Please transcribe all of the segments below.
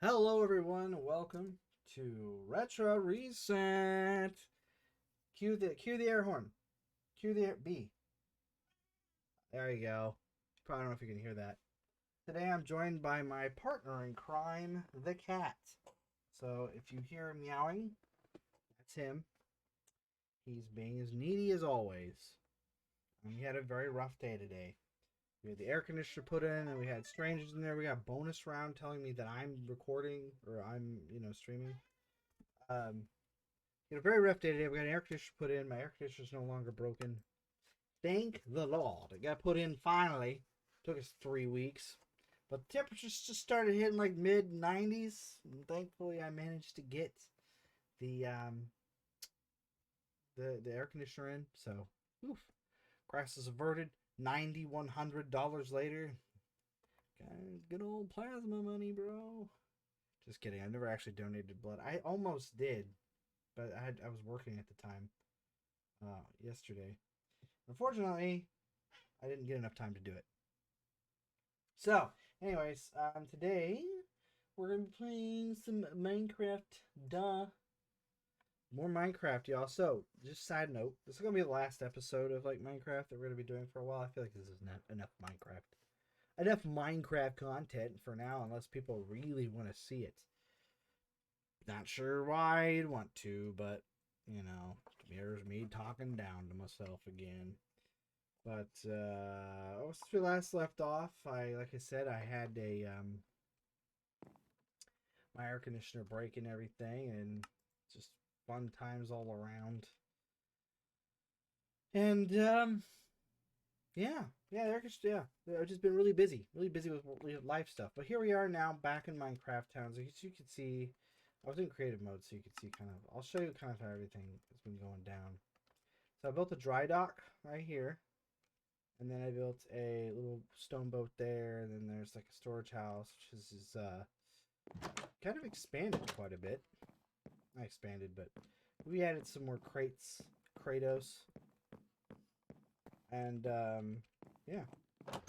Hello, everyone. Welcome to Retro Reset. Cue the air horn. Cue the air B. There you go. Probably don't know if you can hear that. Today I'm joined by my partner in crime, the cat. So if you hear him meowing, that's him. He's being as needy as always. And we had a very rough day today. We had the air conditioner put in, and we had strangers in there. We got bonus round telling me that I'm recording or I'm, streaming. Um, a very rough day today. We got an air conditioner put in. My air conditioner is no longer broken. Thank the Lord. It got put in finally. Took us 3 weeks. But the temperatures just started hitting like mid 90s. And thankfully, I managed to get the the air conditioner in. So, oof. Crisis averted. $9,100 later. Guys, good old plasma money, bro. Just kidding. I've never actually donated blood. I almost did, but I was working at the time yesterday. Unfortunately, I didn't get enough time to do it. So, anyways, today we're gonna be playing some Minecraft. Duh. More Minecraft, y'all. So, just side note, this is gonna be the last episode of like Minecraft that we're gonna be doing for a while. I feel like this is not enough Minecraft content for now, unless people really want to see it. Not sure why I'd want to, but there's me talking down to myself again. But since we last left off, like I said, I had a my air conditioner break and everything, and just fun times all around. And I've just been really busy with life stuff. But here we are now, back in Minecraft Town. So you can see, I was in creative mode, so you can see kind of. I'll show you kind of how everything has been going down. So I built a dry dock right here, and then I built a little stone boat there, and then there's like a storage house, which is kind of expanded quite a bit. Not expanded, but we added some more Kratos, and yeah.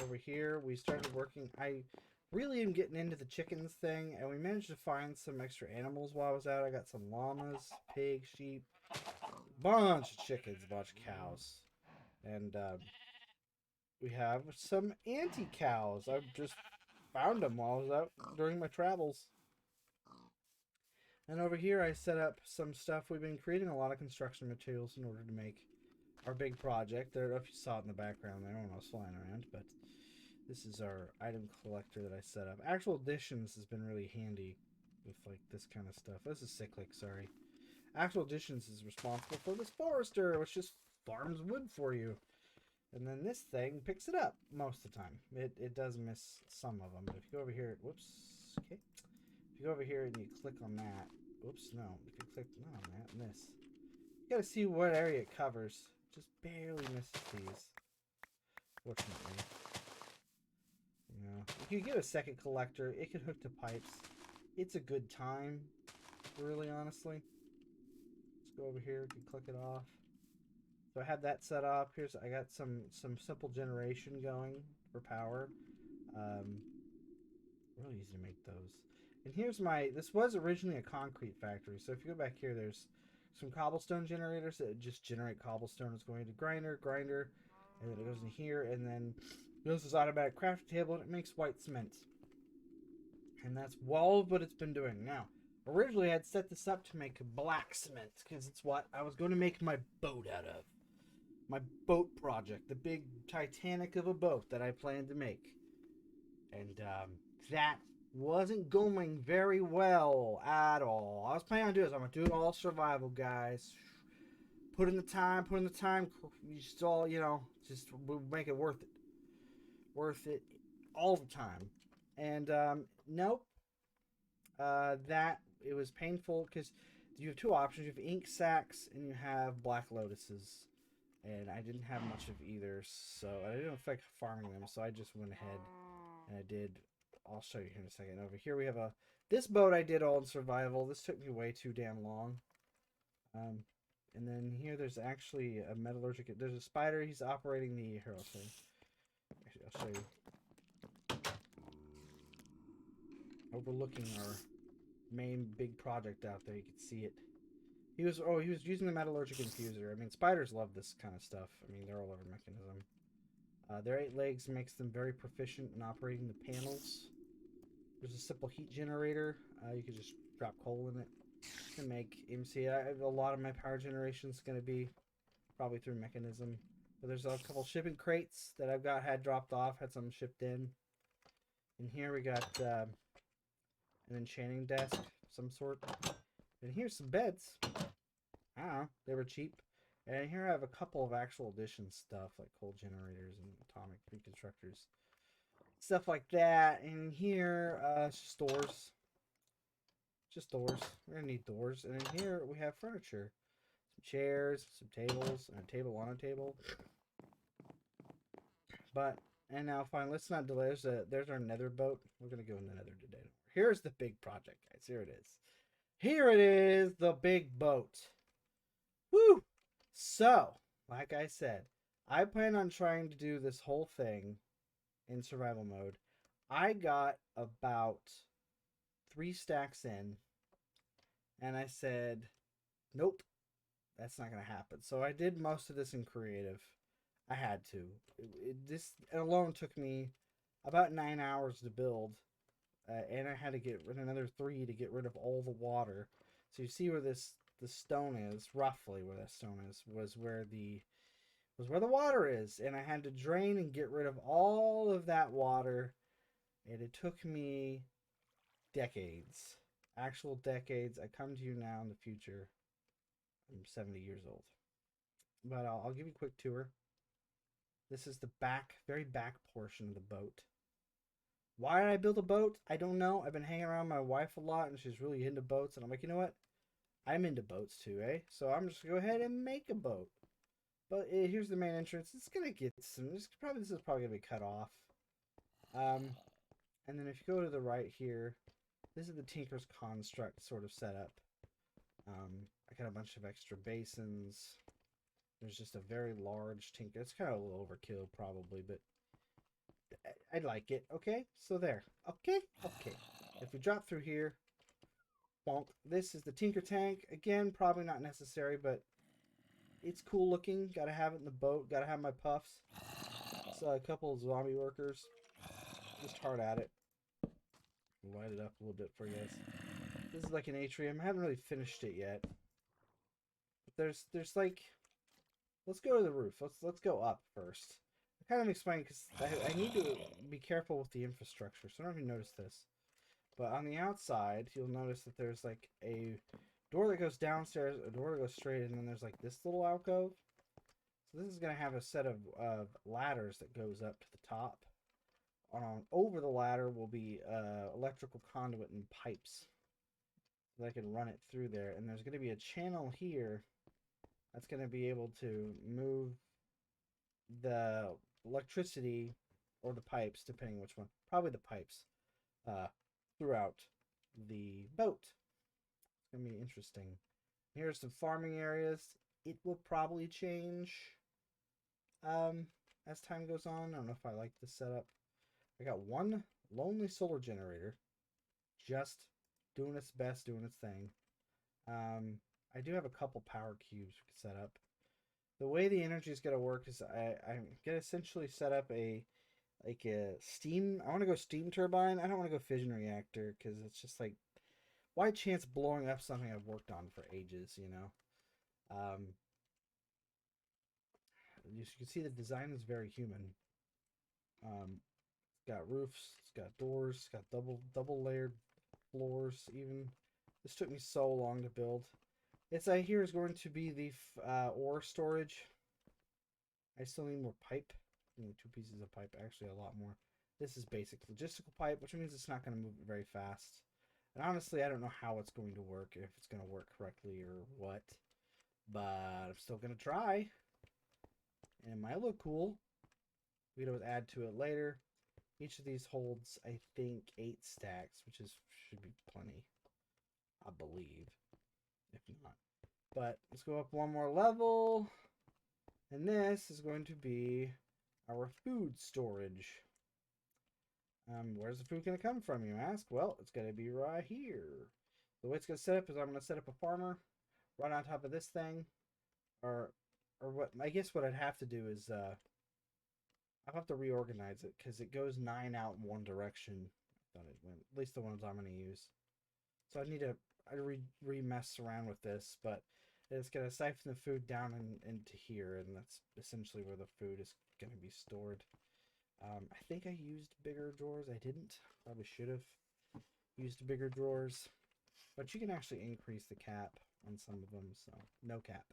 Over here, we started working. I really am getting into the chickens thing, and we managed to find some extra animals while I was out. I got some llamas, pigs, sheep, bunch of chickens, a bunch of cows, and we have some anti-cows. I just found them while I was out during my travels. And over here, I set up some stuff. We've been creating a lot of construction materials in order to make our big project. I don't know if you saw it in the background there when I was flying around, but this is our item collector that I set up. Actual Additions has been really handy with like this kind of stuff. This is cyclic, sorry. Actual Additions is responsible for this forester, which just farms wood for you. And then this thing picks it up most of the time. It does miss some of them. But if you go over here, whoops, okay. If you go over here and you click on that, whoops, no. If you click not on that and this, you gotta see what area it covers. Just barely misses these. Fortunately. You know, if you get a second collector, it can hook to pipes. It's a good time, really honestly. Let's go over here, you can click it off. So I have that set up. I got some simple generation going for power. Really easy to make those. And here's this was originally a concrete factory. So if you go back here, there's some cobblestone generators that just generate cobblestone. It's going to grinder, and then it goes in here, and then it goes to this automatic crafting table, and it makes white cement. And that's all what it's been doing. Now, originally I had set this up to make black cement, because it's what I was going to make my boat out of. My boat project, the big Titanic of a boat that I planned to make. And that wasn't going very well at all. I was planning on doing this. I'm going to do it all survival, guys. Put in the time. You just all, just make it worth it. Worth it all the time. And nope. That it was painful because you have two options. You have ink sacs and you have black lotuses. And I didn't have much of either, so I didn't affect farming them, so I just went ahead and I did. I'll show you here in a second. Over here we have this boat I did all in survival. This took me way too damn long. And then here there's actually a metallurgic. There's a spider. He's operating the. Here, I'll show you. Actually, I'll show you. Overlooking our main big project out there. You can see it. He was using the metallurgic infuser. I mean, spiders love this kind of stuff. I mean, they're all over mechanism. Their 8 legs makes them very proficient in operating the panels. There's a simple heat generator. You can just drop coal in it to make MC. A lot of my power generation is going to be probably through mechanism. But there's a couple shipping crates that I've had dropped off, had some shipped in. And here we got an enchanting desk of some sort. And here's some beds. I don't know, they were cheap. And here I have a couple of actual edition stuff, like coal generators and atomic reconstructors. Stuff like that. And here, it's just doors. Just doors. We're gonna need doors. And in here, we have furniture. Some chairs, some tables, and a table on a table. But, and now fine, let's not delay. There's our nether boat. We're gonna go in the nether today. Here's the big project, guys. Here it is. Here it is, the big boat. Woo! So, like I said, I plan on trying to do this whole thing in survival mode. I got about 3 stacks in, and I said, nope, that's not going to happen. So I did most of this in creative. I had to. This alone took me about 9 hours to build, and I had to get rid of another 3 to get rid of all the water. So you see where the stone is, roughly where that stone is, was where the water is, and I had to drain and get rid of all of that water, and it took me decades, actual decades. I come to you now in the future. I'm 70 years old, but I'll give you a quick tour. This is the very back portion of the boat. Why did I build a boat? I don't know. I've been hanging around my wife a lot, and she's really into boats, and I'm like, you know what? I'm into boats too, eh? So I'm just going to go ahead and make a boat. But here's the main entrance. It's going to get some... This is probably going to be cut off. And then if you go to the right here, this is the Tinker's Construct sort of setup. I got a bunch of extra basins. There's just a very large Tinker. It's kind of a little overkill probably, but I like it. Okay, so there. Okay. If we drop through here, bonk. This is the Tinker Tank. Again, probably not necessary, but it's cool looking. Gotta have it in the boat. Gotta have my puffs. So a couple of zombie workers. Just hard at it. Light it up a little bit for you guys. This is like an atrium. I haven't really finished it yet. But there's like... Let's go to the roof. Let's go up first. I kind of explained because I need to be careful with the infrastructure. So I don't even notice this. But on the outside, you'll notice that there's like a door that goes downstairs, a door that goes straight, and then there's like this little alcove. So this is going to have a set of ladders that goes up to the top. Over the ladder will be electrical conduit and pipes. So I can run it through there. And there's going to be a channel here that's going to be able to move the electricity or the pipes, depending which one. Probably the pipes throughout the boat. It's going to be interesting. Here's some farming areas. It will probably change as time goes on. I don't know if I like this setup. I got one lonely solar generator just doing its best, doing its thing. I do have a couple power cubes we can set up. The way the energy is going to work is I'm going to essentially set up a steam. I want to go steam turbine. I don't want to go fission reactor because it's just like, why chance blowing up something I've worked on for ages, you know? As you can see, the design is very human. It's got roofs, it's got doors, it's got double layered floors even. This took me so long to build. This I hear is going to be the ore storage. I still need more pipe. I need 2 pieces of pipe, actually a lot more. This is basic logistical pipe, which means it's not going to move very fast. And honestly, I don't know how it's going to work, if it's going to work correctly or what. But I'm still going to try. And it might look cool. We can add to it later. Each of these holds, I think, 8 stacks, which should be plenty, I believe. If not. But let's go up one more level. And this is going to be our food storage. Where's the food going to come from, you ask? Well, it's going to be right here. The way it's going to set up is I'm going to set up a farmer right on top of this thing. Or what, I guess what I'd have to do is, I'll have to reorganize it because it goes 9 out in one direction. I thought it went, at least the ones I'm going to use. So I need to mess around with this, but it's going to siphon the food down into here, and that's essentially where the food is going to be stored. I think I used bigger drawers. I didn't. Probably should have used bigger drawers. But you can actually increase the cap on some of them, so no cap.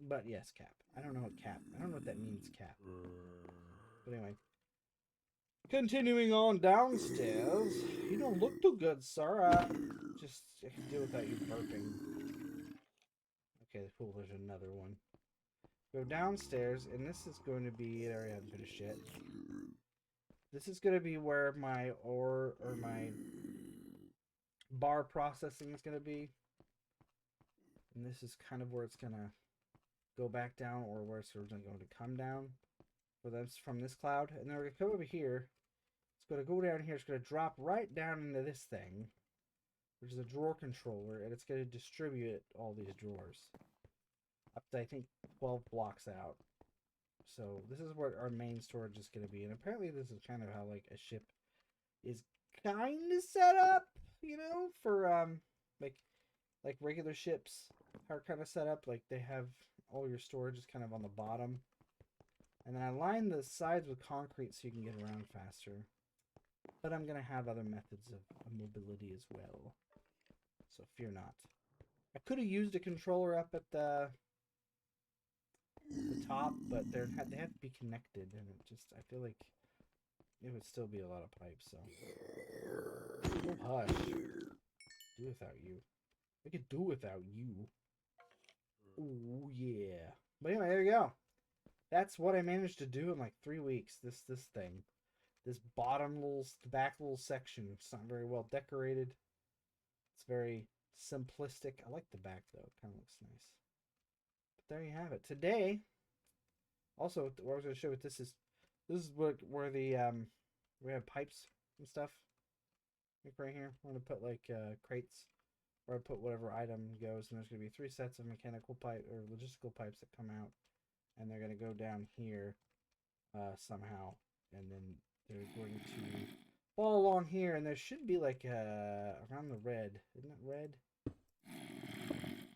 But yes, cap. I don't know what cap. I don't know what that means, cap. But anyway. Continuing on downstairs. You don't look too good, sir. I can deal without you burping. Okay, cool. There's another one. Go downstairs, and this is going to be an area I haven't finished yet. This is going to be where my ore or my bar processing is going to be. And this is kind of where it's going to go back down, or where it's originally going to come down. So that's from this cloud. And then we're going to come over here. It's going to go down here. It's going to drop right down into this thing, which is a drawer controller, and it's going to distribute all these drawers up to, I think, 12 blocks out. So this is what our main storage is going to be. And apparently this is kind of how, like, a ship is kind of set up, you know, for, like regular ships are kind of set up. Like, they have all your storage is kind of on the bottom. And then I line the sides with concrete so you can get around faster. But I'm going to have other methods of mobility as well. So fear not. I could have used a controller up at the top, but they have to be connected, and it just, I feel like it would still be a lot of pipes, so. Oh, hush. Do without you. I could do without you. Oh, yeah. But anyway, there you go. That's what I managed to do in like 3 weeks. This thing. This back little section. It's not very well decorated. It's very simplistic. I like the back, though. It kind of looks nice. But there you have it. Today, also, what I was going to show you, this is where the, we have pipes and stuff. Like right here. We're going to put like crates where I put whatever item goes. And there's going to be 3 sets of mechanical pipe or logistical pipes that come out. And they're going to go down here somehow. And then they're going to fall along here. And there should be like around the red. Isn't it red?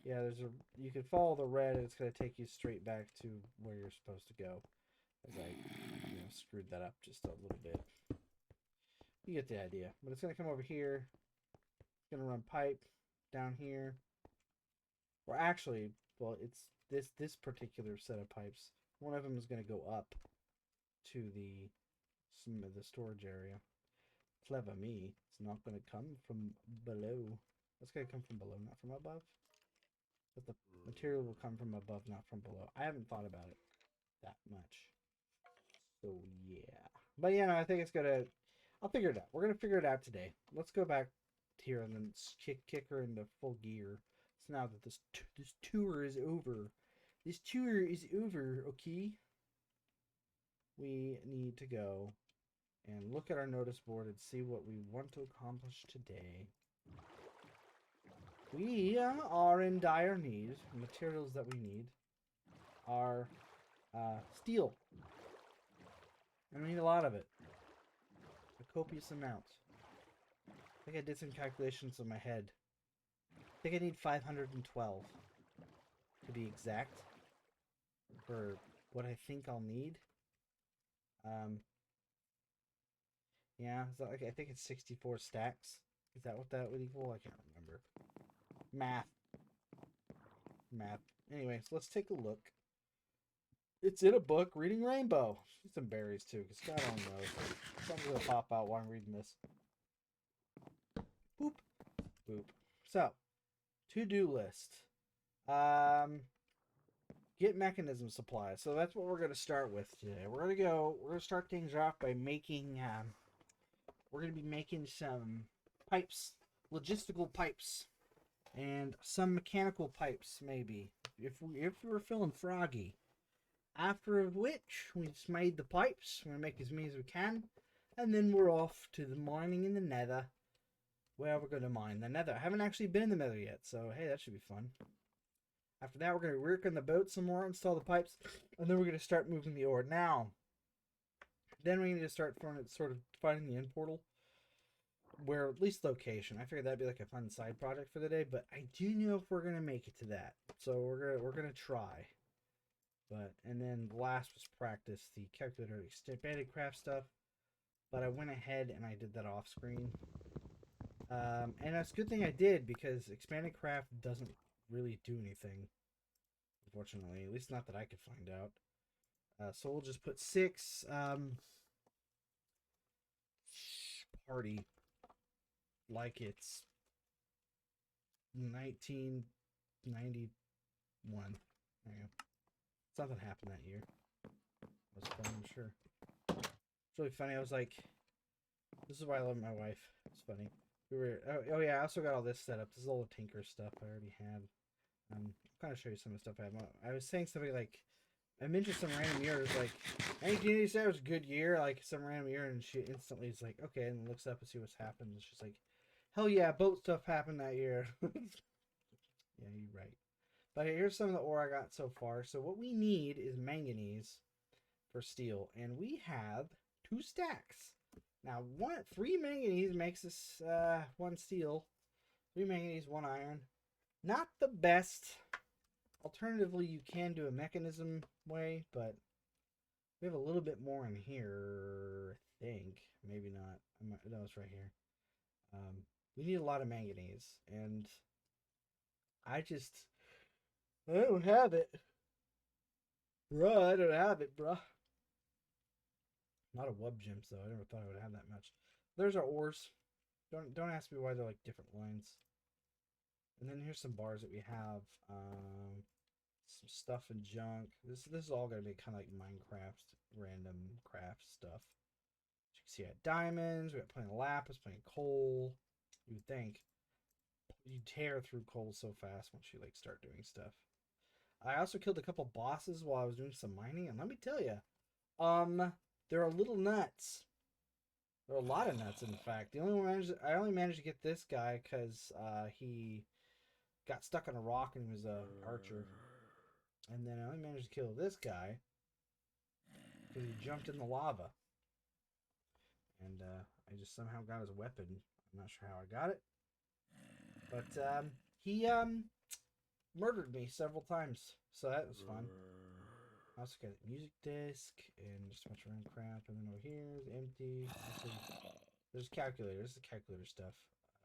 Yeah, you can follow the red, and it's going to take you straight back to where you're supposed to go. As I screwed that up just a little bit. You get the idea. But it's going to come over here. It's going to run pipe down here. Or actually, well, it's this particular set of pipes. One of them is going to go up to some of the storage area. Clever me. It's not going to come from below. It's going to come from below, not from above. But the material will come from above, not from below. I haven't thought about it that much. So, yeah. But, yeah, no, I think it's going to... I'll figure it out. We're going to figure it out today. Let's go back here and then kick her into full gear. So now that this tour is over. This tour is over, okay? We need to go and look at our notice board and see what we want to accomplish today. We are in dire need. The materials that we need are steel. And we need a lot of it. A copious amount. I think I did some calculations in my head. I think I need 512 to be exact for what I think I'll need. Yeah, is that like, I think it's 64 stacks. Is that what that would equal? I can't remember. Math. Anyways, let's take a look. It's in a book, Reading Rainbow. Get some berries too, because God only knows. Something's gonna pop out while I'm reading this. Boop. Boop. So, to-do list. Get mechanism supplies. So that's what we're gonna start with today. We're gonna start things off by making we're gonna be making some pipes, logistical pipes, and some mechanical pipes maybe. If we're feeling froggy. After which we just made the pipes. We're gonna make as many as we can, and then we're off to the mining in the Nether, Well, we're going to mine the nether. I haven't actually been in the nether yet, so hey, that should be fun. After that, we're going to work on the boat some more, install the pipes, and then we're going to start moving the ore. Now, then we need to start sort of finding the end portal, where at least location. I figured that'd be like a fun side project for the day, but I do know if we're going to make it to that. So we're gonna try. But and then last was practice the calculator expanded craft stuff. But I went ahead and I did that off screen. And it's a good thing I did because expanded craft doesn't really do anything, unfortunately. At least not that I could find out. So we'll just put 6 party like it's 1991. There you go. Something happened that year. That was fun, I'm sure. It's really funny. I was like, this is why I love my wife. It's funny. We were, oh yeah, I also got all this set up. This is all the Tinker stuff I already had. I'll kind of show you some of the stuff I have. I was saying something like, I mentioned some random years, like 1987 was a good year, like some random year, and she instantly is like, okay, and looks up and see what's happened. And she's like, hell yeah, boat stuff happened that year. Yeah, you're right. But here's some of the ore I got so far. So what we need is manganese for steel, and we have 2 stacks. Now, 3 manganese makes us 1 steel, 3 manganese, 1 iron. Not the best. Alternatively, you can do a mechanism way, but we have a little bit more in here, I think. Maybe not. No, it's right here. We need a lot of manganese, and I don't have it. Bruh, I don't have it, bruh. Not a wub gems, though. I never thought I would have that much. There's our ores. Don't ask me why they're like different lines. And then here's some bars that we have. Some stuff and junk. This is all gonna be kind of like Minecraft random craft stuff. As you can see, I had diamonds. We got plenty of lapis, plenty of coal. You would think you tear through coal so fast once you like start doing stuff. I also killed a couple bosses while I was doing some mining, and let me tell you, they're a little nuts. There are a lot of nuts, in fact. I only managed to get this guy because he got stuck on a rock and he was a archer. And then I only managed to kill this guy because he jumped in the lava. And I just somehow got his weapon. I'm not sure how I got it. But he murdered me several times. So that was fun. I also got a music disc and just a bunch of random crap. And then over here is empty. There's calculator. This is the calculator stuff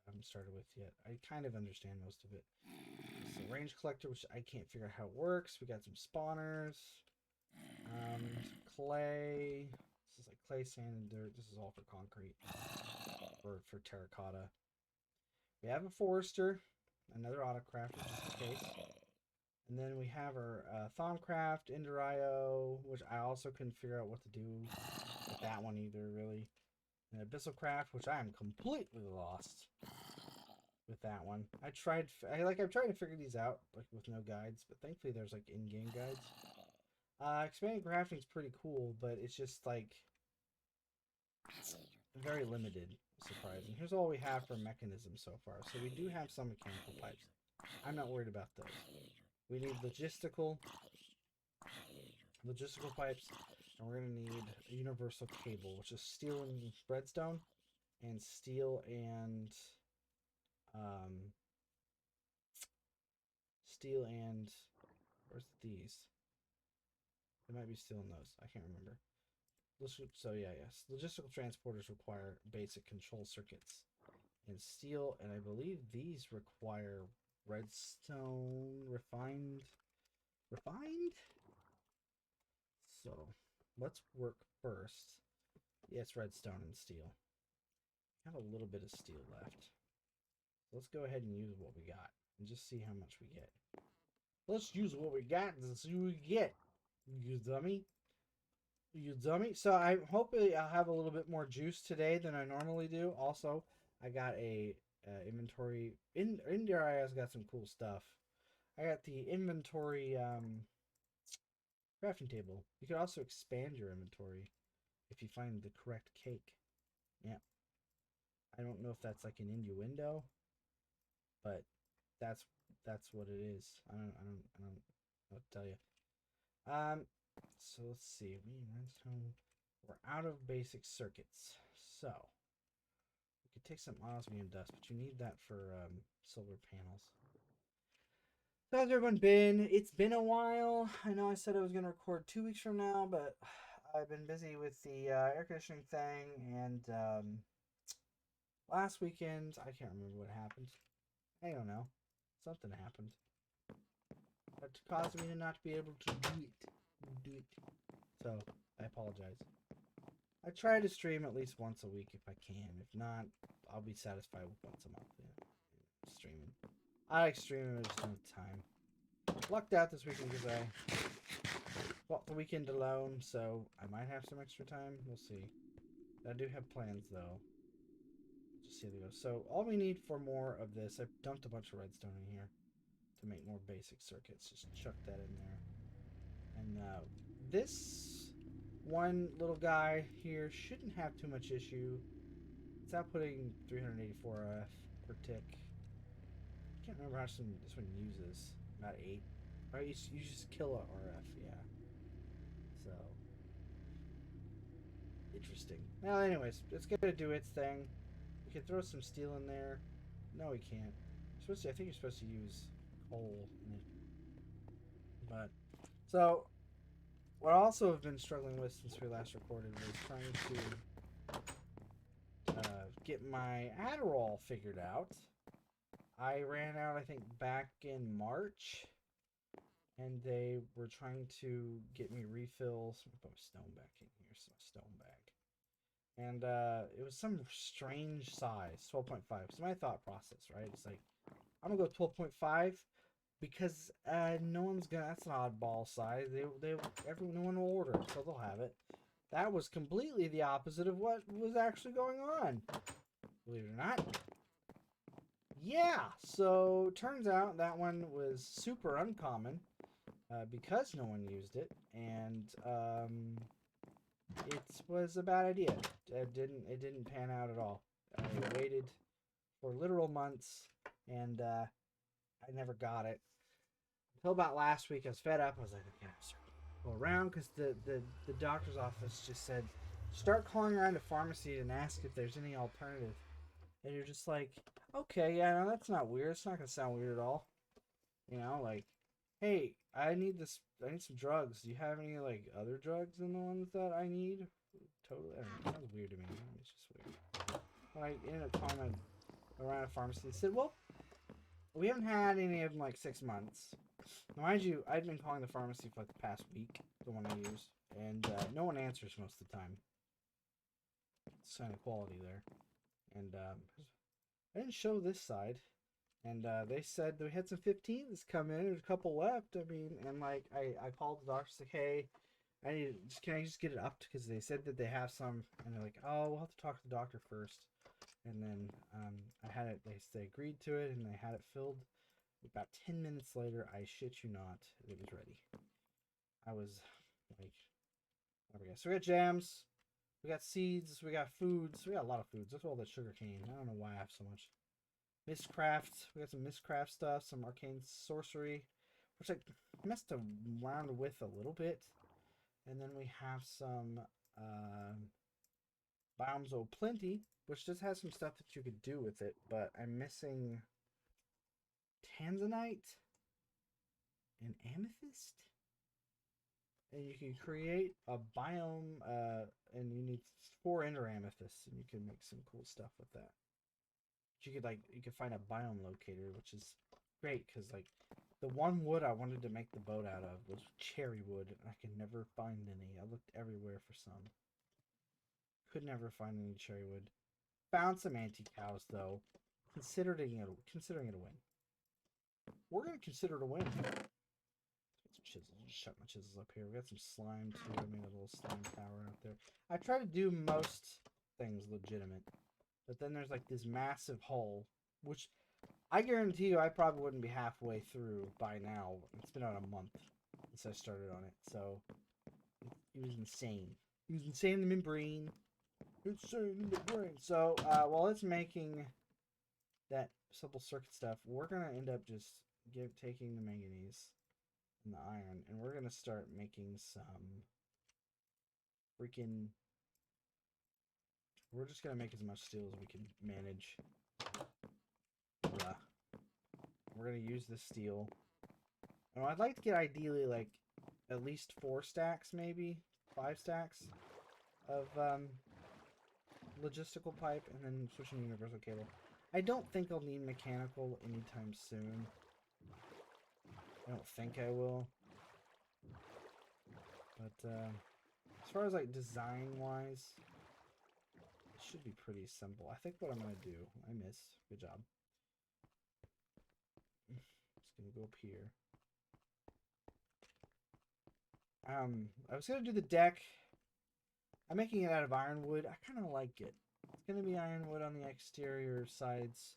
I haven't started with yet. I kind of understand most of it. This is a range collector, which I can't figure out how it works. We got some spawners. Clay. This is like clay, sand, and dirt. This is all for concrete. For terracotta. We have a forester. Another autocraft, just in case. And then we have our Thaumcraft, Ender.io, which I also couldn't figure out what to do with that one either, really. And Abyssalcraft, which I am completely lost with that one. I'm trying to figure these out like with no guides, but thankfully there's like in-game guides. Expanding crafting is pretty cool, but it's just like very limited. Surprising. Here's all we have for mechanisms so far. So we do have some mechanical pipes. I'm not worried about those. We need logistical pipes, and we're gonna need a universal cable, which is steel and redstone, and steel and where's these? There might be steel in those. I can't remember. So yeah, yes. Logistical transporters require basic control circuits and steel, and I believe these require redstone refined. So let's work first. Yes, redstone and steel. I have a little bit of steel left. Let's go ahead and use what we got and just see how much we get. Let's use what we got and see what we get. You dummy. You dummy. So I hopefully I'll have a little bit more juice today than I normally do. Also, I got a inventory. In there I has got some cool stuff. I got the inventory crafting table. You can also expand your inventory if you find the correct cake. Yeah. I don't know if that's like an innuendo, but that's that's what it is. I don't know what to tell you. So let's see. We're out of basic circuits. So we could take some osmium dust, but you need that for solar panels. So how's everyone been? It's been a while. I know I said I was gonna record 2 weeks from now, but I've been busy with the air conditioning thing, and last weekend I can't remember what happened. I don't know. Something happened that caused me to not be able to do it. So I apologize. I try to stream at least once a week if I can. If not, I'll be satisfied with once a month. Streaming. I like streaming, but just don't have time. Lucked out this weekend because I bought the weekend alone, so I might have some extra time. We'll see. I do have plans though. Just see how they go. So all we need for more of this, I dumped a bunch of redstone in here to make more basic circuits. Just chuck that in there. And this one little guy here shouldn't have too much issue. It's outputting 384 RF per tick. I can't remember how this one uses. About 8. Right, you just kill a RF, yeah. So interesting. Well, anyways, it's gonna do its thing. We can throw some steel in there. No, we can't. I think you're supposed to use coal in it. But so what I also have been struggling with since we last recorded was trying to get my Adderall figured out. I ran out, I think, back in March, and they were trying to get me refills. I'll put my stone back in here. So my stone bag. And it was some strange size, 12.5. So my thought process, right? It's like, I'm gonna go 12.5 because no one's gonna. That's an oddball size. No one will order it, so they'll have it. That was completely the opposite of what was actually going on. Believe it or not. Yeah. So turns out that one was super uncommon because no one used it, and it was a bad idea. It didn't pan out at all. I waited for literal months, and I never got it until about last week. I was fed up. I was like, okay, I'm starting to go around because the doctor's office just said start calling around to pharmacy and ask if there's any alternative. And you're just like, okay, yeah, no, that's not weird. It's not gonna sound weird at all. You know, like, hey, I need some drugs. Do you have any like other drugs than the ones that I need? Totally. I don't know, it sounds weird to me. It's just weird. I ended up calling around a pharmacy. They said, well, we haven't had any of them like 6 months. Now, mind you, I'd been calling the pharmacy for like the past week, the one I use, and no one answers most of the time. Sign of quality there. And I didn't show this side. And they said we had some 15s come in. There's a couple left. I mean, and like I called the doctor, like, hey, can I just get it up? Because they said that they have some, and they're like, oh, we'll have to talk to the doctor first. And then I had it. They agreed to it, and they had it filled. About 10 minutes later, I shit you not, it was ready. I was like, what do we got? So we got jams, we got seeds, we got foods. We got a lot of foods. Look at all that sugar cane. I don't know why I have so much. Mistcraft. We got some Mistcraft stuff, some arcane sorcery, which I messed around with a little bit. And then we have some Biomes O'Plenty, which just has some stuff that you could do with it, but I'm missing Tanzanite and Amethyst. And you can create a biome, and you need 4 ender amethysts, and you can make some cool stuff with that. You could find a biome locator, which is great because like the one wood I wanted to make the boat out of was cherry wood, and I could never find any. I looked everywhere for some. Could never find any cherry wood. Found some anti-cows though. Considering it a win. We're gonna consider it a win. Chisels. Just shut my chisels up here. We got some slime too. I made a little slime tower out there. I try to do most things legitimate. But then there's like this massive hole, which I guarantee you I probably wouldn't be halfway through by now. It's been about a month since I started on it, so it was insane. It was insane in the membrane. Insane in the brain. So, while it's making that simple circuit stuff, we're gonna end up just taking the manganese and the iron, and we're gonna start making some freaking. We're just gonna make as much steel as we can manage. We're gonna use this steel. And I'd like to get ideally like at least 4 stacks, maybe 5 stacks of logistical pipe, and then switching to universal cable. I don't think I'll need mechanical anytime soon. I don't think I will. But as far as like design wise, it should be pretty simple. I think what I'm gonna do, I missed. Good job. Just gonna go up here. I was gonna do the deck. I'm making it out of ironwood. I kind of like it. It's gonna be ironwood on the exterior sides.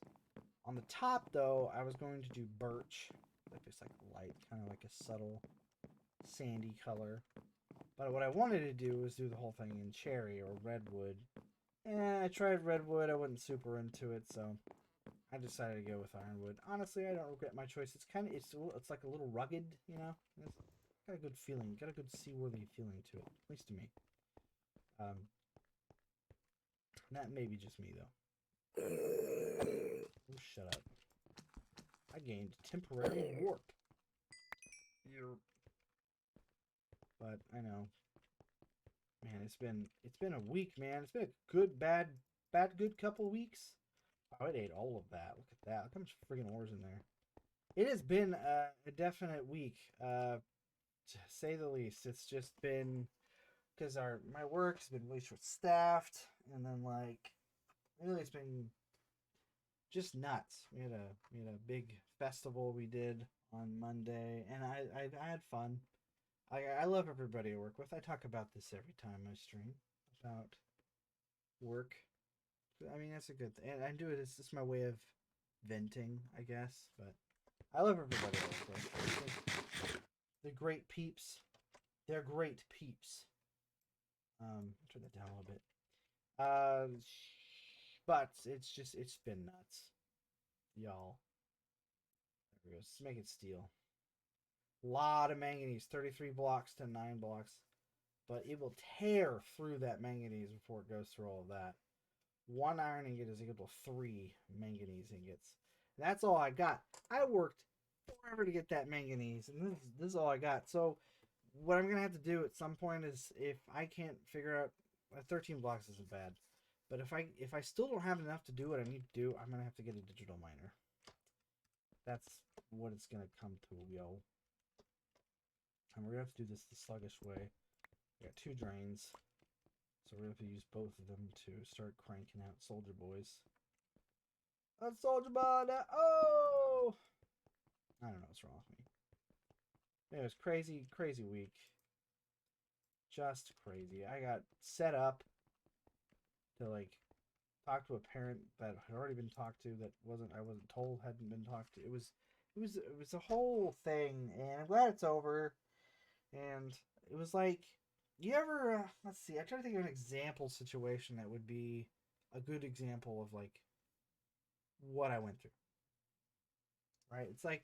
On the top, though, I was going to do birch. Like it's like light, kind of like a subtle sandy color. But what I wanted to do was do the whole thing in cherry or redwood. I tried redwood. I wasn't super into it, so I decided to go with ironwood. Honestly, I don't regret my choice. It's kind of it's like a little rugged, you know. It's got a good feeling. Got a good seaworthy feeling to it, at least to me. That may be just me though. Oh, shut up. I gained temporary warp. But I know. Man, it's been a week, man. It's been a good, bad, good couple weeks. Oh, it ate all of that. Look at that. Look how much friggin' ore's in there. It has been a definite week, to say the least. It's just been because my work's been really short staffed, and then like really it's been just nuts. We had a big festival we did on Monday, and I had fun. I love everybody I work with. I talk about this every time I stream about work. I mean, that's a good thing. And I do it. It's just my way of venting, I guess. But I love everybody I work with. They're great peeps. They're great peeps. Turn that down a little bit. But it's been nuts, y'all. There we go. Let's make it steel. Lot of manganese, 33 blocks to 9 blocks. But it will tear through that manganese before it goes through all of that. 1 iron ingot is equal to 3 manganese ingots. That's all I got. I worked forever to get that manganese, and this is all I got. So what I'm going to have to do at some point is, if I can't figure out, 13 blocks isn't bad. But if I still don't have enough to do what I need to do, I'm going to have to get a digital miner. That's what it's going to come to, yo. And we're going to have to do this the sluggish way. We got 2 drains. So we're going to have to use both of them to start cranking out soldier boys. That's soldier boy now. Oh! I don't know what's wrong with me. It was crazy, crazy week. Just crazy. I got set up to like talk to a parent that had already been talked to that I wasn't told hadn't been talked to. It was a whole thing, and I'm glad it's over. And it was like, you ever let's see, I try to think of an example situation that would be a good example of like what I went through. Right? It's like,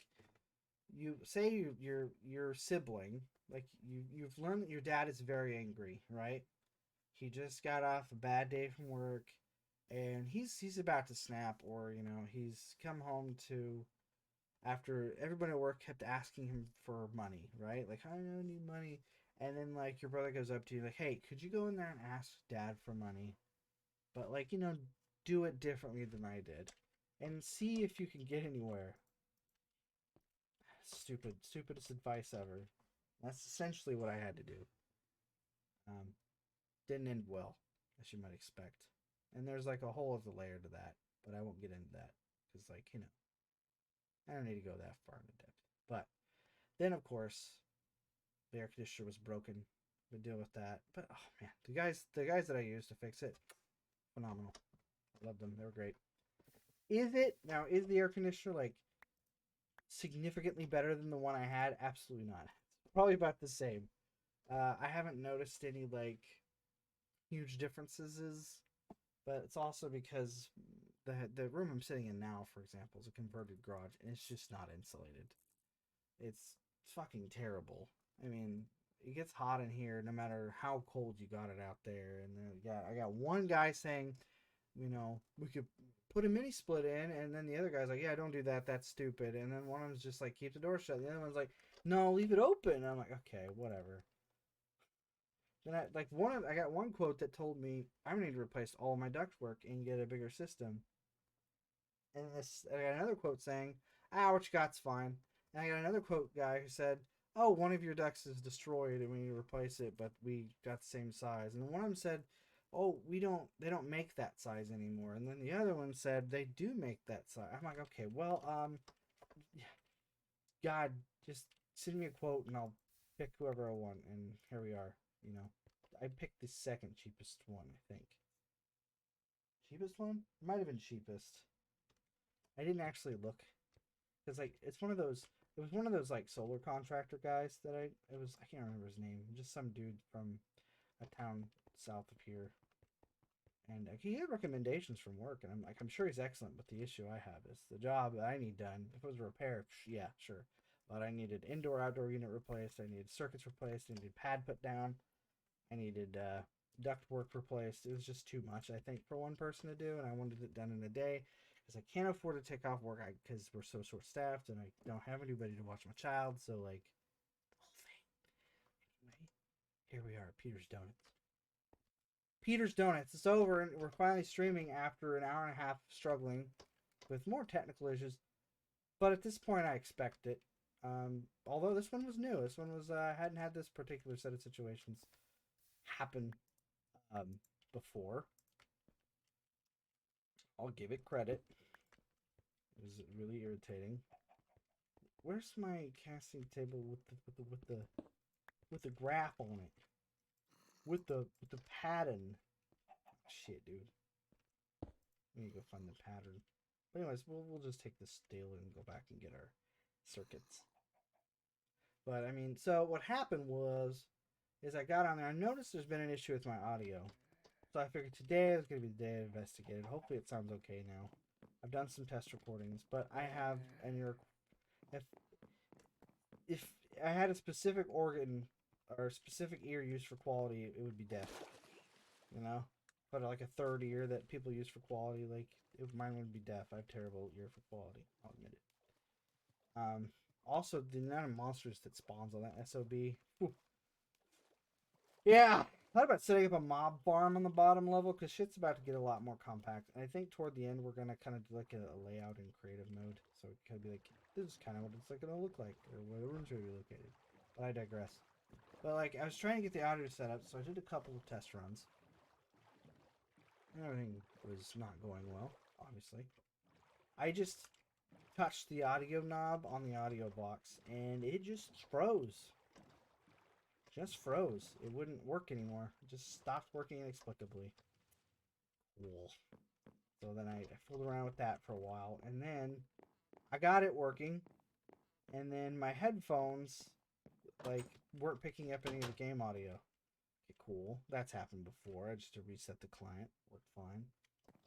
you say your sibling, like you've learned that your dad is very angry, right? He just got off a bad day from work, and he's about to snap, or he's come home to, after everybody at work kept asking him for money, right? Like, I don't need money. And then like your brother goes up to you like, hey, could you go in there and ask dad for money? But like, do it differently than I did, and see if you can get anywhere. Stupidest advice ever. That's essentially what I had to do. Didn't end well, as you might expect. And there's like a whole other layer to that, but I won't get into that because, like, I don't need to go that far into depth. But then, of course, the air conditioner was broken. We deal with that. But oh man, the guys that I used to fix it, phenomenal. I loved them. They were great. Is the air conditioner like significantly better than the one I had? Absolutely not. It's probably about the same. I haven't noticed any like huge differences But it's also because the room I'm sitting in now, for example, is a converted garage, and it's just not insulated. It's fucking terrible. I mean, it gets hot in here no matter how cold you got it out there. And then I got one guy saying, we could put a mini split in, and then the other guy's like, yeah, don't do that. That's stupid. And then one of them's just like, keep the door shut. The other one's like, no, leave it open. And I'm like, okay, whatever. Then I got one quote that told me I need to replace all my ductwork and get a bigger system. And I got another quote saying, what you got's fine. And I got another quote guy who said, oh, one of your ducts is destroyed and we need to replace it, but we got the same size. And one of them said, oh, they don't make that size anymore. And then the other one said, they do make that size. I'm like, okay, well, God, just send me a quote and I'll pick whoever I want. And here we are, I picked the second cheapest one, I think. Cheapest one? It might have been cheapest. I didn't actually look. Because, it's one of those... It was one of those, solar contractor guys that I can't remember his name. Just some dude from a town south of here. And he had recommendations from work. And I'm sure he's excellent. But the issue I have is the job that I need done. If it was a repair, yeah, sure. But I needed indoor-outdoor unit replaced. I needed circuits replaced. I needed pad put down. I needed duct work replaced. It was just too much, I think, for one person to do. And I wanted it done in a day. Because I can't afford to take off work because we're so short-staffed and I don't have anybody to watch my child. So, the whole thing. Anyway, here we are at Peter's Donuts. Peter's Donuts. It's over and we're finally streaming after an hour and a half struggling with more technical issues. But at this point, I expect it. Although this one was new. This one was, hadn't had this particular set of situations happen before. I'll give it credit. It was really irritating. Where's my casting table with the graph on it? With the pattern. Shit, dude. We need to go find the pattern. But anyways, we'll just take this steel and go back and get our circuits. But I mean, so what happened is I got on there. I noticed there's been an issue with my audio. So I figured today is going to be the day to investigate it. Hopefully it sounds okay now. I've done some test recordings, but I have, and if I had a specific organ or a specific ear used for quality, it would be deaf. But a third ear that people use for quality, mine would be deaf. I have terrible ear for quality. I'll admit it. Also, the amount of monsters that spawns on that SOB. Whew. Yeah. Thought about setting up a mob farm on the bottom level because shit's about to get a lot more compact. And I think toward the end we're gonna kind of do a layout in creative mode, so it could be this is kind of what it's gonna look like, or where the rooms are gonna be located. But I digress. But I was trying to get the audio set up, so I did a couple of test runs. Everything was not going well, obviously. I just touched the audio knob on the audio box, and it just froze. Just froze. It wouldn't work anymore. It just stopped working inexplicably. Cool. So then I fooled around with that for a while. And then I got it working. And then my headphones, weren't picking up any of the game audio. Okay, cool. That's happened before. I just had to reset the client. Worked fine.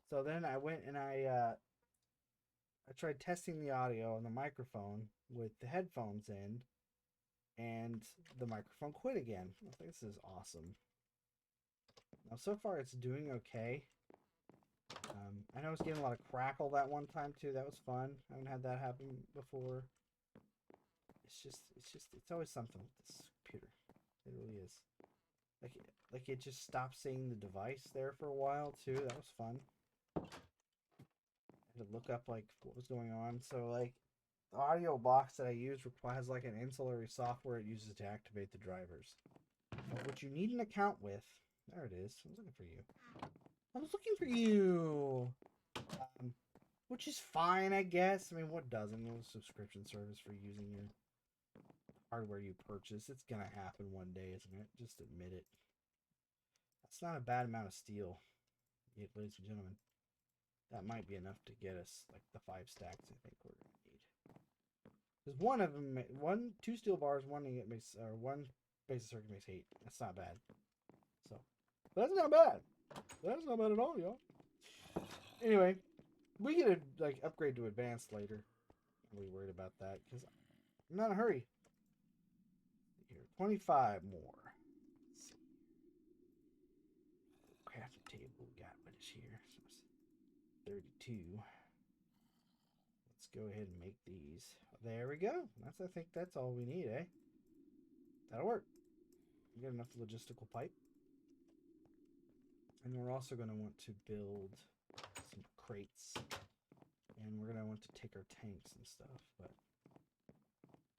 So then I went and I tried testing the audio on the microphone with the headphones in. And the microphone quit again. I think this is awesome. Now, so far, it's doing okay. I know I was getting a lot of crackle that one time, too. That was fun. I haven't had that happen before. It's always something with this computer. It really is. It just stopped seeing the device there for a while, too. That was fun. I had to look up, what was going on. So, the audio box that I use has an ancillary software it uses to activate the drivers. What you need an account with. There it is. I was looking for you. I was looking for you! Which is fine, I guess. I mean, what doesn't? A subscription service for using your hardware you purchase. It's gonna happen one day, isn't it? Just admit it. That's not a bad amount of steel, ladies and gentlemen. That might be enough to get us, the 5 stacks I think we're gonna need. Because one of them, 2 steel bars, one basic circuit makes 8. That's not bad. So, but that's not bad. That's not bad at all, y'all. Anyway, we get a like upgrade to advanced later. I'm really worried about that because I'm not in a hurry. Here, 25 more. Let's see. Crafting table we got what is here. So it's 32. Let's go ahead and make these. There we go. I think that's all we need, eh? That'll work. We got enough logistical pipe. And we're also going to want to build some crates. And we're going to want to take our tanks and stuff. But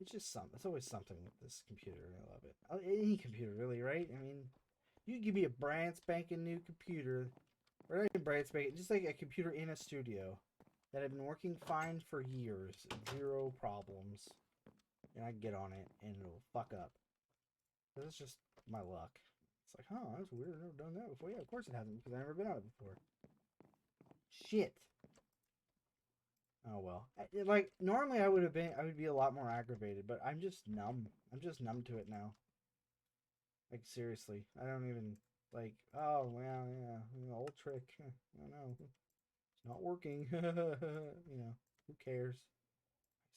it's just something. It's always something with this computer. I love it. Any computer, really, right? I mean, you give me a brand spanking new computer. Or not even brand spanking, just like a computer in a studio that had been working fine for years. 0 problems. And I get on it and it'll fuck up. This is just my luck. It's like, huh, that's weird. I've never done that before. Yeah, of course it hasn't because I've never been on it before. Shit. Oh well. Like normally I would be a lot more aggravated, but I'm just numb. I'm just numb to it now. Like seriously, I don't even like. Oh well, yeah, old trick. I don't know. It's not working. You know, who cares?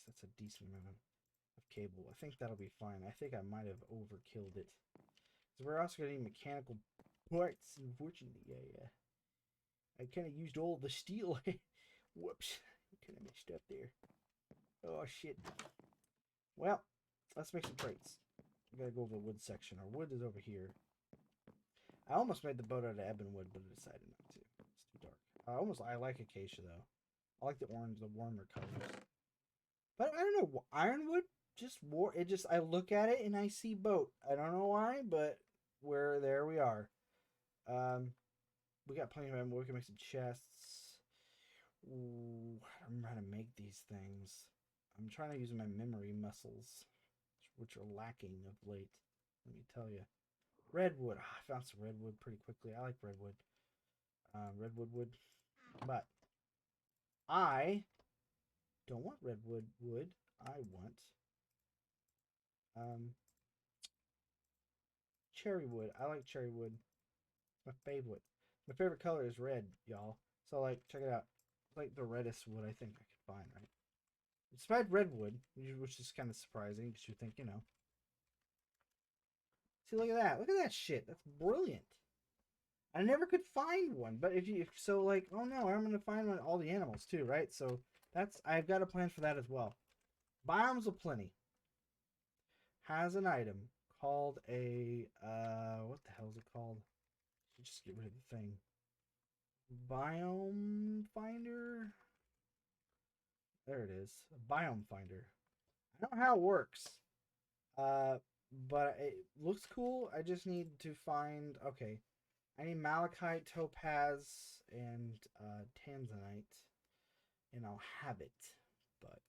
That's a decent amount of cable. I think that'll be fine. I think I might have overkilled it. So we're also gonna need mechanical parts. Unfortunately, I kind of used all the steel. Whoops. Kind of messed up there. Oh, shit. Well, let's make some crates. We gotta go over the wood section. Our wood is over here. I almost made the boat out of ebon wood, but I decided not to. It's too dark. I like acacia, though. I like the orange, the warmer colors. But I don't know. Ironwood I look at it and I see boat. I don't know why, but there we are. We got plenty of ammo. We can make some chests. Ooh, I don't remember how to make these things. I'm trying to use my memory muscles, which are lacking of late. Let me tell you. Redwood. I found some redwood pretty quickly. I like redwood. Redwood wood. But I don't want redwood wood. I want cherry wood. I like cherry wood. It's my favorite. My favorite color is red, y'all. So like, check it out. It's like the reddest wood I think I could find, right? It's spied redwood, which is kind of surprising because you think, See, look at that. Look at that shit. That's brilliant. I never could find one, but like, oh no, I'm gonna find one all the animals too, right? So I've got a plan for that as well. Biomes of Plenty has an item called a what the hell is it called? Just get rid of the thing. Biome Finder. There it is. A Biome Finder. I don't know how it works. But it looks cool. I just need to find. Okay, I need malachite, topaz, and tanzanite, and I'll have it. But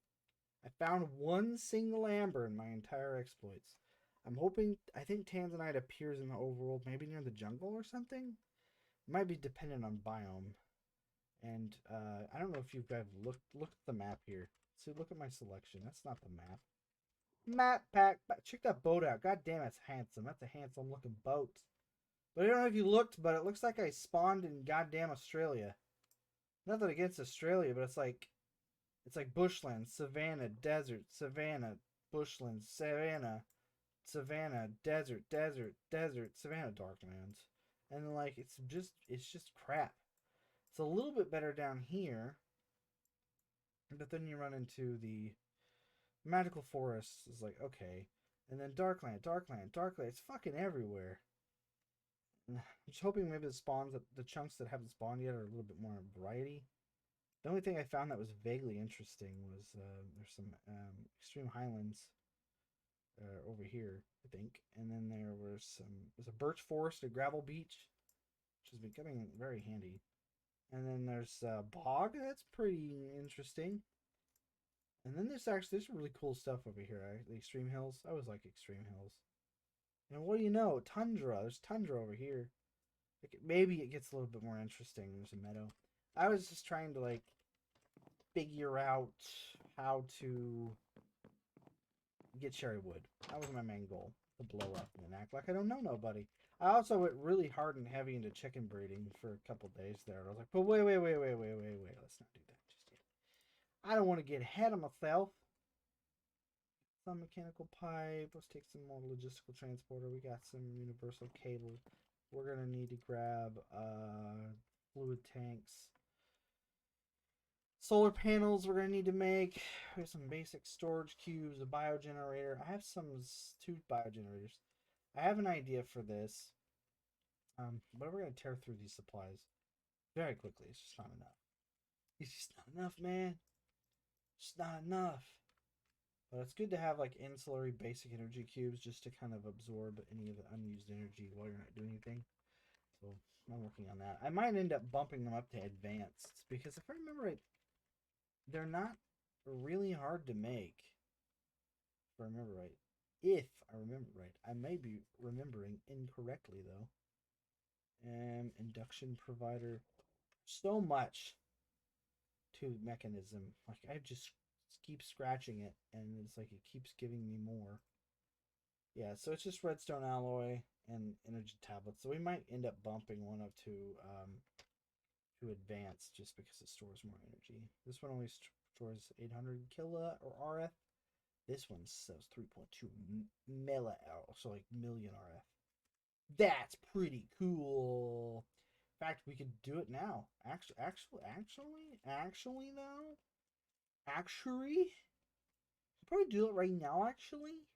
I found one single amber in my entire exploits. I'm hoping. I think tanzanite appears in the overworld, maybe near the jungle or something. It might be dependent on biome. And I don't know if you guys looked at the map here. So look at my selection. That's not the map. Map pack. Check that boat out. God damn, it's handsome. That's a handsome looking boat. But I don't know if you looked, but it looks like I spawned in goddamn Australia. Nothing against Australia, but it's like bushland, savannah, desert, savannah, bushland, savannah, savannah, desert, desert, desert, savannah, darklands. And like it's just crap. It's a little bit better down here. But then you run into the magical forests is like, okay. And then Darkland. It's fucking everywhere. I'm just hoping maybe the chunks that haven't spawned yet are a little bit more variety. The only thing I found that was vaguely interesting was there's some extreme highlands over here, I think. And then there's a birch forest, a gravel beach, which is becoming very handy. And then there's a bog. That's pretty interesting. And then there's really cool stuff over here. The extreme hills. I always like extreme hills. And what do you know? Tundra. There's tundra over here. Like maybe it gets a little bit more interesting. There's a meadow. I was just trying to like figure out how to get cherry wood. That was my main goal. To blow up and act like I don't know nobody. I also went really hard and heavy into chicken breeding for a couple days there. I was like, but wait. Let's not do that just yet. I don't want to get ahead of myself. Some mechanical pipe. Let's take some more logistical transporter. We got some universal cable. We're going to need to grab fluid tanks. Solar panels we're going to need to make. We have some basic storage cubes, a biogenerator. I have two biogenerators. I have an idea for this. But we're going to tear through these supplies very quickly. It's just not enough. It's just not enough, man. It's just not enough. But it's good to have like ancillary basic energy cubes just to kind of absorb any of the unused energy while you're not doing anything. So I'm working on that. I might end up bumping them up to advanced because if I remember right, they're not really hard to make. If I remember right. If I remember right. I may be remembering incorrectly though. Induction provider. So much to mechanism. Like I just keep scratching it and it's like it keeps giving me more. Yeah, so it's just redstone alloy and energy tablets. So we might end up bumping one up to advanced just because it stores more energy. This one only stores 800 kilowatt or RF. This one says 3.2 milla, so like million RF. That's pretty cool. In fact, we could do it now. Actually, though, probably do it right now. Actually,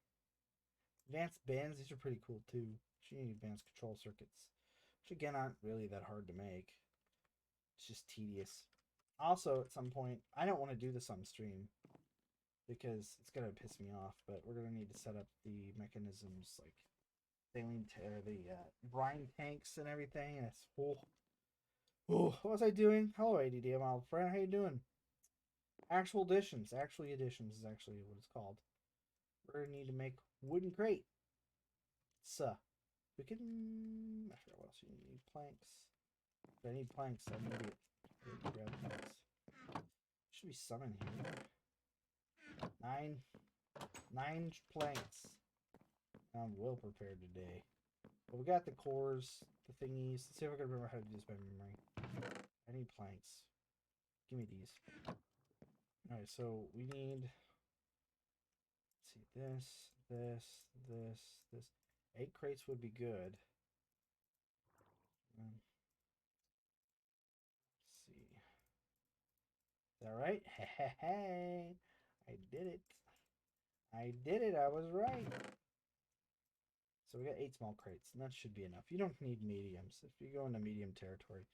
advanced bands. These are pretty cool too. You need advanced control circuits, which again aren't really that hard to make. It's just tedious. Also, at some point, I don't want to do this on stream because it's gonna piss me off. But we're gonna need to set up the mechanisms like the brine tanks and everything. And it's what was I doing? Hello, ADD, my old friend. How you doing? Actually additions is actually what it's called. We're gonna need to make wooden crate. So we can. I forgot what else you need. Planks. If I need planks, I'm an idiot. I grab planks. Should be some in here. Nine planks. I'm well prepared today. But we got the cores, the thingies. Let's see if I can remember how to do this by memory. I need planks. Give me these. Alright, so we need. Let's see, this. 8 crates would be good. Let's see. Is that right? Hey, I did it. I was right. So we got 8 small crates, and that should be enough. You don't need mediums if you go into medium territory.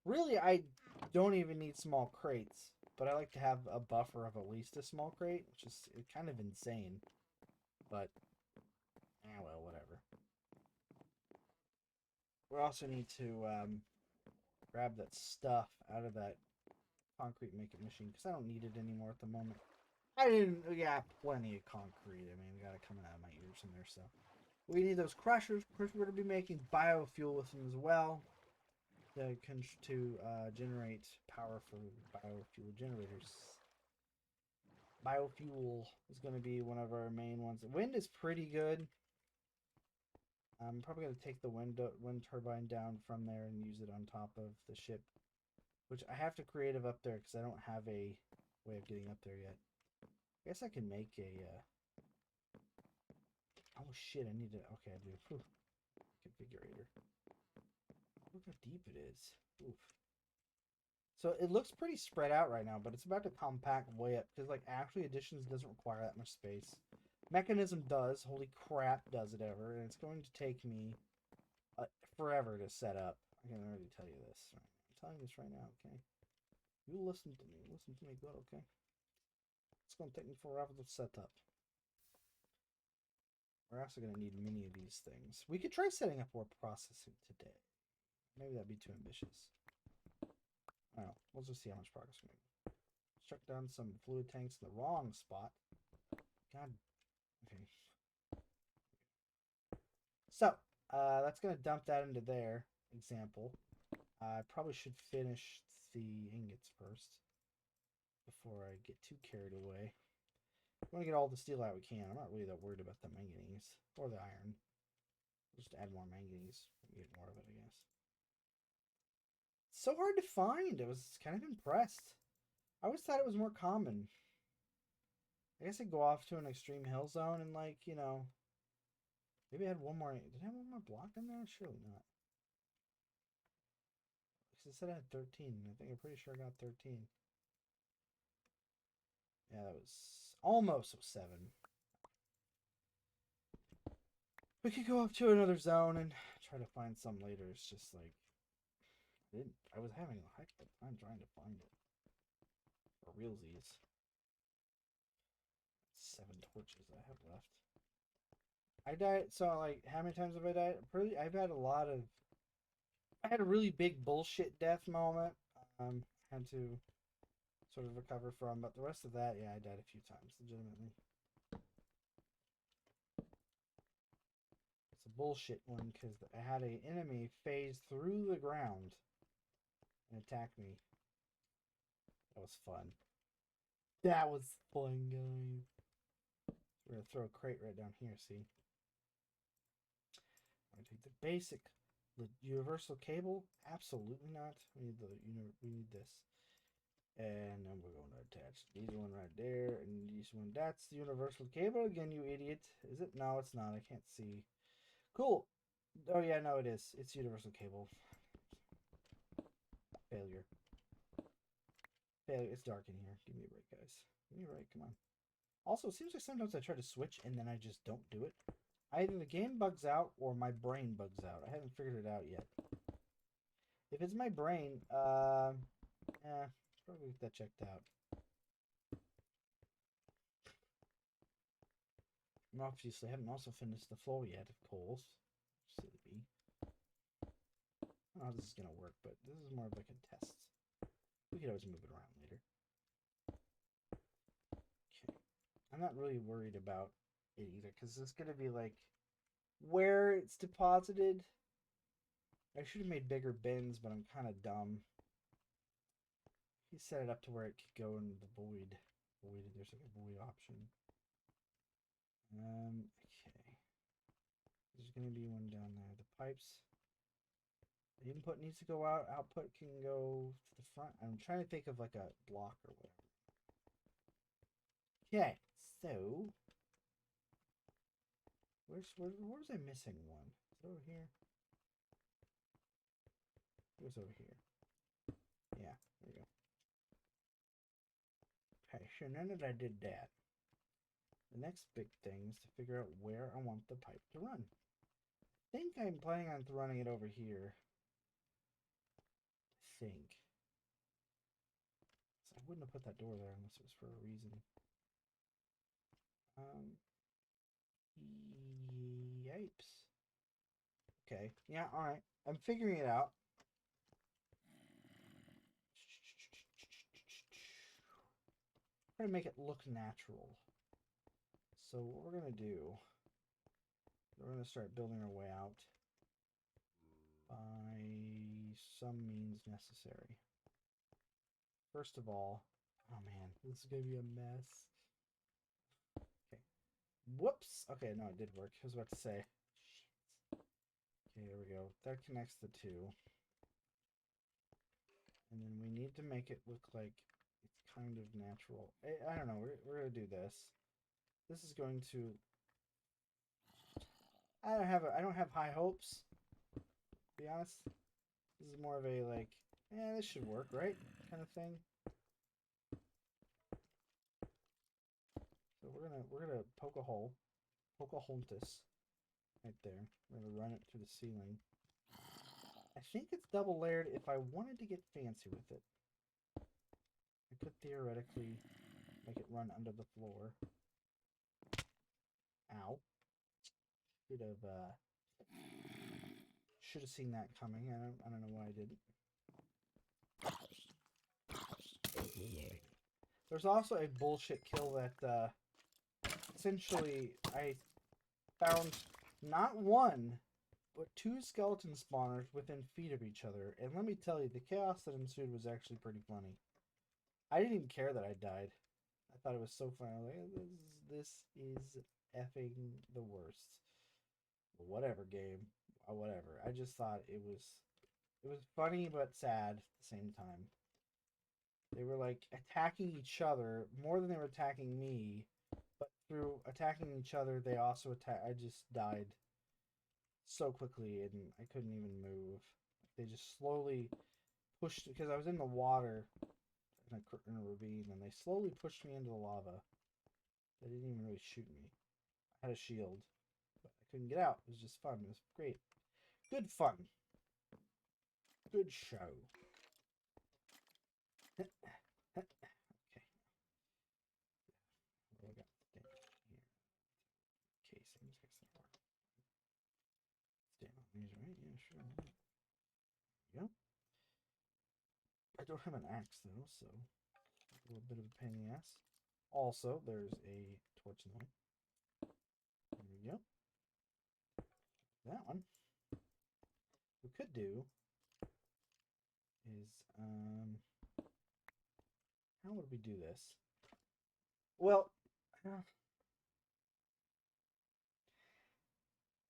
Really, I don't even need small crates, but I like to have a buffer of at least a small crate, which is kind of insane. But, well, whatever. We also need to grab that stuff out of that concrete making machine because I don't need it anymore at the moment. We got plenty of concrete. I mean, we got it coming out of my ears in there, so. We need those crushers. Of course, we're going to be making biofuel with them as well to generate power for biofuel generators. Biofuel is going to be one of our main ones. Wind is pretty good. I'm probably going to take the wind turbine down from there and use it on top of the ship, which I have to creative up there because I don't have a way of getting up there yet. I guess I can make a... Oh shit, I need to... Okay, I do. Whew. Configurator. Look how deep it is. Oof. So it looks pretty spread out right now, but it's about to compact way up because like actually additions doesn't require that much space. Mechanism does. Holy crap, does it ever? And it's going to take me forever to set up. I can already tell you this. Right? I'm telling you this right now, okay? You listen to me. Listen to me good, okay? It's going to take me forever to set up. We're also going to need many of these things. We could try setting up warp processing today. Maybe that'd be too ambitious. I don't know. We'll just see how much progress we make. Let's chuck down some fluid tanks in the wrong spot. God. Okay. So, that's going to dump that into there. Example. I probably should finish the ingots first before I get too carried away. We want to get all the steel out we can. I'm not really that worried about the manganese or the iron. Just add more manganese. Get more of it, I guess. It's so hard to find. I was kind of impressed. I always thought it was more common. I guess I'd go off to an extreme hill zone and, like, you know, maybe I had one more. Did I have one more block in there? Surely not. Because it said I had 13. I think I'm pretty sure I got 13. Yeah, that was almost 7. We could go up to another zone and try to find some later. It's just like I was having a heck of a time trying to find it. For realsies. 7 torches I have left. I died. So, like, how many times have I died? I've had a lot of. I had a really big bullshit death moment. Had to sort of recover from, but the rest of that, yeah, I died a few times, legitimately. It's a bullshit one because I had an enemy phase through the ground and attack me. That was fun. That was fun, guys. We're gonna throw a crate right down here. See, I'm gonna take the basic, the universal cable. Absolutely not. We need we need this, and then we're going to attach these one right there, and this one. That's the universal cable again. You idiot. Is it? No, it's not. I can't see. Cool. Oh yeah, no, it is. It's universal cable. Failure. Failure. It's dark in here. Give me a break, guys. Give me a break. Come on. Also, it seems like sometimes I try to switch and then I just don't do it. Either the game bugs out or my brain bugs out. I haven't figured it out yet. If it's my brain, probably get that checked out. And obviously, I haven't also finished the floor yet of coals. Silly bee. I don't know how this is going to work, but this is more of like a test. We could always move it around later. Okay. I'm not really worried about it either, because it's going to be like where it's deposited. I should have made bigger bins, but I'm kind of dumb. He set it up to where it could go in the void. There's like a void option. Okay. There's going to be one down there. The pipes. The input needs to go out. Output can go to the front. I'm trying to think of like a block or whatever. Okay, so where's I missing one? Is it over here? It was over here. Yeah, there we go. Okay, so now that I did that, the next big thing is to figure out where I want the pipe to run. I think I'm planning on running it over here. I think. So I wouldn't have put that door there unless it was for a reason. Yipes. Okay, yeah, alright. I'm figuring it out. Try to make it look natural. So what we're going to do, we're going to start building our way out by some means necessary. First of all, oh man, this is going to be a mess. Okay. Whoops. Okay, no, it did work. I was about to say. Shit. Okay, there we go. That connects the two. And then we need to make it look like it's kind of natural. I don't know. We're going to do this. This is going to... I don't have high hopes, to be honest. This is more of a, like, this should work, right? Kind of thing. So we're gonna poke a hole. Pocahontas. Right there. We're gonna run it through the ceiling. I think it's double layered if I wanted to get fancy with it. I could theoretically make it run under the floor. Ow. Should have seen that coming. I don't know why I didn't. There's also a bullshit kill that essentially I found not one, but 2 skeleton spawners within feet of each other. And let me tell you, the chaos that ensued was actually pretty funny. I didn't even care that I died. I thought it was so funny. Like, this is effing the worst. whatever game, whatever. I just thought it was funny but sad at the same time. They were like attacking each other more than they were attacking me, but through attacking each other, they also attack. I just died so quickly and I couldn't even move. They just slowly pushed because I was in the water in a ravine, and they slowly pushed me into the lava. They didn't even really shoot me. I had a shield, but I couldn't get out. It was just fun. It was great. Good fun. Good show. Okay. What do I got? Here. Casings. Stand on these, right? Yeah, sure. There we go. I don't have an axe though, so a little bit of a pain in the ass. Also, there's a torch in the way. There we go. That one. We could do is how would we do this? Well,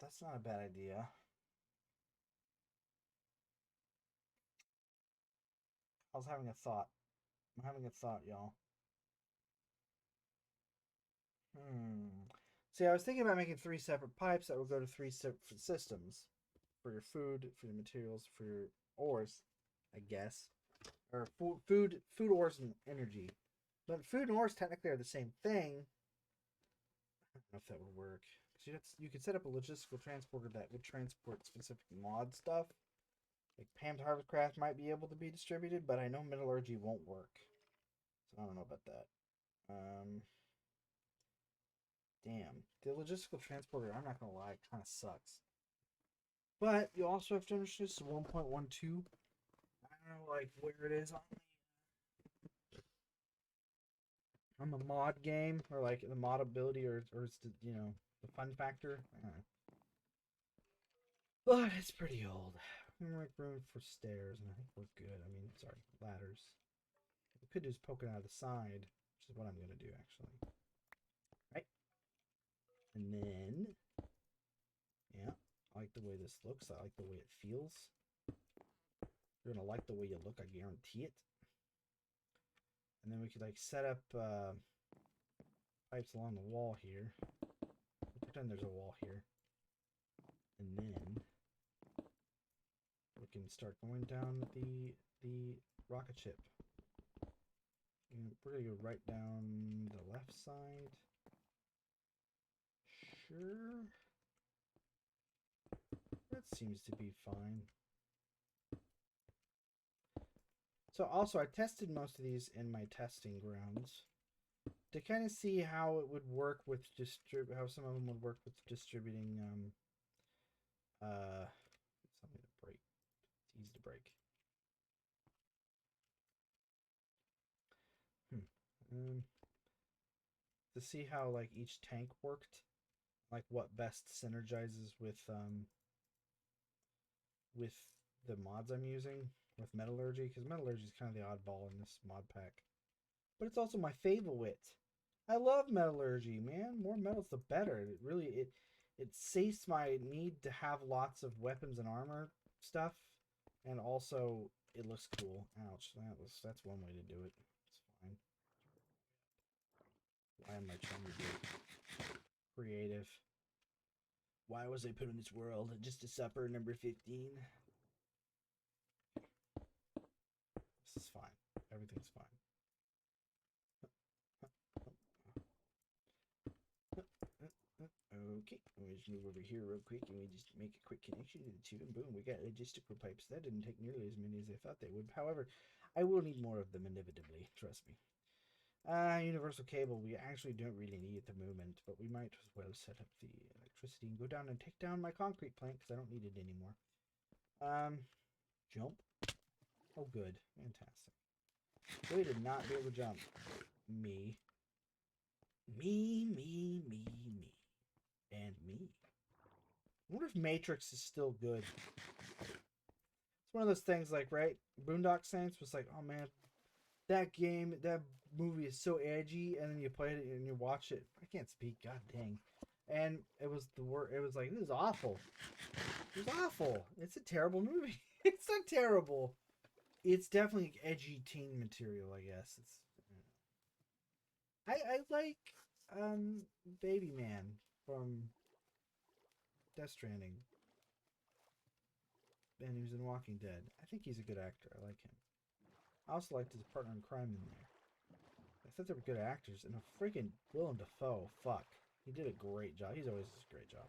that's not a bad idea. I was having a thought. I'm having a thought, y'all. See, I was thinking about making 3 separate pipes that would go to 3 separate systems for your food, for your materials, for your ores, I guess, or food, ores, and energy. But food and ores technically are the same thing. I don't know if that would work. Because you could set up a logistical transporter that would transport specific mod stuff. Like Pam's Harvest Craft might be able to be distributed, but I know metallurgy won't work. So I don't know about that. Damn. The logistical transporter, I'm not going to lie, kind of sucks. But you also have to understand this 1.12. I don't know, like, where it is on the mod game, or like the mod ability, or it's the, the fun factor. I don't know. But it's pretty old. We make room for stairs, and I think we're good. I mean, sorry, ladders. What we could do is poke it out of the side, which is what I'm going to do, actually. Right? And then, yeah, I like the way this looks. I like the way it feels. You're going to like the way you look, I guarantee it. And then we could, like, set up pipes along the wall here. Pretend there's a wall here. And then we can start going down the rocket ship. And we're gonna go right down the left side. Sure. That seems to be fine. So also I tested most of these in my testing grounds to kind of see how it would work with how some of them would work with distributing something to break. It's easy to break. To see how like each tank worked, like what best synergizes with the mods I'm using with metallurgy, because metallurgy is kind of the oddball in this mod pack, but it's also my favorite. I love metallurgy, man. More metals the better. It really it safes my need to have lots of weapons and armor stuff, and also it looks cool. Ouch, that's one way to do it. It's fine. Why am I trying to do it? Creative. Why was I put in this world? Just to suffer, number 15. This is fine. Everything's fine. Okay, we'll just move over here real quick and we just make a quick connection to the two, and boom, we got logistical pipes. That didn't take nearly as many as I thought they would. However, I will need more of them inevitably, trust me. Universal cable, we actually don't really need at the moment, but we might as well set up the electricity and go down and take down my concrete plant because I don't need it anymore. Jump. Oh, good. Fantastic. Way to not be able to jump. Me. And me. I wonder if Matrix is still good. It's one of those things like, right? Boondock Saints was like, oh man, that movie is so edgy, and then you play it and you watch it. I can't speak, god dang. And it was the word. It was like, this is awful. It was awful. It's a terrible movie. It's so terrible. It's definitely edgy teen material, I guess. It's. I like Baby Man from Death Stranding, and he was in Walking Dead. I think he's a good actor. I like him. I also liked his partner in crime in there. I thought they were good actors, and a freaking Willem Dafoe. Fuck, he did a great job. He's always does a great job.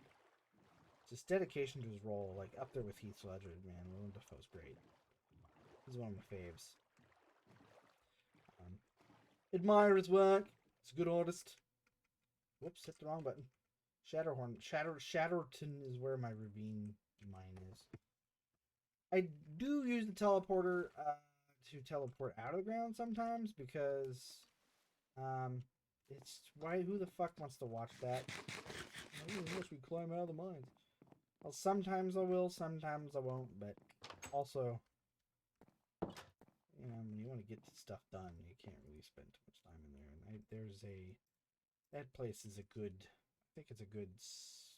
Just dedication to his role, like up there with Heath Ledger. Man, Willem Dafoe's great. He's one of my faves. Admire his work. He's a good artist. Whoops, hit the wrong button. Shatterton is where my ravine mine is. I do use the teleporter to teleport out of the ground sometimes because it's why who the fuck wants to watch that? Unless we climb out of the mines. Well, sometimes I will, sometimes I won't, but also, you know, when you want to get stuff done, you can't really spend too much time in there. And there's a that place is a good. I think it's a good. It's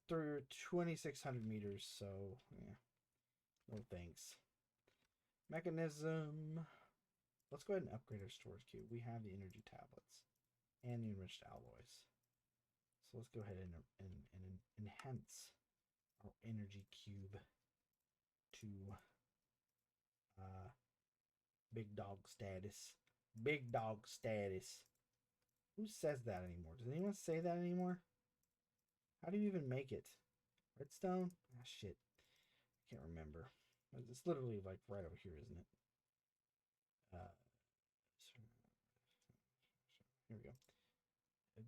through 2,600 meters, so yeah. No thanks. Mechanism. Let's go ahead and upgrade our storage cube. We have the energy tablets and the enriched alloys. So let's go ahead and enhance our energy cube to big dog status. Big dog status. Who says that anymore? Does anyone say that anymore? How do you even make it? Redstone? Ah, shit. I can't remember. It's literally like right over here, isn't it? Here we go.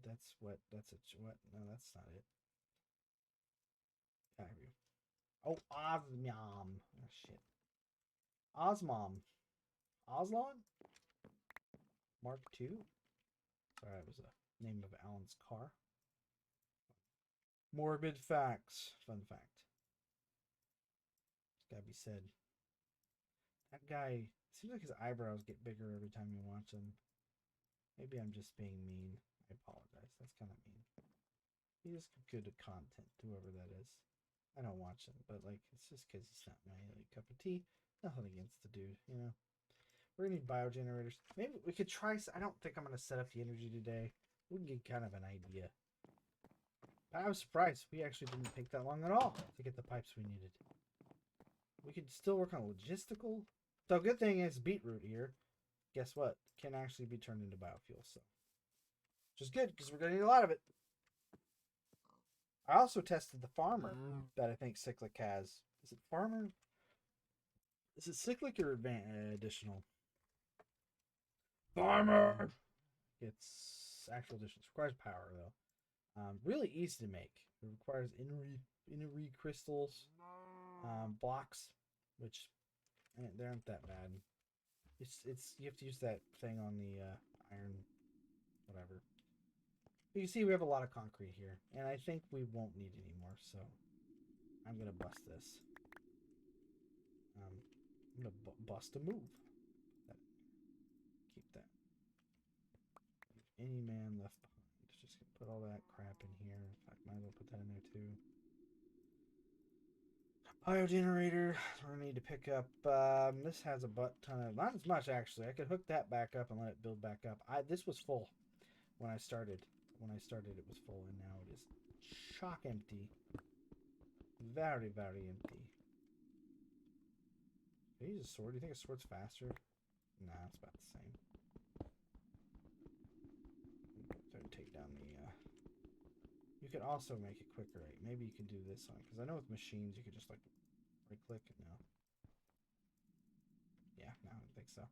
That's what. That's a what? No, that's not it. Ah, here we go. Oh, Osmom. Oh, shit. Osmom. Oslon? Mark II? Sorry, that was the name of Alan's car. Morbid facts. Fun fact. It's gotta be said. That guy, seems like his eyebrows get bigger every time you watch him. Maybe I'm just being mean. I apologize. That's kind of mean. He's good at content, whoever that is. I don't watch him, but like it's just because it's not my like, cup of tea. Nothing against the dude, you know. We're gonna need biogenerators. Maybe we could try. I don't think I'm gonna set up the energy today. We can get kind of an idea. I was surprised. We actually didn't take that long at all to get the pipes we needed. We could still work on logistical. So good thing is beetroot here. Guess what? Can actually be turned into biofuel. So, which is good because we're gonna need a lot of it. I also tested the farmer that I think Cyclic has. Is it farmer? Is it cyclic or additional? Farmer! It's actual additions. Requires power, though. Really easy to make. It requires inner crystals, blocks, which they aren't that bad. It's you have to use that thing on the iron, whatever. You see, we have a lot of concrete here, and I think we won't need any more, so I'm gonna bust this. I'm gonna bust a move. Keep that. Leave any man left behind. Just gonna put all that crap in here. In fact, might as well put that in there too. Biogenerator. We're gonna need to pick up. This has a ton of, not as much actually. I could hook that back up and let it build back up. This was full when I started. When I started, it was full, and now it is chock empty. Very, very empty. Can I use a sword? Do you think a sword's faster? Nah, it's about the same. Take down the. You could also make it quicker. Right? Maybe you can do this on, because I know with machines you could just like right click. No. Yeah, no, I don't think so.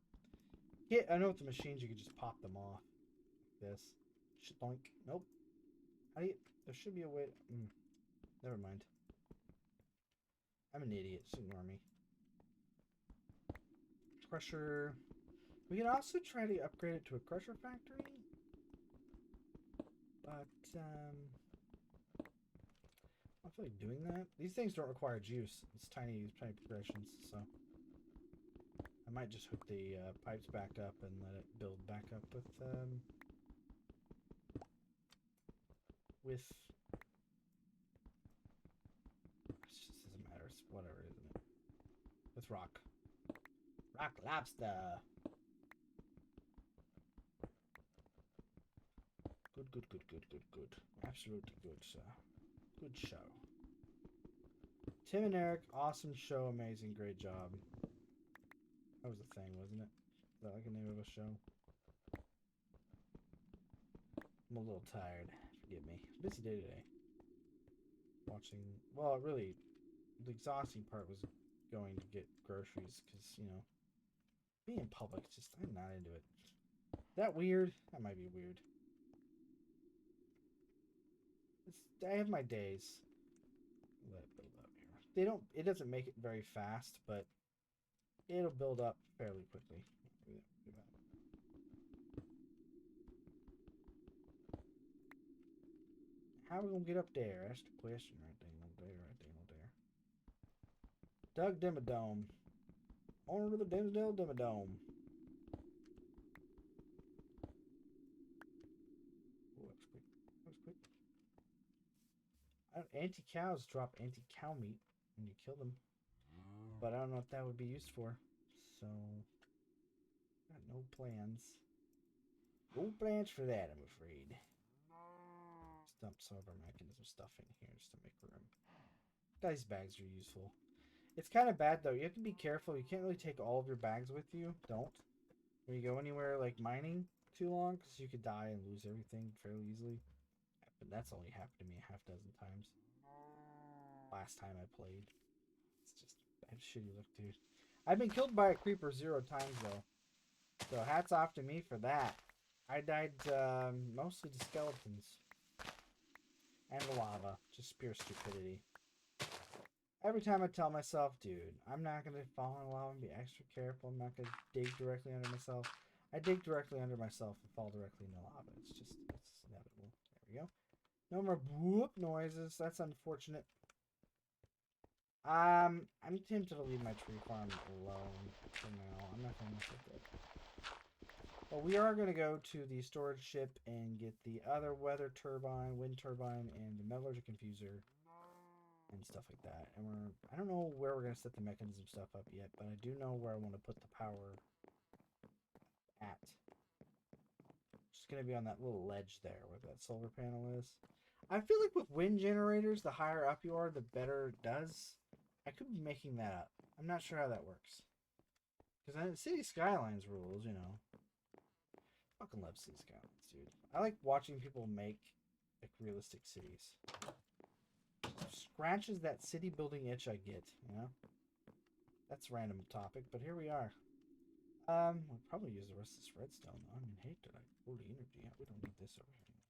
Yeah, I know with the machines you could just pop them off. Like this. Shloink. Nope. How do you? There should be a way. Never mind. I'm an idiot. Just ignore me. Crusher. We can also try to upgrade it to a crusher factory. But, I feel like doing that. These things don't require juice. It's tiny progressions, so I might just hook the pipes back up and let it build back up with with... It just doesn't matter. It's whatever, isn't it? With rock. Rock lobster. Good. Absolutely good, sir. Good show. Tim and Eric, awesome show, amazing, great job. That was a thing, wasn't it? Is that like the name of a show? I'm a little tired. Forgive me. Busy day today. Watching... Well, really, the exhausting part was going to get groceries because, you know, being in public, just, I'm not into it. That weird? That might be weird. I have my days. Let it build up here. It doesn't make it very fast, but it'll build up fairly quickly. How are we gonna get up there? That's the question right there. Doug Dimmadome. Owner of the Dimsdale Dimmadome. Oh, that was quick. Anti-cows drop anti-cow meat when you kill them. But I don't know what that would be used for. So, got no plans. No plans for that, I'm afraid. Let's dump some of our mechanism stuff in here just to make room. These bags are useful. It's kind of bad, though. You have to be careful. You can't really take all of your bags with you. Don't. When you go anywhere like mining too long, because you could die and lose everything fairly easily. But that's only happened to me a half dozen times. Last time I played. It's just I have shitty look, dude. I've been killed by a creeper 0 times, though. So hats off to me for that. I died mostly to skeletons. And the lava. Just pure stupidity. Every time I tell myself, dude, I'm not going to fall in lava and be extra careful. I'm not going to dig directly under myself. I dig directly under myself and fall directly into lava. It's inevitable. There we go. No more whoop noises. That's unfortunate. I'm tempted to leave my tree farm alone for now. I'm not going to mess with it. But we are going to go to the storage ship and get the other weather turbine, wind turbine, and the metallurgic infuser and stuff like that. And I don't know where we're going to set the mechanism stuff up yet, but I do know where I want to put the power at. It's going to be on that little ledge there where that solar panel is. I feel like with wind generators, the higher up you are, the better it does. I could be making that up. I'm not sure how that works. Because City Skylines rules, you know. Fucking love City Skylines, dude. I like watching people make like realistic cities. Scratches that city building itch I get, you know? That's a random topic, but here we are. We'll probably use the rest of this redstone, though. I mean, hey, did I pull the energy out? We don't need this over here.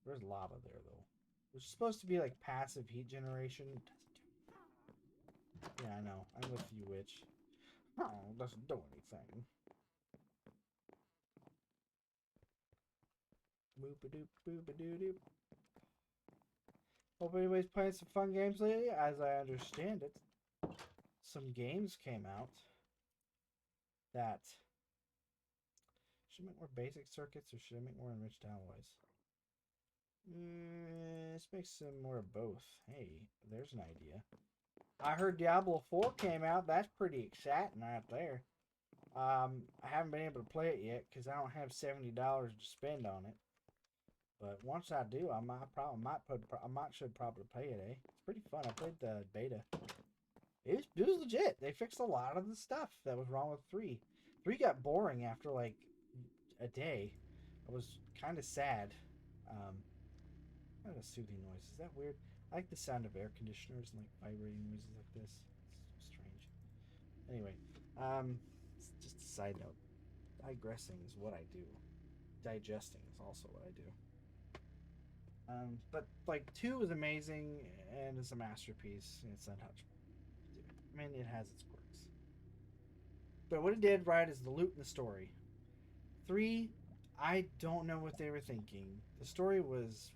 There's lava there, though. Which is supposed to be like passive heat generation. It doesn't do... Yeah, I know. I'm with you, witch. Oh, it doesn't do anything. Boop-a-doop, boop-a-doo-doop. Hope anybody's playing some fun games lately. As I understand it, some games came out that should make more basic circuits, or should I make more enriched alloys? Let's make some more of both. Hey, there's an idea. I heard Diablo 4 came out. That's pretty exciting right there. I haven't been able to play it yet because I don't have $70 to spend on it. But once I do, I should probably play it. It's pretty fun. I played the beta. It was legit. They fixed a lot of the stuff that was wrong with 3. 3 got boring after like a day. I was kind of sad. Kind of a soothing noise. Is that weird? I like the sound of air conditioners and like vibrating noises like this. It's so strange. Anyway, just a side note. Digressing is what I do. Digesting is also what I do. But like 2 was amazing and it's a masterpiece. It's untouchable. I mean, it has its quirks. But what it did right is the loot and the story. 3, I don't know what they were thinking. The story was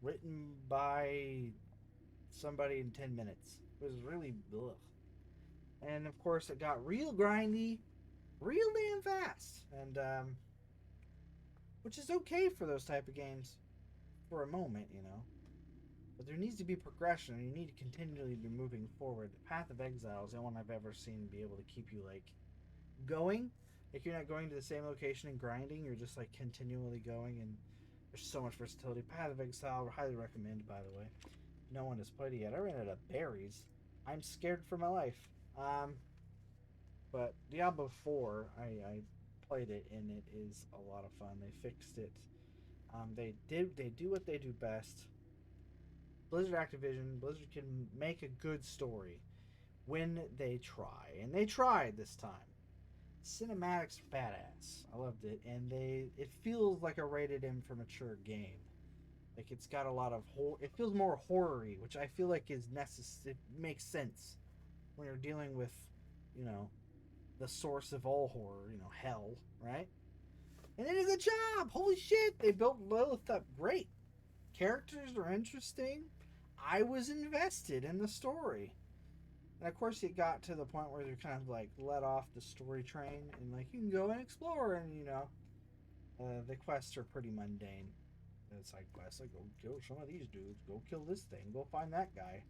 written by somebody in 10 minutes. It was really ugh. And of course it got real grindy, real damn fast. And which is okay for those type of games. for a moment, you know. But there needs to be progression, and you need to continually be moving forward. Path of Exile is the only one I've ever seen be able to keep you like going. Like you're not going to the same location and grinding. You're just like continually going, and there's so much versatility. Path of Exile, highly recommend, by the way. No one has played it yet. I ran out of berries. I'm scared for my life. But Diablo 4, I played it and it is a lot of fun. They fixed it. They do what they do best. Blizzard can make a good story when they try, and they tried this time. Cinematics badass. I loved it, and it feels like a rated M for mature game. Like it's got a lot of it feels more horror-y, which I feel like is necessary. It makes sense when you're dealing with, you know, the source of all horror, you know, hell, right? And they did a good job. Holy shit, they built Lilith up great. Characters are interesting. I was invested in the story. And of course, it got to the point where they're kind of like let off the story train and like you can go and explore, and you know, the quests are pretty mundane. It's like quests like go kill some of these dudes, go kill this thing, go find that guy.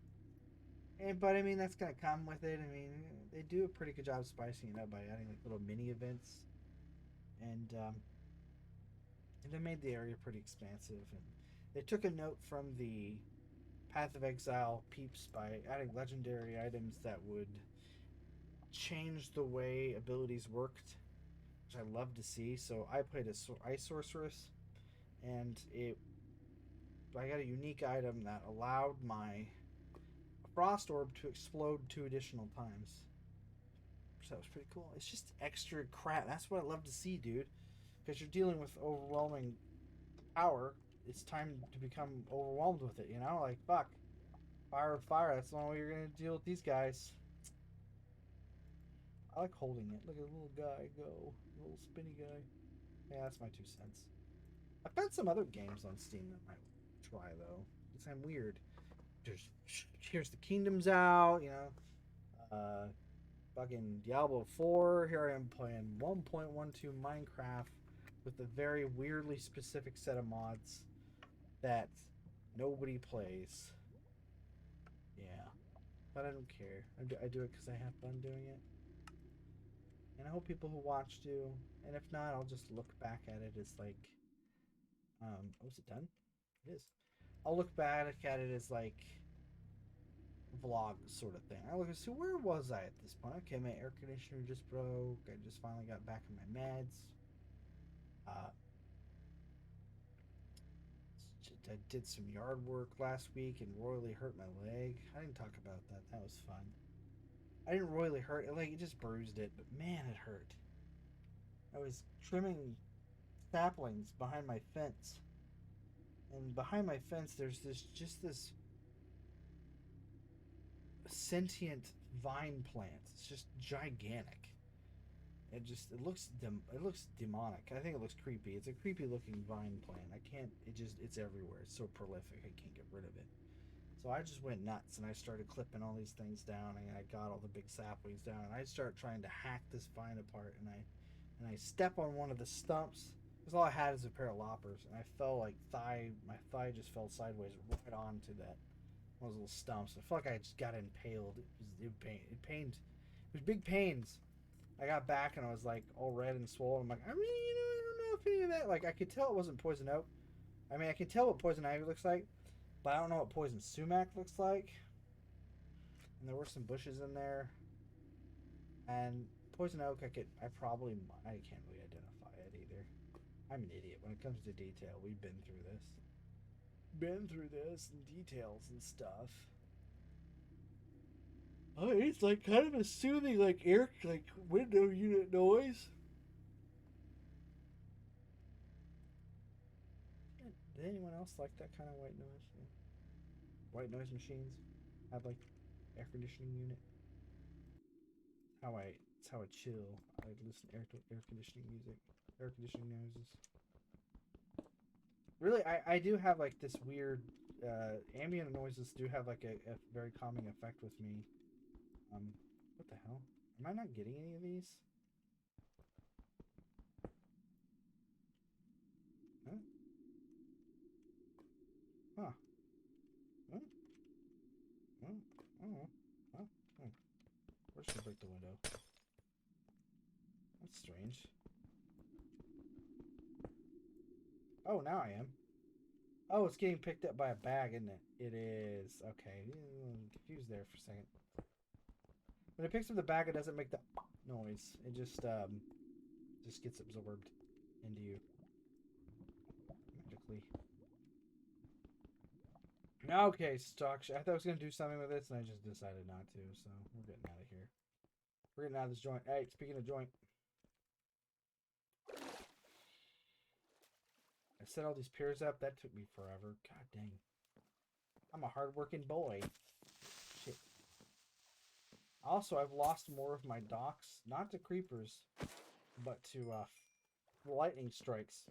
And but I mean that's gonna come with it. I mean they do a pretty good job spicing it up by adding like little mini events, and they made the area pretty expansive. And they took a note from the Path of Exile peeps by adding legendary items that would change the way abilities worked, which I love to see. So I played a Ice Sorceress, and I got a unique item that allowed my Frost Orb to explode 2 additional times. So that was pretty cool. It's just extra crap. That's what I love to see, dude. Because you're dealing with overwhelming power. It's time to become overwhelmed with it, you know? Like, fuck. Fire with fire. That's the only way you're going to deal with these guys. I like holding it. Look at the little guy go. Little spinny guy. Yeah, that's my 2 cents. I found some other games on Steam that I might try, though. Because I'm weird. Here's the Kingdoms out, you know. Fucking Diablo 4. Here I am playing 1.12 Minecraft with a very weirdly specific set of mods that nobody plays. Yeah. But I don't care. I do it because I have fun doing it. And I hope people who watch do. And if not, I'll just look back at it as like... oh, is it done? It is. I'll look back at it as like... vlog sort of thing. I look and see where was I at this point. Okay, my air conditioner just broke. I just finally got back on my meds. I did some yard work last week and royally hurt my leg. I didn't talk about that. That was fun. I didn't royally hurt it. Like it just bruised it, but man, it hurt. I was trimming saplings behind my fence, and behind my fence there's this sentient vine plant. It's just gigantic. It looks demonic. I think it looks creepy. It's a creepy looking vine plant. It's everywhere. It's so prolific. I can't get rid of it. So I just went nuts and I started clipping all these things down, and I got all the big saplings down, and I start trying to hack this vine apart, and I step on one of the stumps because all I had is a pair of loppers, and I fell like my thigh just fell sideways right onto that one of those little stumps. I felt like I just got impaled. It pained. It was big pains. I got back and I was like all red and swollen. I'm like, I don't know if any of that. Like I could tell it wasn't poison oak. I mean, I can tell what poison ivy looks like, but I don't know what poison sumac looks like. And there were some bushes in there. And poison oak, I can't really identify it either. I'm an idiot when it comes to detail. We've been through this. And details and stuff. Oh, it's like kind of a soothing, like air, like window unit noise. Did anyone else like that kind of white noise? Yeah. White noise machines have like air conditioning unit. It's how I chill. I listen to air conditioning music, air conditioning noises. Really, I do have like this weird ambient noises do have like a very calming effect with me. What the hell? Am I not getting any of these? Huh? strange. Oh, now I am. Oh, it's getting picked up by a bag, isn't it? It is. Okay. I'm confused there for a second. When it picks up the bag, it doesn't make the noise. It just gets absorbed into you magically. Okay, stock. I thought I was gonna do something with this, and I just decided not to. So we're getting out of here. We're getting out of this joint. Hey, speaking of joint, I set all these piers up. That took me forever. God dang. I'm a hardworking boy. Shit. Also, I've lost more of my docks, not to creepers, but to lightning strikes.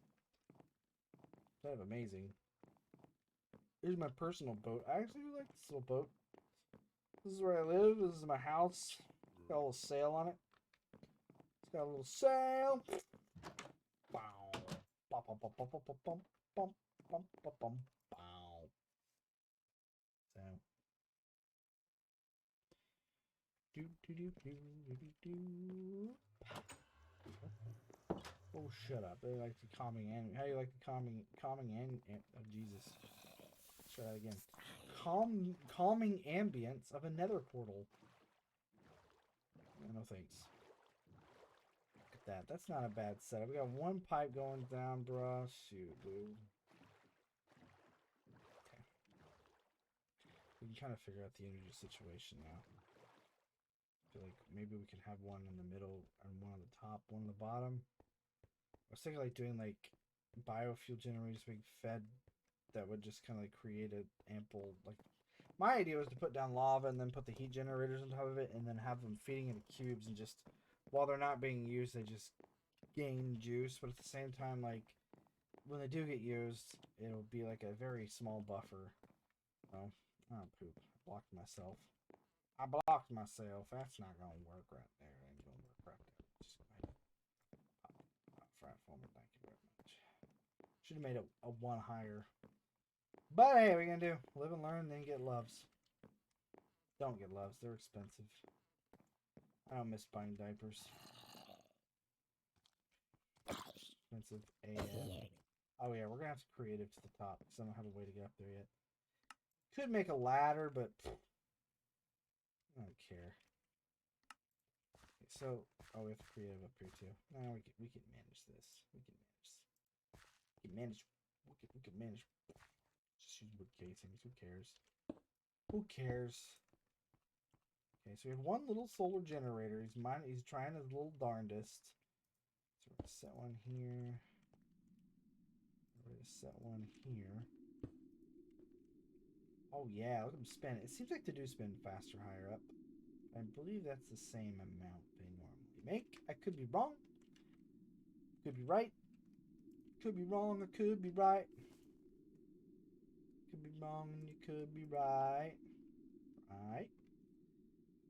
Kind of amazing. Here's my personal boat. I actually like this little boat. This is where I live. This is my house. It's got a little sail on it. It's got a little sail. So. Oh, shut up. They like the calming and how do you like the calming and oh Jesus. Try that again. Calming ambience of a nether portal. No thanks. Look at that. That's not a bad setup. We got one pipe going down, bruh. Shoot, dude. Okay. We can kind of figure out the energy situation now. I feel like maybe we can have one in the middle and one on the top, one on the bottom. I was thinking like doing like biofuel generators being fed that would just kind of like create an ample like. My idea was to put down lava and then put the heat generators on top of it and then have them feeding into cubes and just while they're not being used they just gain juice, but at the same time like when they do get used it'll be like a very small buffer. Oh poop. I blocked myself. That's not gonna work right there. It ain't gonna work right there. Just go ahead. Fry for me. Thank you very much. Should have made it a one higher. But hey, what are you gonna do? Live and learn, then get loves. Don't get loves. They're expensive. I don't miss buying diapers. Expensive AF. Oh yeah, we're gonna have to creative to the top because I don't have a way to get up there yet. Could make a ladder, but I don't care. Okay, so, oh, we have to creative up here too. No, we can manage this. We can manage. We can manage. Just use wood casings. Who cares? Who cares? Okay, so we have one little solar generator. He's trying his little darndest. So we're gonna set one here. We're gonna set one here. Oh yeah, look at him spin. It seems like they do spin faster higher up. I believe that's the same amount they normally make. I could be wrong. Could be right. Could be wrong or could be right. Could be wrong and you could be right. Right.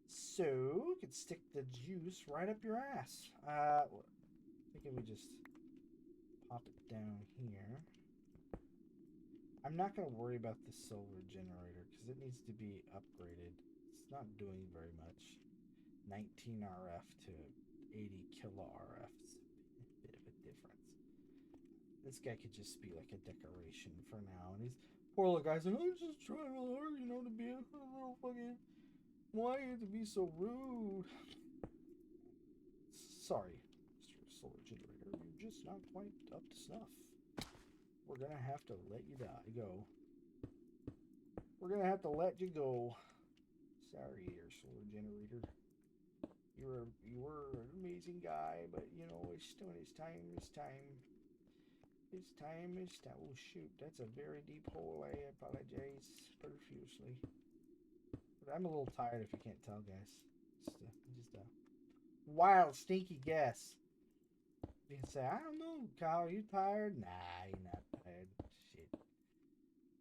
So, you could stick the juice right up your ass. I think we just pop it down here. I'm not going to worry about the solar generator because it needs to be upgraded. It's not doing very much. 19 RF to 80 kilo RF. It's a bit of a difference. This guy could just be like a decoration for now. And he's poor little guy's like, I'm just trying real hard, you know, to be a little fucking. Why you have to be so rude? Sorry, Mr. Solar Generator. You're just not quite up to snuff. We're gonna have to let you go. We're gonna have to let you go. Sorry, your Solar Generator. You were an amazing guy, but you know it's time. Oh shoot, that's a very deep hole. I apologize profusely. But I'm a little tired if you can't tell, guys. Just a wild, stinky guess. You can say, I don't know, Kyle, are you tired? Nah, you're not tired. Shit.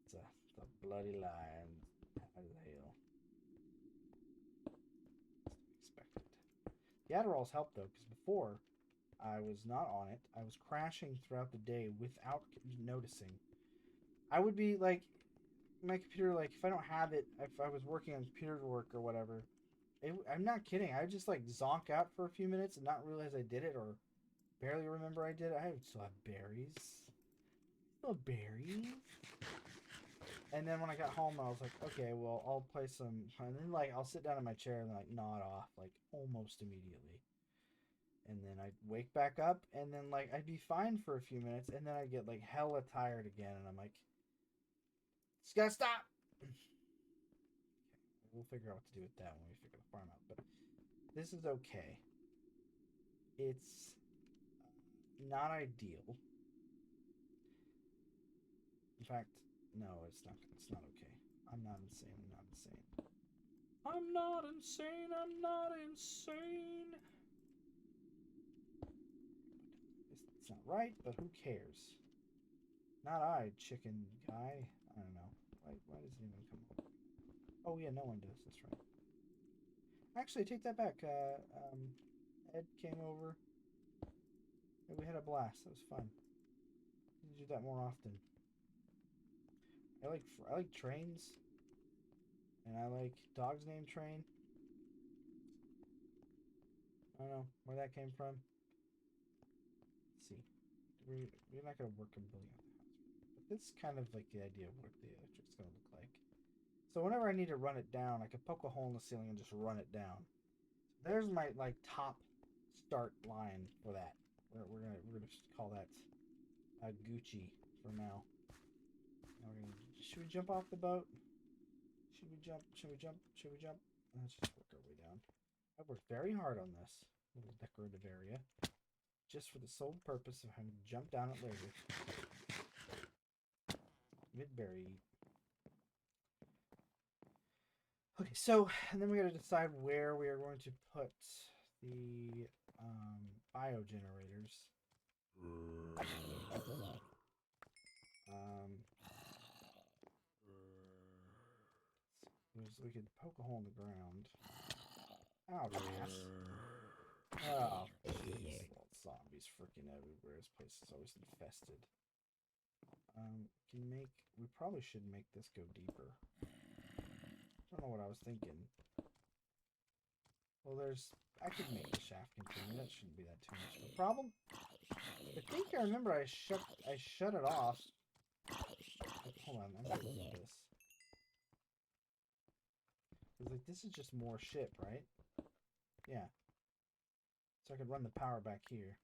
It's a bloody lie. How the hell? Expected. The Adderall's helped, though, because before I was not on it. I was crashing throughout the day without noticing. I would be, like, my computer, like, if I don't have it, if I was working on computer work or whatever, I'm not kidding. I would just, like, zonk out for a few minutes and not realize I did it, or barely remember I did it. I still have berries. Still berries. And then when I got home, I was like, okay, well, I'll play some. And then, like, I'll sit down in my chair and, like, nod off, like, almost immediately. And then I'd wake back up, and then, like, I'd be fine for a few minutes, and then I'd get, like, hella tired again, and I'm like, just gotta stop! We'll figure out what to do with that when we figure the farm out. But this is okay. It's not ideal. In fact, no, it's not. It's not okay. I'm not insane. I'm not insane. I'm not insane. I'm not insane. It's not right, but who cares? Not I, chicken guy. I don't know. Why does it even come up? Oh yeah, no one does. That's right. Actually, take that back. Ed came over. And we had a blast. That was fun. We need to do that more often. I like trains, and I like dogs named Train. I don't know where that came from. Let's see. We're not gonna work completely on the house, but this is kind of like the idea of what the electric's gonna look like. So whenever I need to run it down, I can poke a hole in the ceiling and just run it down. So there's my like top start line for that. We're gonna just call that Gucci for now. Now we're gonna, should we jump off the boat? Should we jump? Should we jump? Should we jump? Let's just work our way down. I worked very hard on this little decorative area, just for the sole purpose of having to jump down it later. Midberry. Okay, so and then we got to decide where we are going to put the bio generators. We could poke a hole in the ground. Ouch, ass. Oh, jeez. Zombies freaking everywhere. This place is always infested. We probably should make this go deeper. I don't know what I was thinking. Well, I could make the shaft continue. That shouldn't be that too much of a problem. I think I remember I shut it off. Hold on, I'm gonna do this. Because like this is just more shit, right? Yeah. So I could run the power back here.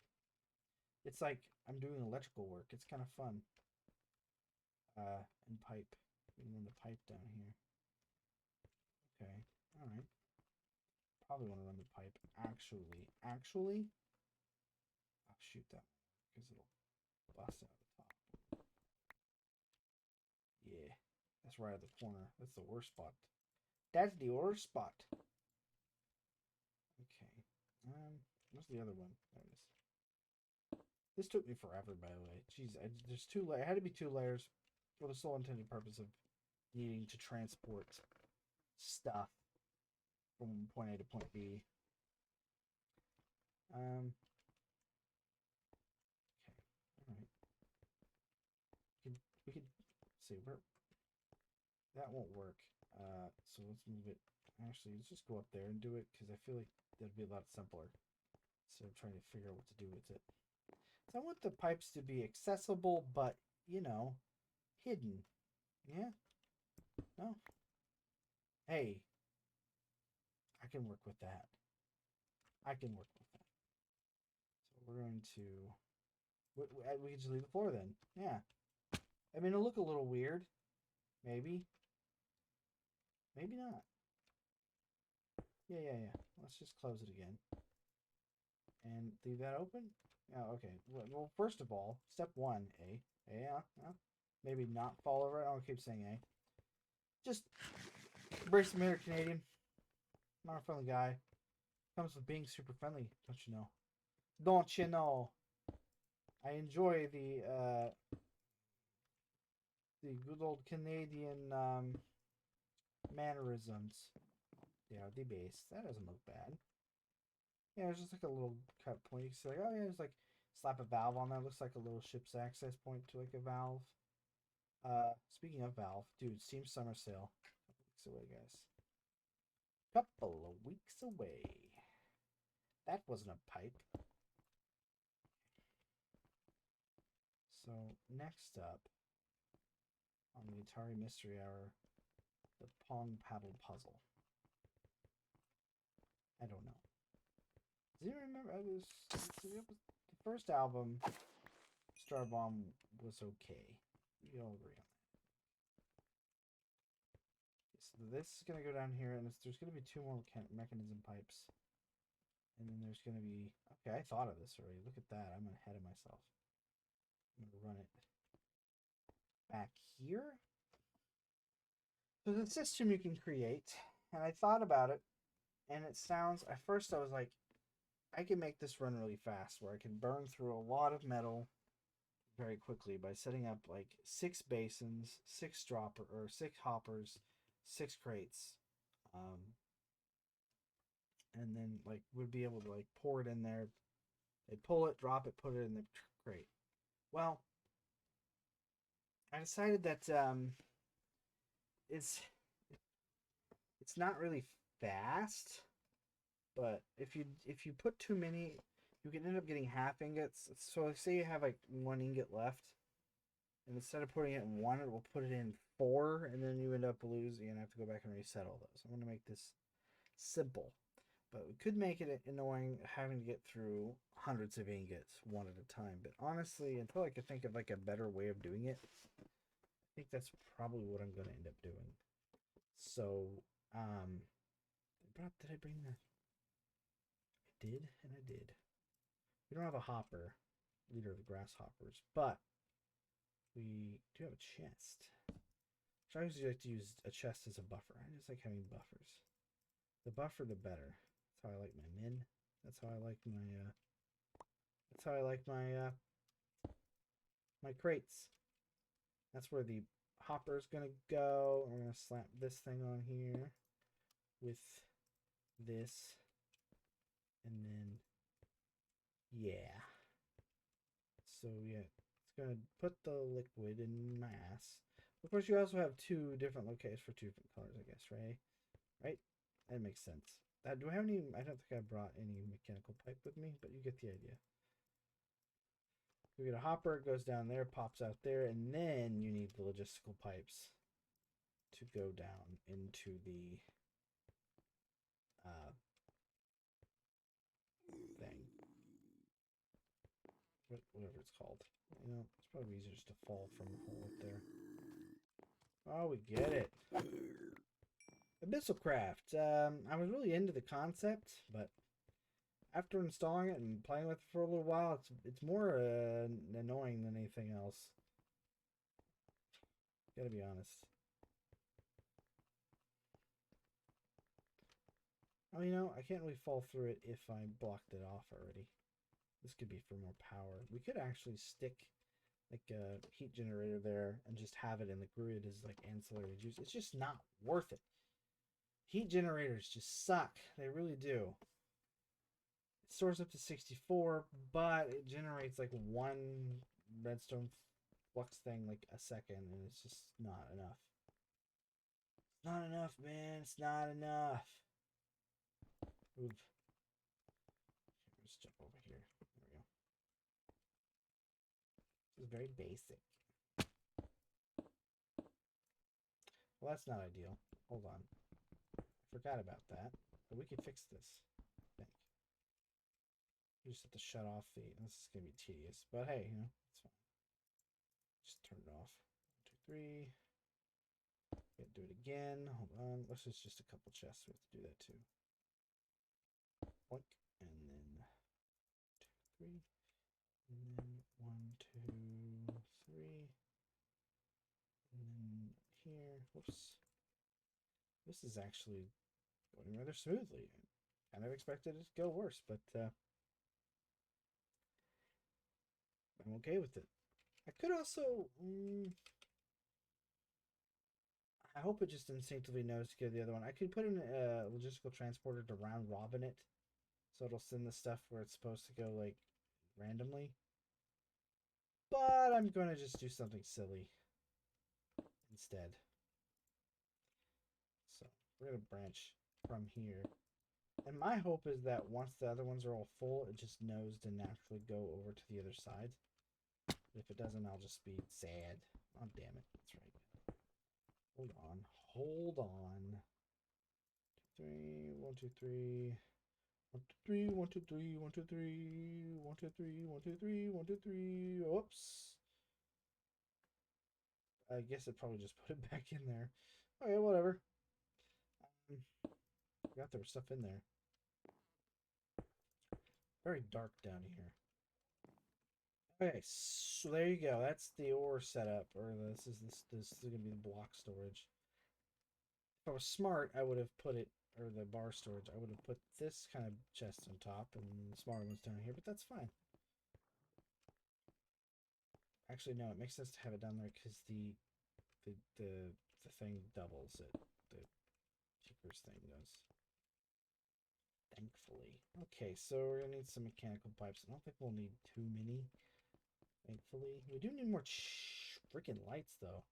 It's like I'm doing electrical work. It's kind of fun. And pipe. And then the pipe down here. Okay. All right. Probably want to run the pipe. Actually. I'll shoot that because it'll bust out the top. Yeah. That's right at the corner. That's the worst spot. That's the worst spot. Okay. Where's the other one? There it is. This took me forever, by the way. Jeez, there's two. It had to be 2 layers for the sole intended purpose of needing to transport stuff from point A to point B. Okay. All right. We could see where that won't work. So let's move it. Actually, let's just go up there and do it because I feel like that'd be a lot simpler. So I'm trying to figure out what to do with it. So I want the pipes to be accessible, but you know, hidden. Yeah. No. Hey. I can work with that. I can work with that. So we're going to. We can just leave the floor then. Yeah. I mean, it'll look a little weird. Maybe. Maybe not. Yeah. Let's just close it again. And leave that open? Oh, okay. Well, first of all, step 1, A. Yeah. Maybe not fall over it. I'll keep saying A. Just embrace the mirror, Canadian. I'm not a friendly guy. Comes with being super friendly, don't you know? Don't you know? I enjoy the good old Canadian mannerisms. They are the base. That doesn't look bad. Yeah, it's just like a little cut point. You can see like, oh yeah, it's like slap a valve on there. It looks like a little ship's access point to like a valve. Speaking of valve, dude, Steam Summer Sale. Couple weeks away, guys. Couple of weeks away. That wasn't a pipe. So next up on the Atari Mystery Hour, the Pong Paddle Puzzle. I don't know. Do you remember? The first album, Star Bomb, was okay. We all agree on that. So this is gonna go down here, and there's gonna be 2 more mechanism pipes, and then there's gonna be. Okay, I thought of this already. Look at that. I'm ahead of myself. I'm gonna run it back here. So the system you can create, and I thought about it, and it sounds. At first, I was like, I can make this run really fast, where I can burn through a lot of metal very quickly by setting up like 6 basins, 6 hoppers, 6 crates, and then like would be able to like pour it in there. They pull it, drop it, put it in the crate. Well, I decided that it's not really fast, but if you put too many, you can end up getting half ingots. So say you have like 1 ingot left, and instead of putting it in 1, it will put it in 4, and then you end up losing and have to go back and reset all those. I'm going to make this simple, but we could make it annoying having to get through hundreds of ingots one at a time. But honestly, until I could think of like a better way of doing it, I think that's probably what I'm going to end up doing. So, did I bring the? I did, and I did. We don't have a hopper, leader of the grasshoppers, but we do have a chest. So I usually like to use a chest as a buffer. I just like having buffers. The buffer, the better. That's how I like my min. That's how I like my. That's how I like my my crates. That's where the hopper is gonna go. We're gonna slap this thing on here with this, and then yeah. So yeah, it's gonna put the liquid in my ass. Of course, you also have 2 different locations for 2 different colors, I guess, right? Right? That makes sense. Do I have any? I don't think I brought any mechanical pipe with me, but you get the idea. We get a hopper, it goes down there, pops out there, and then you need the logistical pipes to go down into the thing. Whatever it's called. You know, it's probably easier just to fall from a hole up there. Oh, we get it. Abyssal Craft. I was really into the concept, but after installing it and playing with it for a little while, it's more annoying than anything else. Gotta be honest. Oh, you know, I can't really fall through it if I blocked it off already. This could be for more power. We could actually stick like a heat generator there and just have it in the grid as like ancillary juice. It's just not worth it. Heat generators just suck. They really do. It stores up to 64, but it generates like 1 redstone flux thing like a second, and it's just not enough. It's not enough, man. It's not enough. Oof. Let's jump over here. There we go. This is very basic. Well, that's not ideal. Hold on. I forgot about that. But we could fix this. I think. You just have to shut off the. This is going to be tedious. But hey, you know, it's fine. Just turn it off. 1, 2, 3. Do it again. Hold on. Let's just a couple chests. We have to do that too. Boink. And then 2, 3. And then 1, 2, 3. And then here. Whoops. This is actually going rather smoothly. I kind of expected it to go worse, but I'm okay with it. I could also. I hope it just instinctively knows to go the other one. I could put in a logistical transporter to round robin it, so it'll send the stuff where it's supposed to go like randomly. But I'm going to just do something silly instead. So we're going to branch from here. And my hope is that once the other ones are all full, it just knows to naturally go over to the other side. But if it doesn't, I'll just be sad. Oh, damn it. That's right. Hold on. Hold on. 3, 1, 2, 3. 1, 2, 3, 1, 2, 3, 1, 2, 3, 1, 2, 3, 1, 2, 3, 1, 2, 3. Whoops. I guess it probably just put it back in there. Okay, whatever. Forgot there was stuff in there. Very dark down here. Okay, so there you go. That's the ore setup, or this is gonna be the block storage. If I was smart, I would have put it, or the bar storage. I would have put this kind of chest on top, and the smaller ones down here. But that's fine. Actually, no, it makes sense to have it down there because the thing doubles it. The keeper's thing does. Thankfully. Okay, so we're gonna need some mechanical pipes. I don't think we'll need too many. Thankfully, we do need more freaking lights though.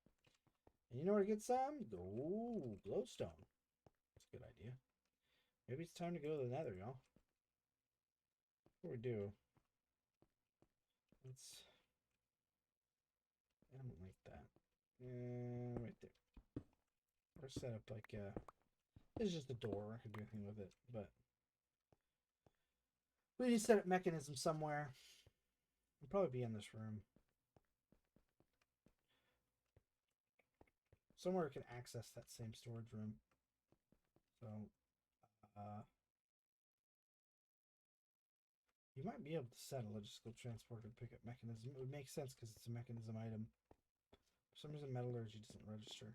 And you know where to get some? Go glowstone. That's a good idea. Maybe it's time to go to the nether, y'all. Before we do, let's. I don't like that. Right there. Or set up like this is just a door. I could do anything with it, but we need to set up mechanism somewhere. It'll probably be in this room. Somewhere we can access that same storage room. So, you might be able to set a logistical transporter to pick up mechanism. It would make sense because it's a mechanism item. For some reason, metallurgy doesn't register.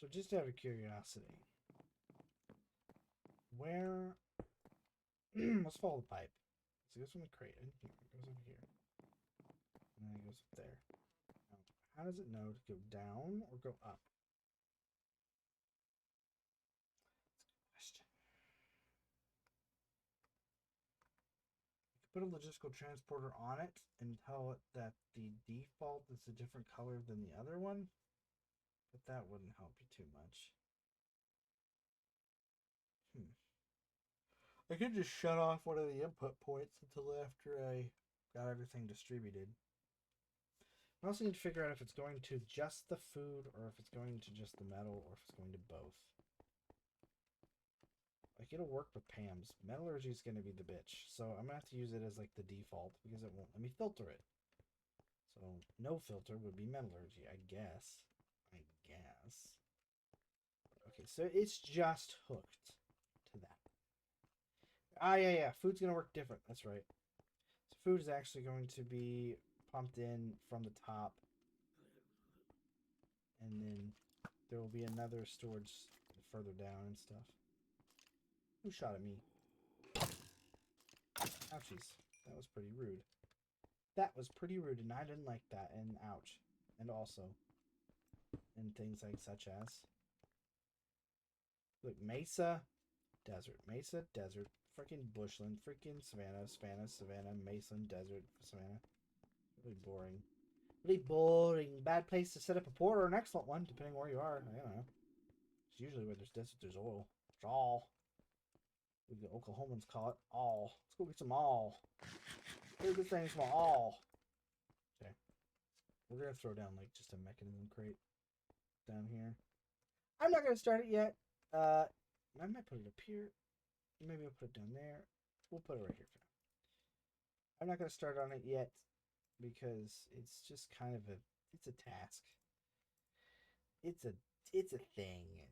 So, just out of curiosity, where? Let's follow the pipe. So it goes from the crate in here. It goes over here, and then it goes up there. Now, how does it know to go down or go up? Put a logistical transporter on it and tell it that the default is a different color than the other one, but that wouldn't help you too much. I could just shut off one of the input points until after I got everything distributed. I also need to figure out if it's going to just the food or if it's going to just the metal or if it's going to both. Like, it'll work with Pam's. Metallurgy is going to be the bitch. So I'm going to have to use it as like the default because it won't let me filter it. So no filter would be metallurgy, I guess. Okay, so it's just hooked to that. Ah, yeah. Food's going to work different. That's right. So food is actually going to be pumped in from the top. And then there will be another storage further down and stuff. Who shot at me? Ouchies. That was pretty rude. That was pretty rude, and I didn't like that. And ouch. And also, and things like such as, look, mesa, desert, freaking bushland, freaking savannah, mason, desert, savannah. Really boring. Really boring. Bad place to set up a port, or an excellent one, depending where you are. I don't know. It's usually where there's desert, there's oil. It's all. The Oklahomans call it all. Let's go get some all. Let's get things from all. Okay. We're going to throw down like just a mechanism crate down here. I'm not going to start it yet. I might put it up here. Maybe I'll put it down there. We'll put it right here for now. I'm not going to start on it yet because it's just kind of it's a task. It's a thing.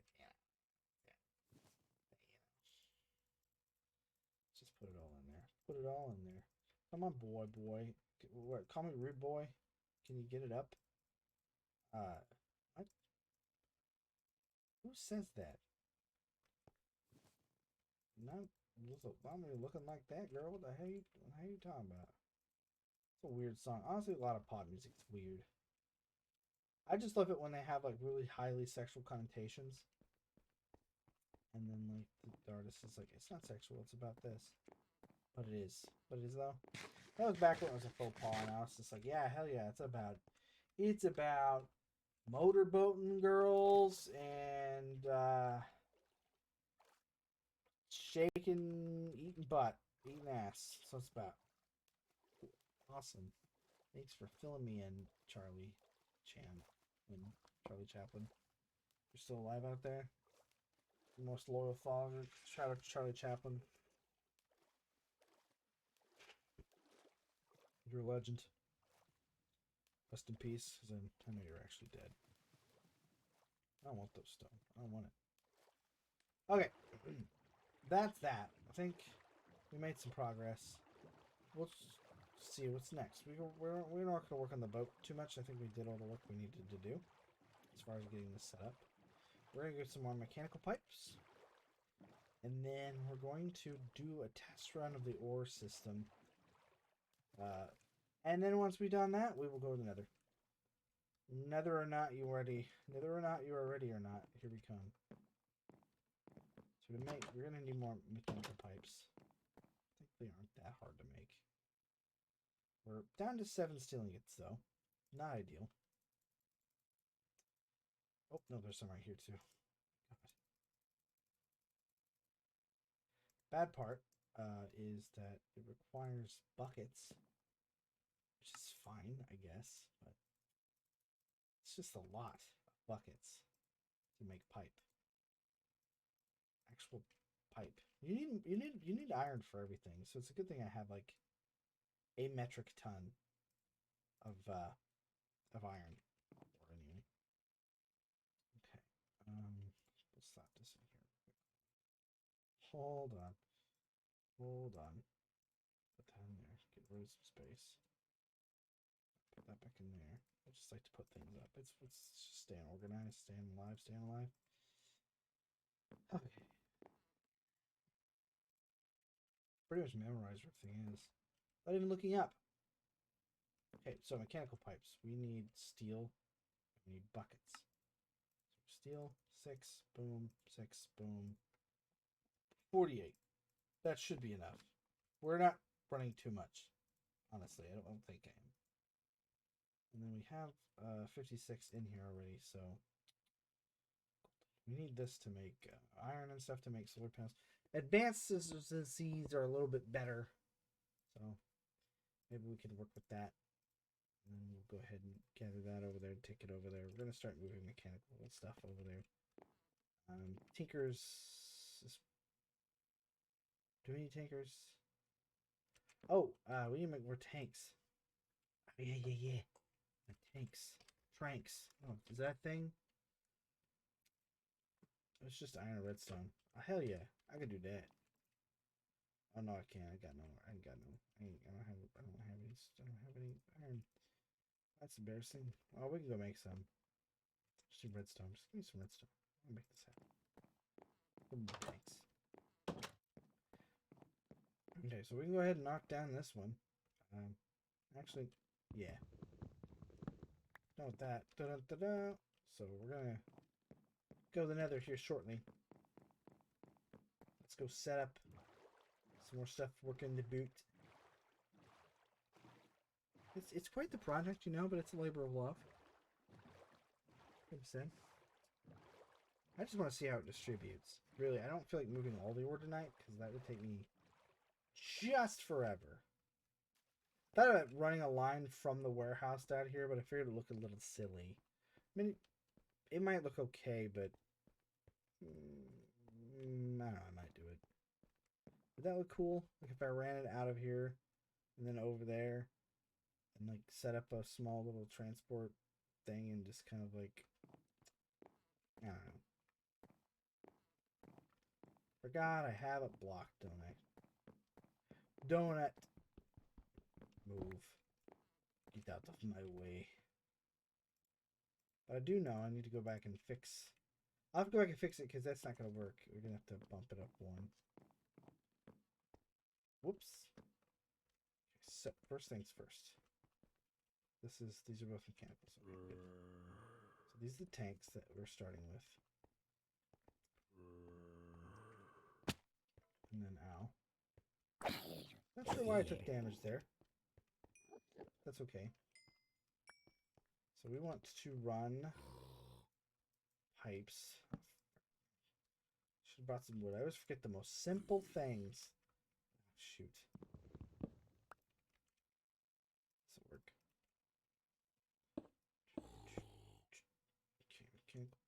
Just put it all in there. Put it all in there. Come on, boy. What? Call me rude boy. Can you get it up? What? Who says that? Not really looking like that, girl. What the hell you talking about? It's a weird song. Honestly, a lot of pop music's weird. I just love it when they have like really highly sexual connotations. And then like the artist is like, it's not sexual, it's about this. But it is. But it is though. That was back when it was a faux pas, and I was just like, yeah, hell yeah, it's about motorboating girls and eating butt, eating ass. So it's about. Awesome. Thanks for filling me in, Charlie Chan and Charlie Chaplin. You're still alive out there? The most loyal follower. Shout out to Charlie Chaplin. You're a legend. Rest in peace. I know you're actually dead. I don't want those stone. I don't want it. Okay. That's that. I think we made some progress. We'll see what's next. We're not going to work on the boat too much. I think we did all the work we needed to do as far as getting this set up. We're going to get some more mechanical pipes. And then we're going to do a test run of the ore system. And then once we've done that, we will go to the nether. Nether or not you are ready. Nether or not you are ready or not. Here we come. So we're going to need more mechanical pipes. I think they aren't that hard to make. We're down to 7 steel ingots though. Not ideal. Oh, no, there's some right here too. God. Bad part is that it requires buckets, which is fine, I guess, but it's just a lot of buckets to make pipe. Actual pipe. You need iron for everything, so it's a good thing I have like a metric ton of iron. Or anyway. Okay. We'll stop this in here. Hold on. Hold on. Put that in there. Get rid of some space. Put that back in there. I just like to put things up. It's just staying organized, staying alive, staying alive. Okay. Pretty much memorized where everything is. Not even looking up. Okay, so mechanical pipes. We need steel. We need buckets. So steel, 6, boom, 6, boom. 48. That should be enough. We're not running too much. Honestly, I don't think I am. And then we have 56 in here already, so we need this to make iron and stuff to make solar panels. Advanced seeds are a little bit better, so maybe we can work with that. And then we'll go ahead and gather that over there, take it over there. We're going to start moving mechanical stuff over there. Tinkers. Do we need tankers? Oh, we need to make more tanks. Oh, yeah. Tanks. Tranks. Oh, is that a thing? It's just iron and redstone. Oh, hell yeah. I can do that. Oh, no, I can't. I don't have any iron. That's embarrassing. Oh, we can go make some. Just need redstone. Just give me some redstone. I'll make this happen. Thanks. Okay, so we can go ahead and knock down this one. Actually, yeah. Done with that. Da-da-da-da. So we're gonna go to the nether here shortly. Let's go set up some more stuff working the boot. It's quite the project, you know, but it's a labor of love. 100%. I just want to see how it distributes. Really, I don't feel like moving all the ore tonight, because that would take me just forever. I thought about running a line from the warehouse down here, but I figured it would look a little silly. I mean, it might look okay, but I don't know, I might do it. Would that look cool? Like if I ran it out of here and then over there and like set up a small little transport thing and just kind of like, I don't know. Forgot I have it blocked, don't I? Donut. Move. Get out of my way. But I do know I need to go back and fix. I'll have to go back and fix it because that's not going to work. We're going to have to bump it up one. Whoops. Okay, so first things first. These are both mechanicals. Okay, good. So these are the tanks that we're starting with. And then ow. Not sure why I took damage there. That's okay. So we want to run pipes. Should have brought some wood. I always forget the most simple things. Shoot.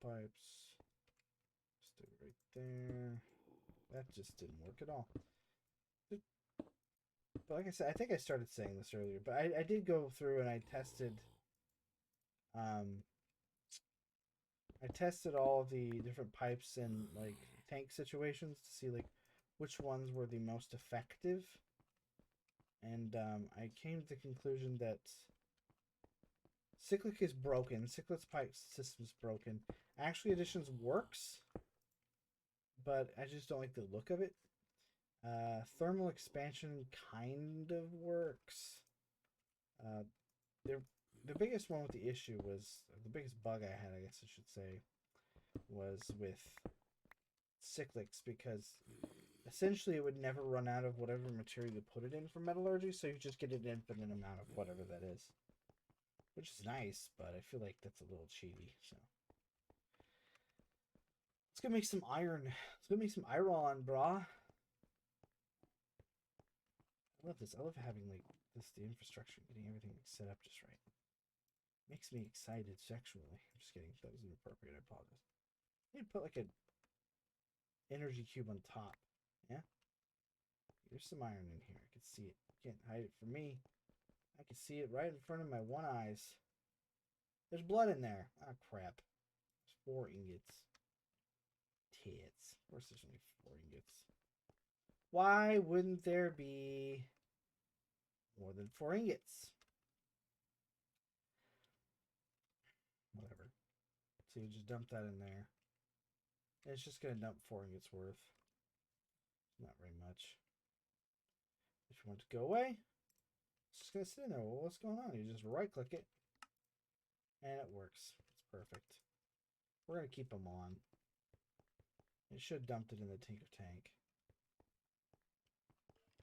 pipes. Stick it right there. That just didn't work at all. But like I said, I think I started saying this earlier, but I did go through and I tested all of the different pipes and like tank situations to see like which ones were the most effective. And I came to the conclusion that Cyclic is broken. Cyclic's pipe system is broken. Actually, Additions works, but I just don't like the look of it. Thermal expansion kind of works. The biggest one with the issue was, the biggest bug I had, I guess I should say, was with Cyclics, because essentially it would never run out of whatever material you put it in for metallurgy, so you just get an infinite amount of whatever that is. Which is nice, but I feel like that's a little cheaty, so. Let's go make some iron. Let's go make some iron, brah. I love this. I love having like this, the infrastructure, getting everything set up just right. Makes me excited sexually. I'm just kidding. That was inappropriate. I apologize. I need to put like an energy cube on top. Yeah. There's some iron in here. I can see it. You can't hide it from me. I can see it right in front of my one eyes. There's blood in there. Ah, crap. There's 4 ingots. Tits. Of course there's only 4 ingots. Why wouldn't there be more than 4 ingots? Whatever. So you just dump that in there. And it's just going to dump 4 ingots worth. Not very much. If you want to go away, it's just going to sit in there. Well, what's going on? You just right click it. And it works. It's perfect. We're going to keep them on. It should have dumped it in the tinker tank.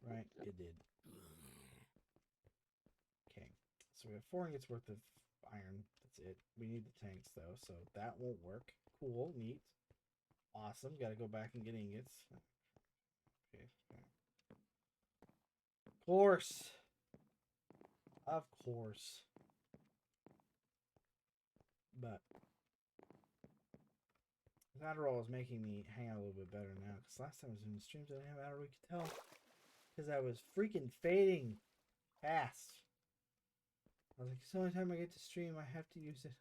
Right? It did. Okay. So we have 4 ingots worth of iron. That's it. We need the tanks though, so that won't work. Cool. Neat. Awesome. Got to go back and get ingots. Okay. Of course. Of course. But Adderall is making me hang out a little bit better now, because last time I was doing the streams, I didn't have Adderall. You could tell, because I was freaking fading fast. I was like, it's the only time I get to stream, I have to use it.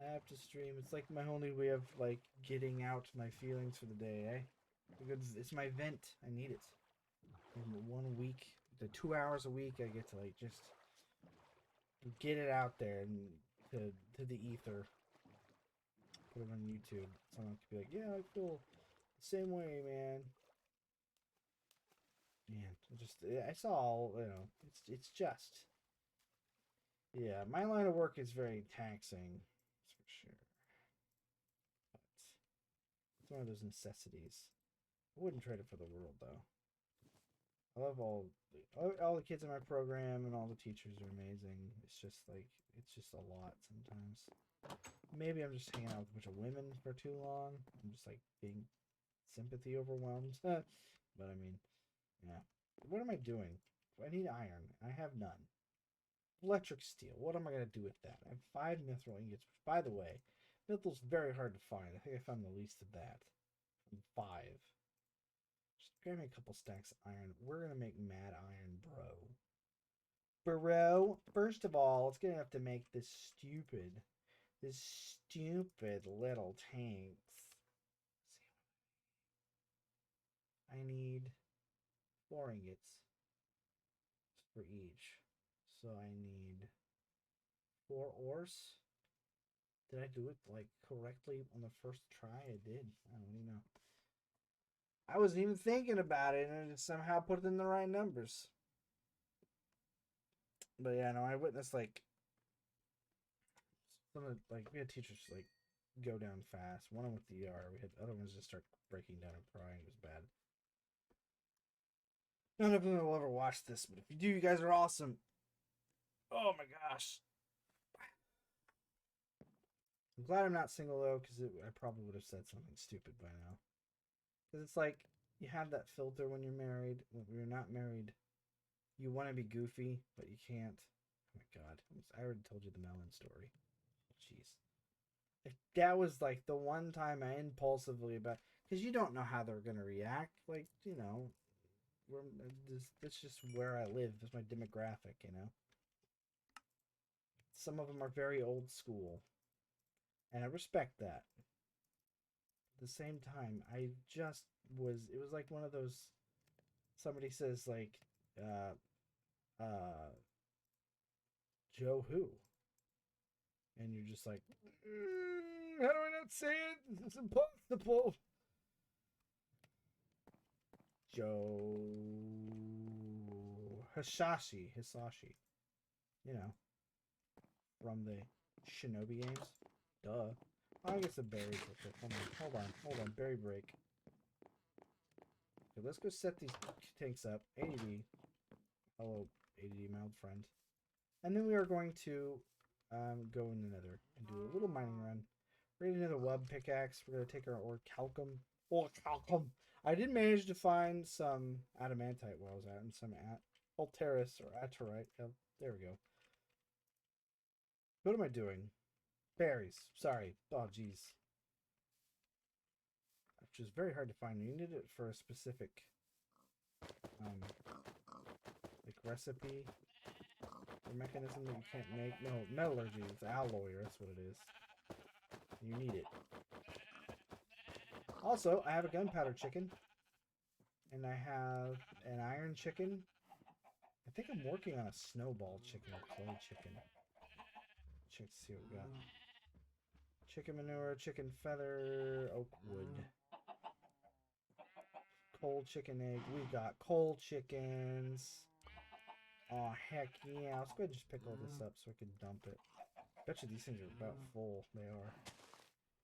I have to stream. It's like my only way of like getting out my feelings for the day, eh? Because it's my vent. I need it. And 1 week, the 2 hours a week, I get to like just get it out there and to the ether. Put it on YouTube. Someone could be like, yeah, I feel the same way, man. Man, I saw, you know, it's just, yeah, my line of work is very taxing, that's for sure. But it's one of those necessities. I wouldn't trade it for the world, though. I love all the kids in my program, and all the teachers are amazing. It's just like, it's just a lot sometimes. Maybe I'm just hanging out with a bunch of women for too long. I'm just like being sympathy overwhelmed. But I mean, yeah. What am I doing? I need iron. I have none. Electric steel. What am I going to do with that? I have 5 mithril ingots, which, by the way, mithril's very hard to find. I think I found the least of that. 5. Just grab me a couple stacks of iron. We're going to make mad iron, bro. Bro, first of all, it's going to have to make this stupid little tanks. I need 4 ingots for each. So I need 4 ores. Did I do it like correctly on the first try? I did. I don't even know. I wasn't even thinking about it, and I just somehow put it in the right numbers. But yeah, no, I witnessed like some of we had teachers like go down fast. One of them with the ER. We had other ones just start breaking down and crying. It was bad. None of them will ever watch this, but if you do, you guys are awesome. Oh my gosh. I'm glad I'm not single though, because I probably would have said something stupid by now. Because it's like, you have that filter when you're married. When you're not married, you want to be goofy, but you can't. Oh my god. I already told you the melon story. Jeez. If that was like the one time I impulsively about, because you don't know how they're gonna react. Like, you know, that's just where I live. That's my demographic. You know, some of them are very old school, and I respect that. At the same time, I just was. It was like one of those. Somebody says like, uh, Joe who, and you're just like, how do I not say it? It's impossible. Joe Hisashi, you know, from the Shinobi games. Duh. I'll get some berries real quick. Hold on. Berry break. Okay, let's go set these tanks up. ADD. Hello, ADD, my old friend. And then we are going to go in the nether and do a little mining run. We're going to another web pickaxe. We're going to take our orichalcum. Orichalcum. I did manage to find some adamantite while I was out, and some alteris or aterite. Oh, there we go. What am I doing? Berries. Sorry. Oh, jeez. Which is very hard to find. You need it for a specific, like recipe or mechanism that you can't make. No, metallurgy. It's alloy. That's what it is. You need it. Also, I have a gunpowder chicken. And I have an iron chicken. I think I'm working on a snowball chicken or clay chicken. Check to see what we got. Chicken manure, chicken feather, oak wood. Cold chicken egg. We got cold chickens. Oh, heck yeah. Let's go ahead and just pick all this up so I can dump it. Bet you these things are about full. They are.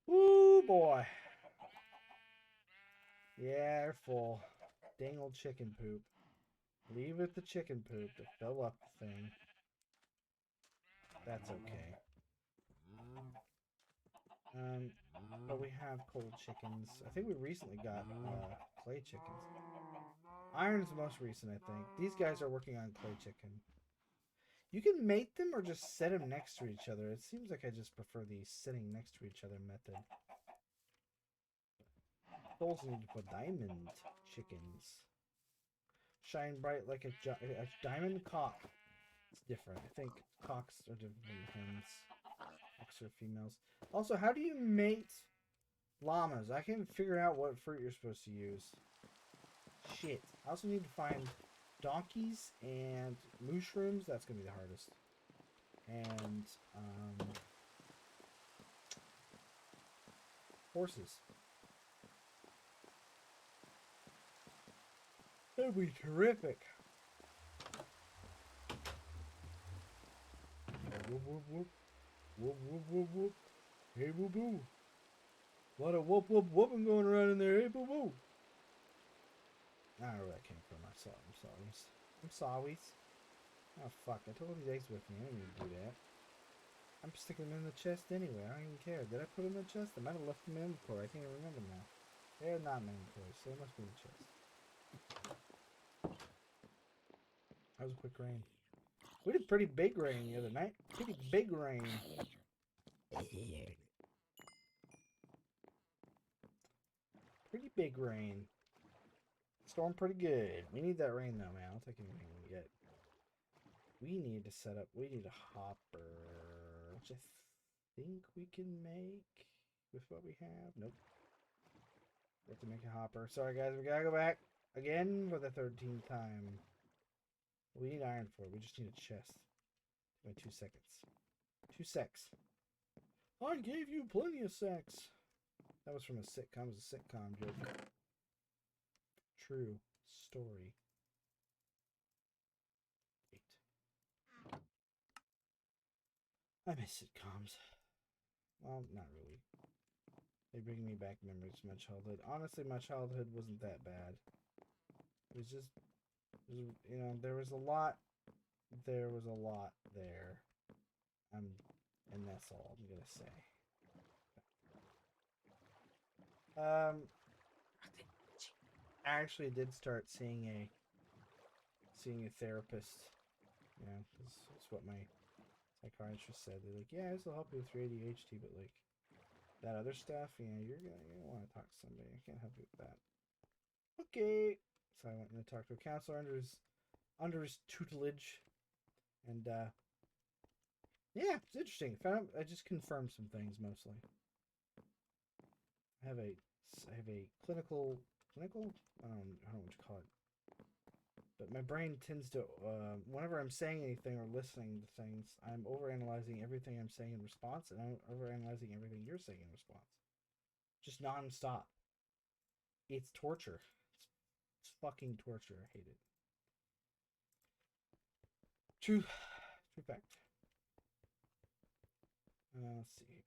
Woo, boy. Yeah, they're full. Dang old chicken poop. Leave it the chicken poop to fill up the thing. That's okay. But we have cold chickens. I think we recently got clay chickens. Iron's the most recent, I think. These guys are working on clay chicken. You can mate them or just set them next to each other. It seems like I just prefer the sitting next to each other method. Also need to put diamond chickens. Shine bright like a diamond cock. It's different. I think cocks are different than hens. Cocks are females. Also, how do you mate llamas? I can't figure out what fruit you're supposed to use. Shit. I also need to find donkeys and mushrooms. That's going to be the hardest. And, horses. That'd be terrific. Whoop, whoop, whoop. Whoop, whoop, whoop, whoop. Hey, boo, boo. A lot of whoop, whoop, whooping going around in there. Hey, boo, boo. I don't know where that came from. I'm sorry. Oh, fuck. I told these eggs with me. I didn't even do that. I'm sticking them in the chest anyway. I don't even care. Did I put them in the chest? I might have left them in inventory. I can't even remember now. They're not in my inventory, so they must be in the chest. That was a quick rain. We did pretty big rain the other night. Pretty big rain. Pretty big rain. Storm pretty good. We need that rain though, man. I'll take anything we get. We need to set up. We need a hopper, which I think we can make with what we have. Nope. We have to make a hopper. Sorry guys, we gotta go back again for the 13th time. We need iron for it. We just need a chest. Wait 2 seconds. 2 secs. I gave you plenty of sex. That was from a sitcom. It was a sitcom joke. True story. 8. I miss sitcoms. Well, not really. They bring me back memories of my childhood. Honestly, my childhood wasn't that bad. It was just, you know, there was a lot there. And that's all I'm gonna say. I actually did start seeing a therapist. You know, that's what my psychiatrist said. They're like, yeah, this will help you with your ADHD, but like, that other stuff, yeah, you're gonna want to talk to somebody. I can't help you with that. Okay. So I went and talked to a counselor under his tutelage, and yeah, it's interesting. I just confirmed some things mostly. I have a clinical. I don't know what you call it. But my brain tends to, whenever I'm saying anything or listening to things, I'm overanalyzing everything I'm saying in response, and I'm overanalyzing everything you're saying in response. Just nonstop. It's torture. It's fucking torture. I hate it. True fact. Let's see here.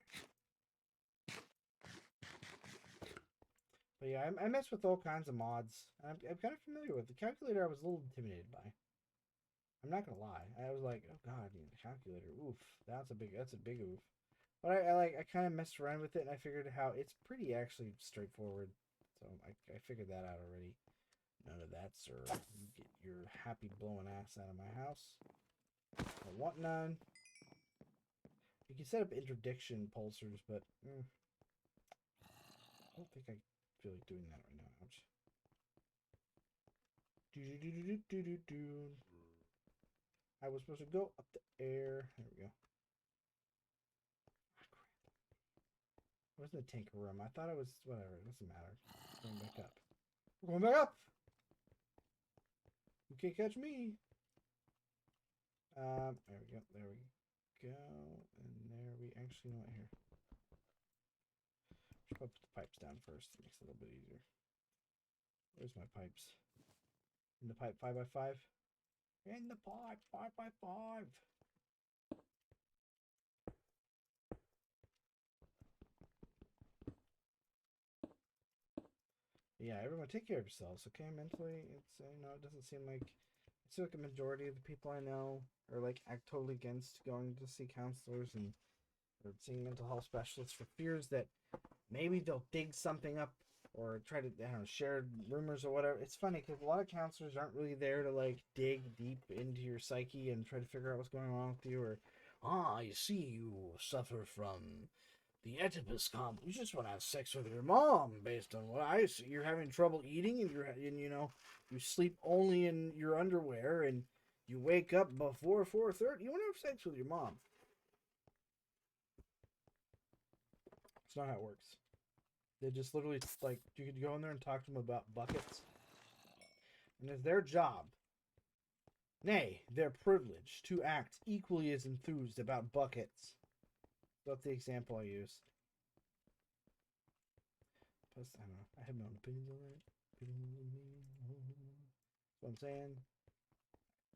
But yeah, I mess with all kinds of mods. I'm kind of familiar with the calculator. I was a little intimidated by. I'm not gonna lie. I was like, oh god, the calculator. Oof, that's a big oof. But I kind of messed around with it, and I figured how it's pretty actually straightforward. So I figured that out already. None of that, sir. You get your happy blowing ass out of my house. I want none. You can set up interdiction pulsers, but I don't think I feel like doing that right now. Ouch. I was supposed to go up the air. There we go. Ah, crap. It wasn't a tanker room. I thought it was whatever. It doesn't matter. Going back up. We're going back up. You can't catch me. There we go. There we go. And there we actually know what here. Should probably put the pipes down first. It makes it a little bit easier. Where's my pipes? In the pipe 5x5? In the pipe 5x5. Yeah, everyone take care of yourselves, okay? Mentally, it's it doesn't seem like a majority of the people I know are like act totally against going to see counselors and or seeing mental health specialists for fears that maybe they'll dig something up or try to share rumors or whatever. It's funny because a lot of counselors aren't really there to like dig deep into your psyche and try to figure out what's going on with you or I see you suffer from the Oedipus complex. You just want to have sex with your mom, based on what I see. You're having trouble eating, and you sleep only in your underwear, and you wake up before 4:30. You want to have sex with your mom. It's not how it works. They just literally like you could go in there and talk to them about buckets, and it's their job, nay, their privilege, to act equally as enthused about buckets. That's the example I use. Plus, I don't know. I have my own opinions on that. That's what I'm saying.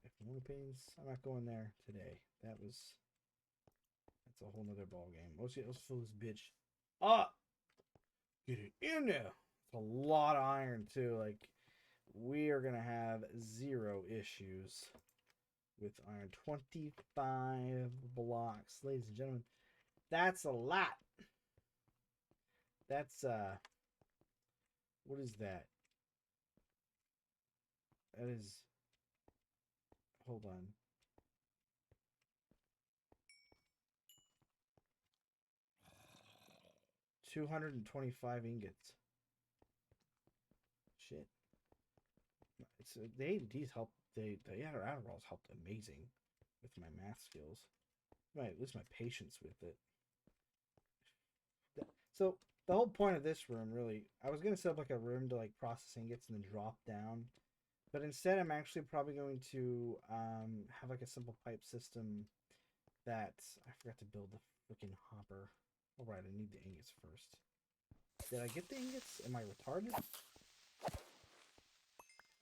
I have my own opinions. I'm not going there today. That's a whole nother ball game. Let's fill this bitch up. Get it in there. It's a lot of iron too. Like we are gonna have zero issues with iron. 25 blocks, ladies and gentlemen. That's a lot. That's what is that? That is, hold on. $225 ingots. Shit. It's the ADDs help. The Adderalls helped amazing with my math skills. At least my patience with it. So the whole point of this room, really, I was gonna set up like a room to like process ingots and then drop down, but instead I'm actually probably going to have like a simple pipe system that I forgot to build the freaking hopper. All right, I need the ingots first. Did I get the ingots? Am I retarded?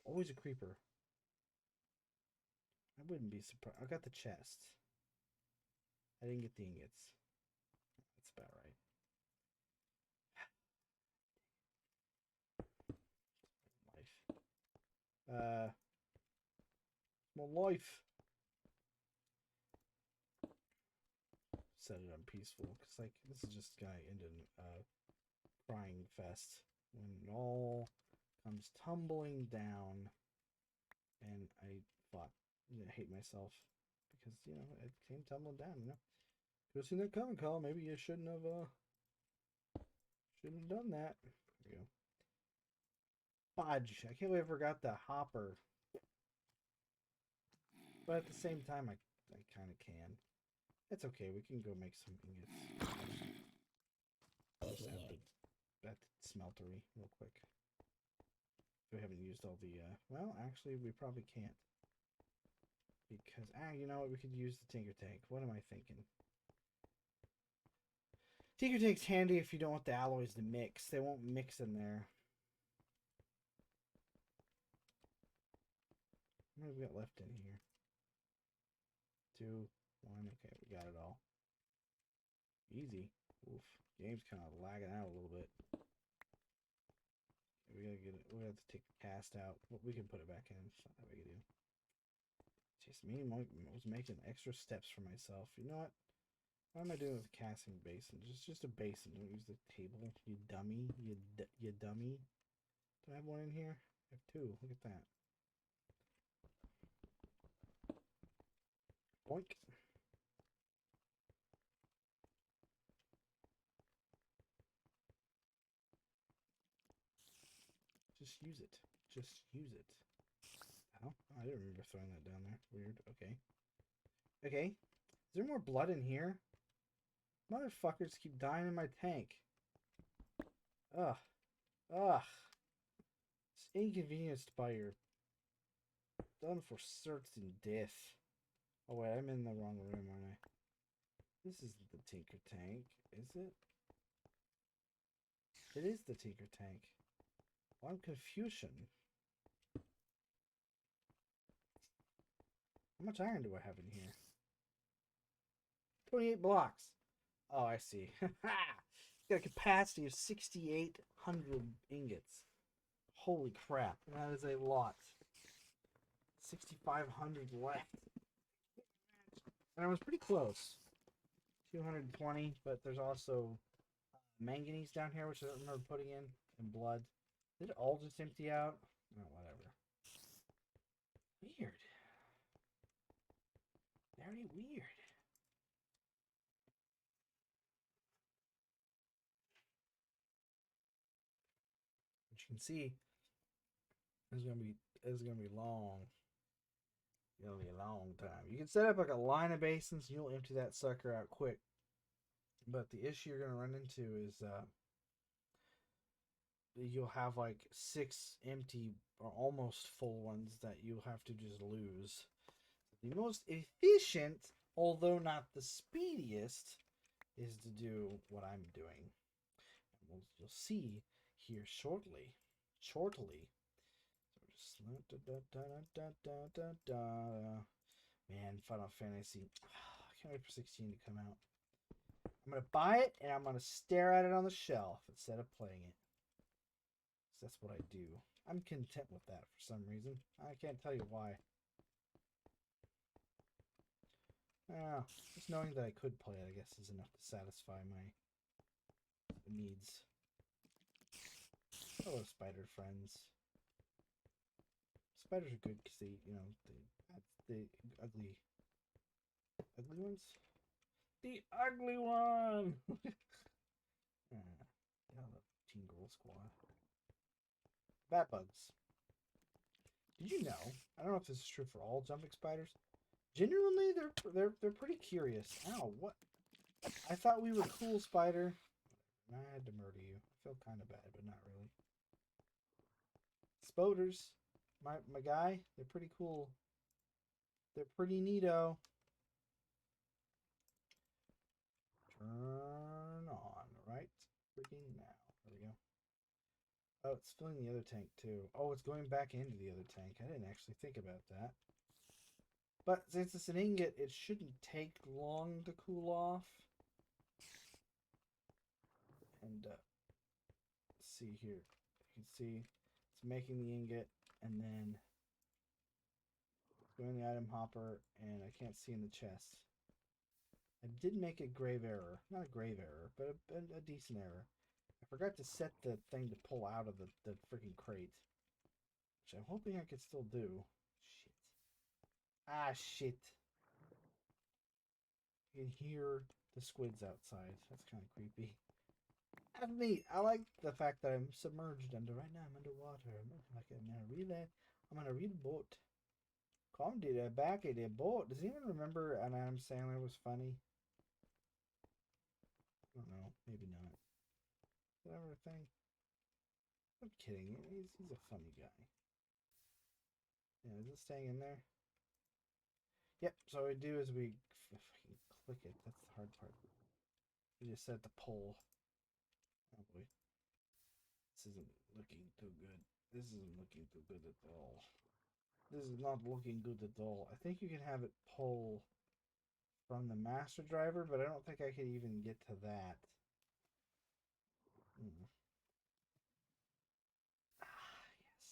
Always a creeper. I wouldn't be surprised. I got the chest. I didn't get the ingots. That's about right. Life. My life. Set it on peaceful, because like this is just gonna end in crying fest when it all comes tumbling down, and I hate myself because it came tumbling down. Could have seen that coming, Carl. Maybe you shouldn't have Shouldn't have done that. There we go. Fudge. I can't believe I forgot the hopper. But at the same time, I kind of can. It's okay. We can go make some ingots. Just at the smeltery real quick. We haven't used all the, well, actually, we probably can't. Because, you know what? We could use the Tinker Tank. What am I thinking? Tinker Tank's handy if you don't want the alloys to mix. They won't mix in there. What have we got left in here? 2, 1. Okay, we got it all. Easy. Oof. Game's kind of lagging out a little bit. We gotta get it. We have to take the cast out. But we can put it back in. It's not that big a deal. Just me was making extra steps for myself. You know what? What am I doing with the casting basin? Just a basin. Don't use the table. You dummy. You dummy. Do I have one in here? I have 2. Look at that. Boink. Just use it. Just use it. Oh, I didn't remember throwing that down there. Weird. Okay. Okay. Is there more blood in here? Motherfuckers keep dying in my tank. Ugh. Ugh. It's inconvenienced by your done for certain death. Oh wait, I'm in the wrong room, aren't I? This isn't the Tinker Tank, is it? It is the Tinker Tank. Well, I'm Confucian. How much iron do I have in here? 28 blocks. Oh, I see. Got a capacity of 6,800 ingots. Holy crap. That is a lot. 6,500 left. And I was pretty close. 220, but there's also manganese down here, which I don't remember putting in, and blood. Did it all just empty out? No, whatever. Weird. Very weird. But you can see, it's gonna be long. It's gonna be a long time. You can set up like a line of basins, and you'll empty that sucker out quick. But the issue you're gonna run into is you'll have like 6 empty or almost full ones that you'll have to just lose. The most efficient, although not the speediest, is to do what I'm doing. And you'll see here shortly. So just man, Final Fantasy. I can't wait for 16 to come out. I'm gonna buy it and I'm gonna stare at it on the shelf instead of playing it. So that's what I do. I'm content with that for some reason. I can't tell you why. Just knowing that I could play it, I guess, is enough to satisfy my needs. Hello, spider friends. Spiders are good because they, you know, the ugly ones. The ugly one. Teen Girl Squad. Bat bugs. Did you know? I don't know if this is true for all jumping spiders. Genuinely, they're pretty curious. Ow, what? I thought we were cool, spider. I had to murder you. I feel kind of bad, but not really. Spoders, my guy, they're pretty cool. They're pretty neato. Turn on right freaking now. There we go. Oh, it's filling the other tank too. Oh, it's going back into the other tank. I didn't actually think about that. But since it's an ingot, it shouldn't take long to cool off. And let's see here. You can see it's making the ingot and then going in the item hopper, and I can't see in the chest. I did make a grave error. Not a grave error, but a decent error. I forgot to set the thing to pull out of the freaking crate. Which I'm hoping I could still do. Shit. Ah, shit. You can hear the squids outside. That's kind of creepy. That's neat. I like the fact that I'm submerged under right now. I'm underwater. I'm gonna read that. I'm gonna read a boat. Come to the back of the boat. Does anyone remember an Adam Sandler was funny? I don't know. Maybe not. Is that ever a thing? I'm kidding. He's a funny guy. Yeah, is it staying in there? Yep. So what we do is we click it. That's the hard part. We just set the pole. Oh boy. This isn't looking too good. This isn't looking too good at all. This is not looking good at all. I think you can have it pull from the master driver, but I don't think I could even get to that. Yes,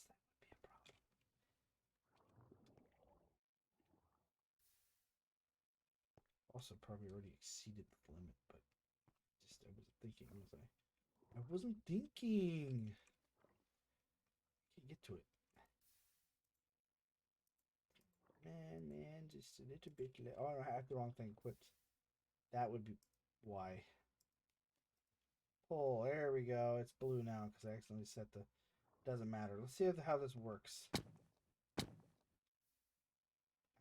that would be a problem. Also, probably already exceeded the limit, but just I wasn't thinking, was I? I wasn't thinking. Can't get to it. Man, just a little bit. Oh, I have the wrong thing equipped. That would be why. Pull. There we go. It's blue now because I accidentally set the. Doesn't matter. Let's see how this works.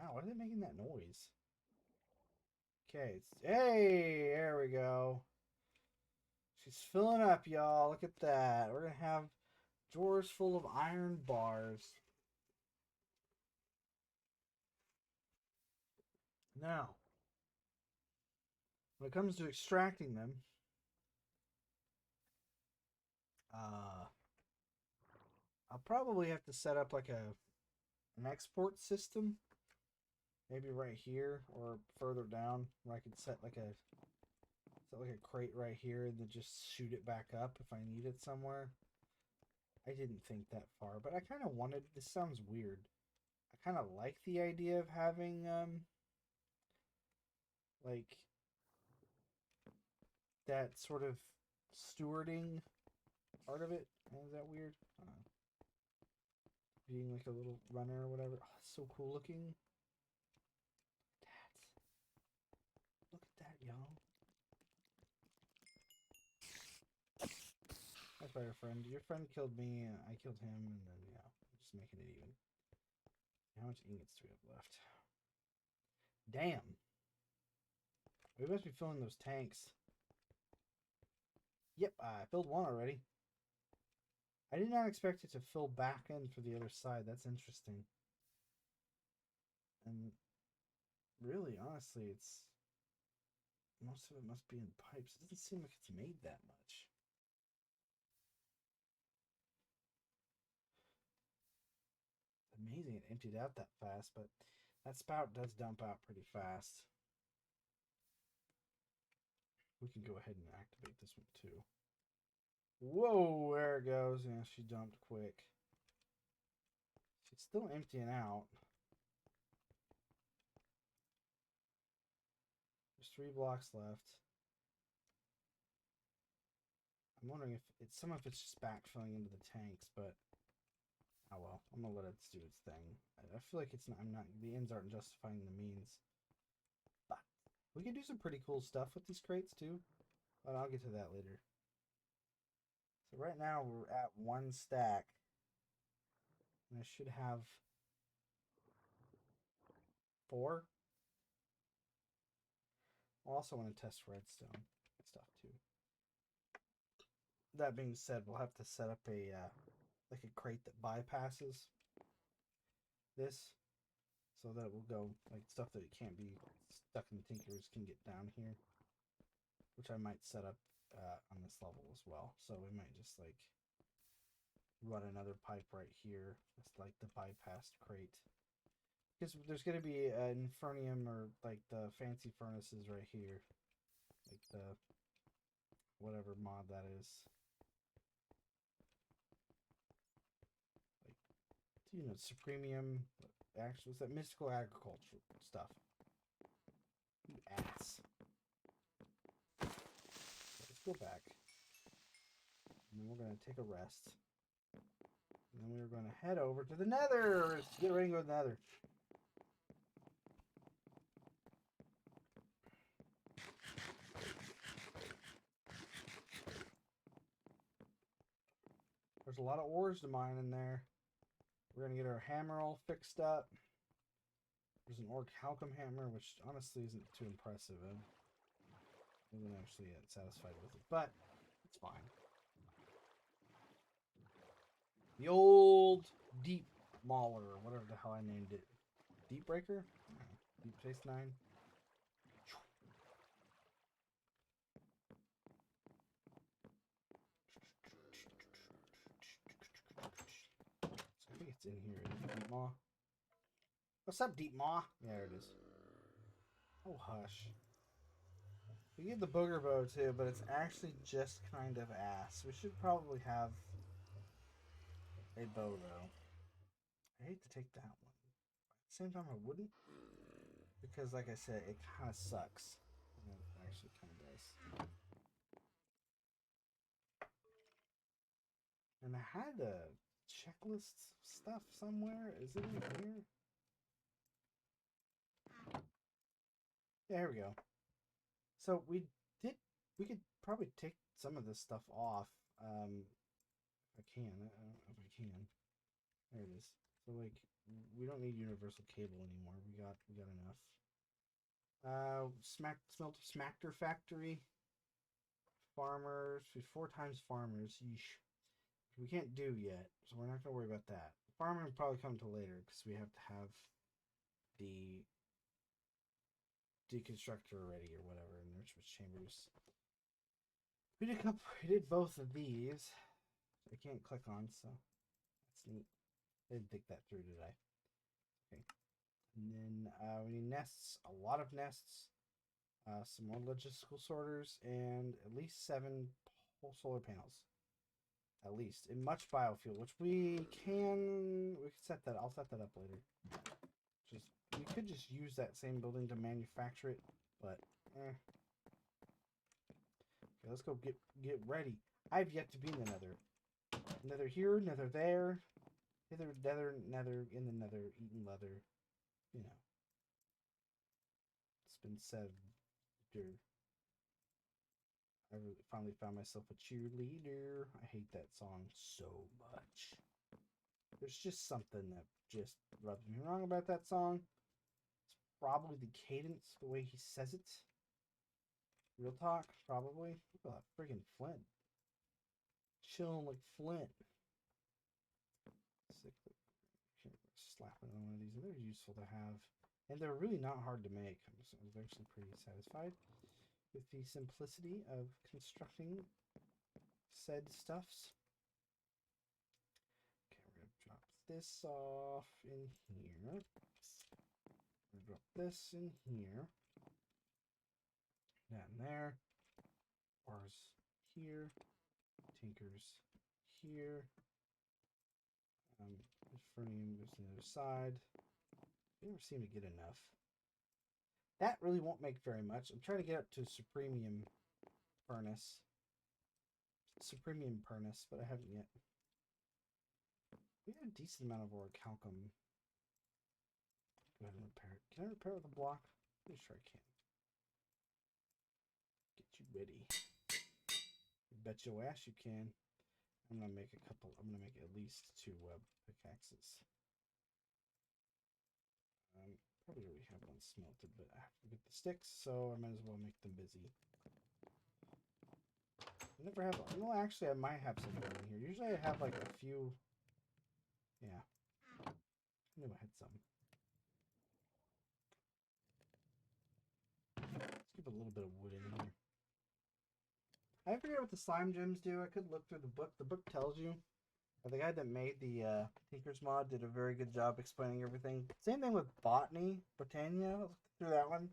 Ow, why are they making that noise? Okay. Hey, there we go. She's filling up, y'all. Look at that. We're going to have drawers full of iron bars. Now, when it comes to extracting them, I'll probably have to set up like an export system. Maybe right here or further down where I could set like a crate right here and then just shoot it back up if I need it somewhere. I didn't think that far, but I kind of wanted. This sounds weird. I kind of like the idea of having like that sort of stewarding part of it. Is that weird? Being like a little runner or whatever. Oh, it's so cool looking. Look at that, y'all. Hi, fire friend. Your friend killed me, I killed him, and then, yeah, just making it even. How much ingots do we have left? Damn. We must be filling those tanks. Yep, I filled one already. I did not expect it to fill back in for the other side. That's interesting. And really, honestly, it's... most of it must be in pipes. It doesn't seem like it's made that much. Amazing it emptied out that fast, but that spout does dump out pretty fast. We can go ahead and activate this one too. Whoa, there it goes. Yeah, she dumped quick. She's still emptying out. There's 3 blocks left. I'm wondering if it's some of it's just backfilling into the tanks, but oh well. I'm gonna let it do its thing. I feel like it's not. I'm not. The ends aren't justifying the means. But we can do some pretty cool stuff with these crates too. But I'll get to that later. So right now we're at 1 stack, and I should have 4. I also want to test redstone stuff too. That being said, we'll have to set up a like a crate that bypasses this, so that it will go like stuff that it can't be stuck in the tinkers can get down here, which I might set up on this level as well. So we might just like run another pipe right here. It's like the bypassed crate. Because there's going to be an Infernium or like the fancy furnaces right here. Like the whatever mod that is. Like, you know, Supremium. Actually, it's that mystical agriculture stuff. You ass. Okay, let's go back. And then we're going to take a rest. And then we're going to head over to the nether. Let's get ready to go to the nether. There's a lot of ores to mine in there. We're going to get our hammer all fixed up. There's an ore calcum hammer, which honestly isn't too impressive. I wasn't actually satisfied with it, but it's fine. The old deep mauler, or whatever the hell I named it. Deep breaker? Deep Space 9. So I think it's in here. Deep Maw. What's up, Deep Maw? Yeah, there it is. Oh, hush. We get the booger bow too, but it's actually just kind of ass. We should probably have a bow though. I hate to take that one. At the same time, I wouldn't. Because, like I said, it kind of sucks. It actually kind of does. And I had a checklist stuff somewhere. Is it in here? Yeah, here we go. So we could probably take some of this stuff off. If I can. I don't know if I can. There it is. So like, we don't need universal cable anymore. We got enough. Smackter factory. Farmers. 4 times farmers. Yeesh. We can't do yet, so we're not gonna worry about that. Farming will probably come to later because we have to have the deconstructor ready or whatever, enrichment chambers. We did both of these. I can't click on, so that's neat. I didn't think that through, did I? Okay. And then we need nests, a lot of nests, some more logistical sorters, and at least 7 solar panels. At least in much biofuel, which we can set that. I'll set that up later. We could just use that same building to manufacture it, but Okay, let's go get ready. I've yet to be in the nether. Nether here, nether there. Hither, nether, in the nether, eating leather. You know. It's been said. I finally found myself a cheerleader. I hate that song so much. There's just something that just rubs me wrong about that song. It's probably the cadence, the way he says it. Real talk, probably. Look at that friggin' Flint. Chilling like Flint. Slapping on one of these. They're useful to have. And they're really not hard to make. I was actually pretty satisfied with the simplicity of constructing said stuffs. Okay, we're going to drop this off in here. We're going to drop this in here. That in there. Bars here. Tinkers here. Fernium goes to the other side. You never seem to get enough. That really won't make very much. I'm trying to get up to Supremium Furnace. Supremium Furnace, but I haven't yet. We have a decent amount of orichalcum. Go ahead and repair it. Can I repair it with a block? Pretty sure I can. Get you ready. Bet your ass you can. I'm gonna make at least 2 pickaxes. Probably already have one smelted, but I have to get the sticks, so I might as well make them busy. I never have. Well, actually, I might have some in here. Usually, I have like a few. Yeah, I knew I had some. Let's keep a little bit of wood in here. I forget what the slime gems do. I could look through the book. The book tells you. The guy that made the Tinker's mod did a very good job explaining everything. Same thing with Botany, Botania. Let's look through that one.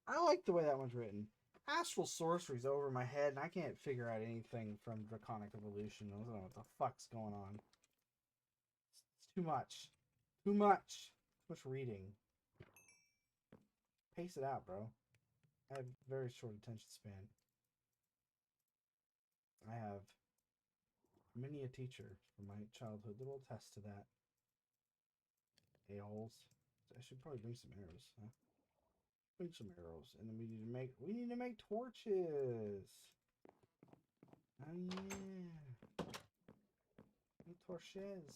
I like the way that one's written. Astral Sorcery's over my head, and I can't figure out anything from Draconic Evolution. I don't know what the fuck's going on. It's too much. Too much. Too much reading. Pace it out, bro. I have very short attention span. I have many a teacher from my childhood that will attest to that. A-holes. I should probably bring some arrows, huh? Bring some arrows, and then we need to make torches. Oh yeah. torches.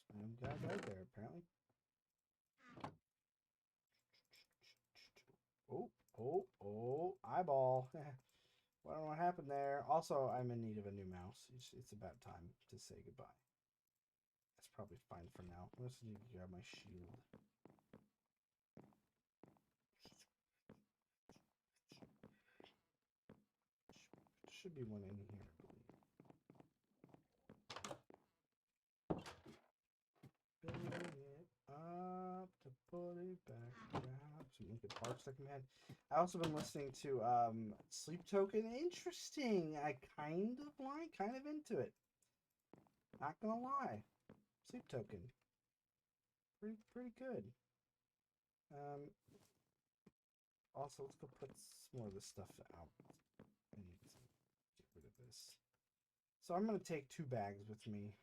Some guys right there, apparently. Oh, eyeball. I don't know what happened there. Also, I'm in need of a new mouse. It's about time to say goodbye. That's probably fine for now. I just need to grab my shield. Should be one in here, I believe. Build it up to put it back down. Some Linkin Park stuff in my head. I also been listening to Sleep Token. Interesting. I kind of into it. Not gonna lie. Sleep Token. Pretty good. Also, let's go put some more of this stuff out. I need to get rid of this. So I'm gonna take 2 bags with me.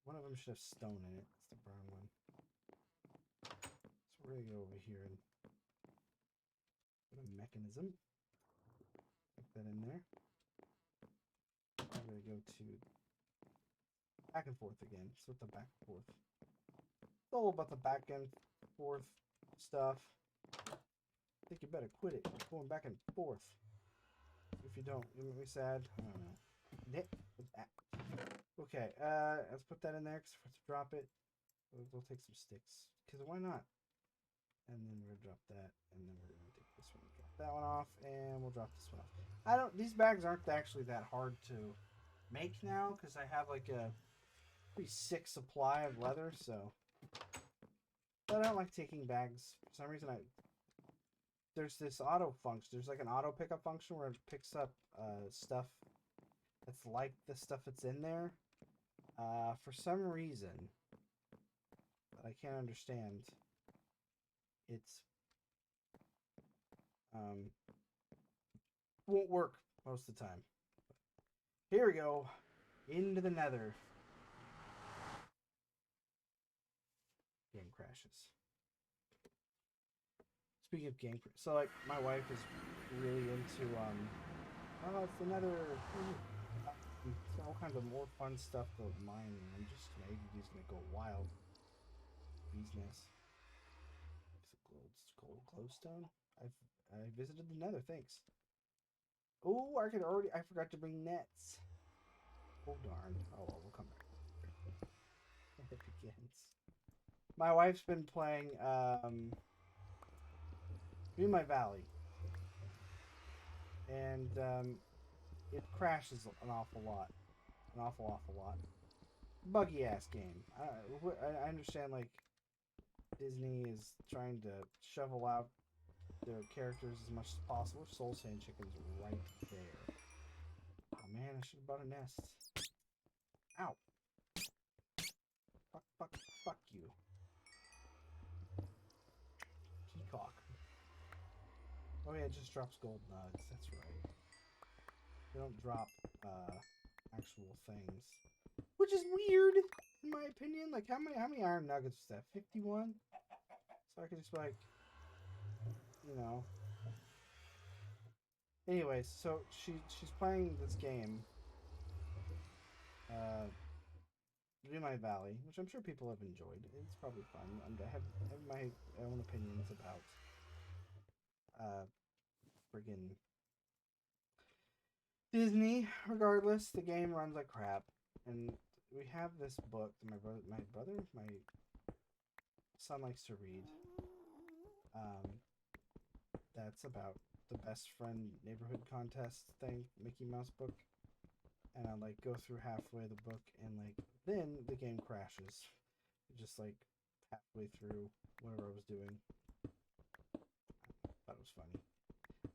One of them should have stone in it. It's the brown one. So we're gonna go over here and put a mechanism. Put that in there. We're gonna go to back and forth again. So with the back and forth. It's all about the back and forth stuff. I think you better quit it. Going back and forth. If you don't, you make me sad. I don't know. Okay, let's put that in there because let's drop it. We'll take some sticks. Because why not? And then we're gonna drop that, and then we're gonna take this one, drop that one off, and we'll drop this one off. These bags aren't actually that hard to make now because I have like a pretty sick supply of leather, so. But I don't like taking bags. For some reason, there's this auto function. There's like an auto pickup function where it picks up stuff that's like the stuff that's in there. For some reason that I can't understand, it's won't work most of the time. Here we go, into the nether. Game crashes. Speaking of game, so like my wife is really into oh, it's the nether. All kinds of more fun stuff to mine. I'm just ADD's gonna go wild. Bee's nest. It's a gold glowstone. I visited the nether. Thanks. Oh, I forgot to bring nets. Oh darn. Oh well, we'll come back. It begins. My wife's been playing My Valley, and it crashes an awful lot. An awful lot. Buggy ass game. I understand like Disney is trying to shovel out their characters as much as possible. Soul Sand Chicken's right there. Oh man, I should have bought a nest. Ow. Fuck you. Peacock. Oh yeah, it just drops gold nugs. That's right. They don't drop actual things, which is weird in my opinion. Like how many iron nuggets is that? 51. So I could just like, you know. Anyways, so she's playing this game, My Valley, which I'm sure people have enjoyed. It's probably fun. I have my own opinions about friggin' Disney. Regardless, the game runs like crap, and we have this book that my son likes to read. That's about the best friend neighborhood contest thing, Mickey Mouse book. And I like go through halfway the book, and like then the game crashes, just like halfway through whatever I was doing. That was funny.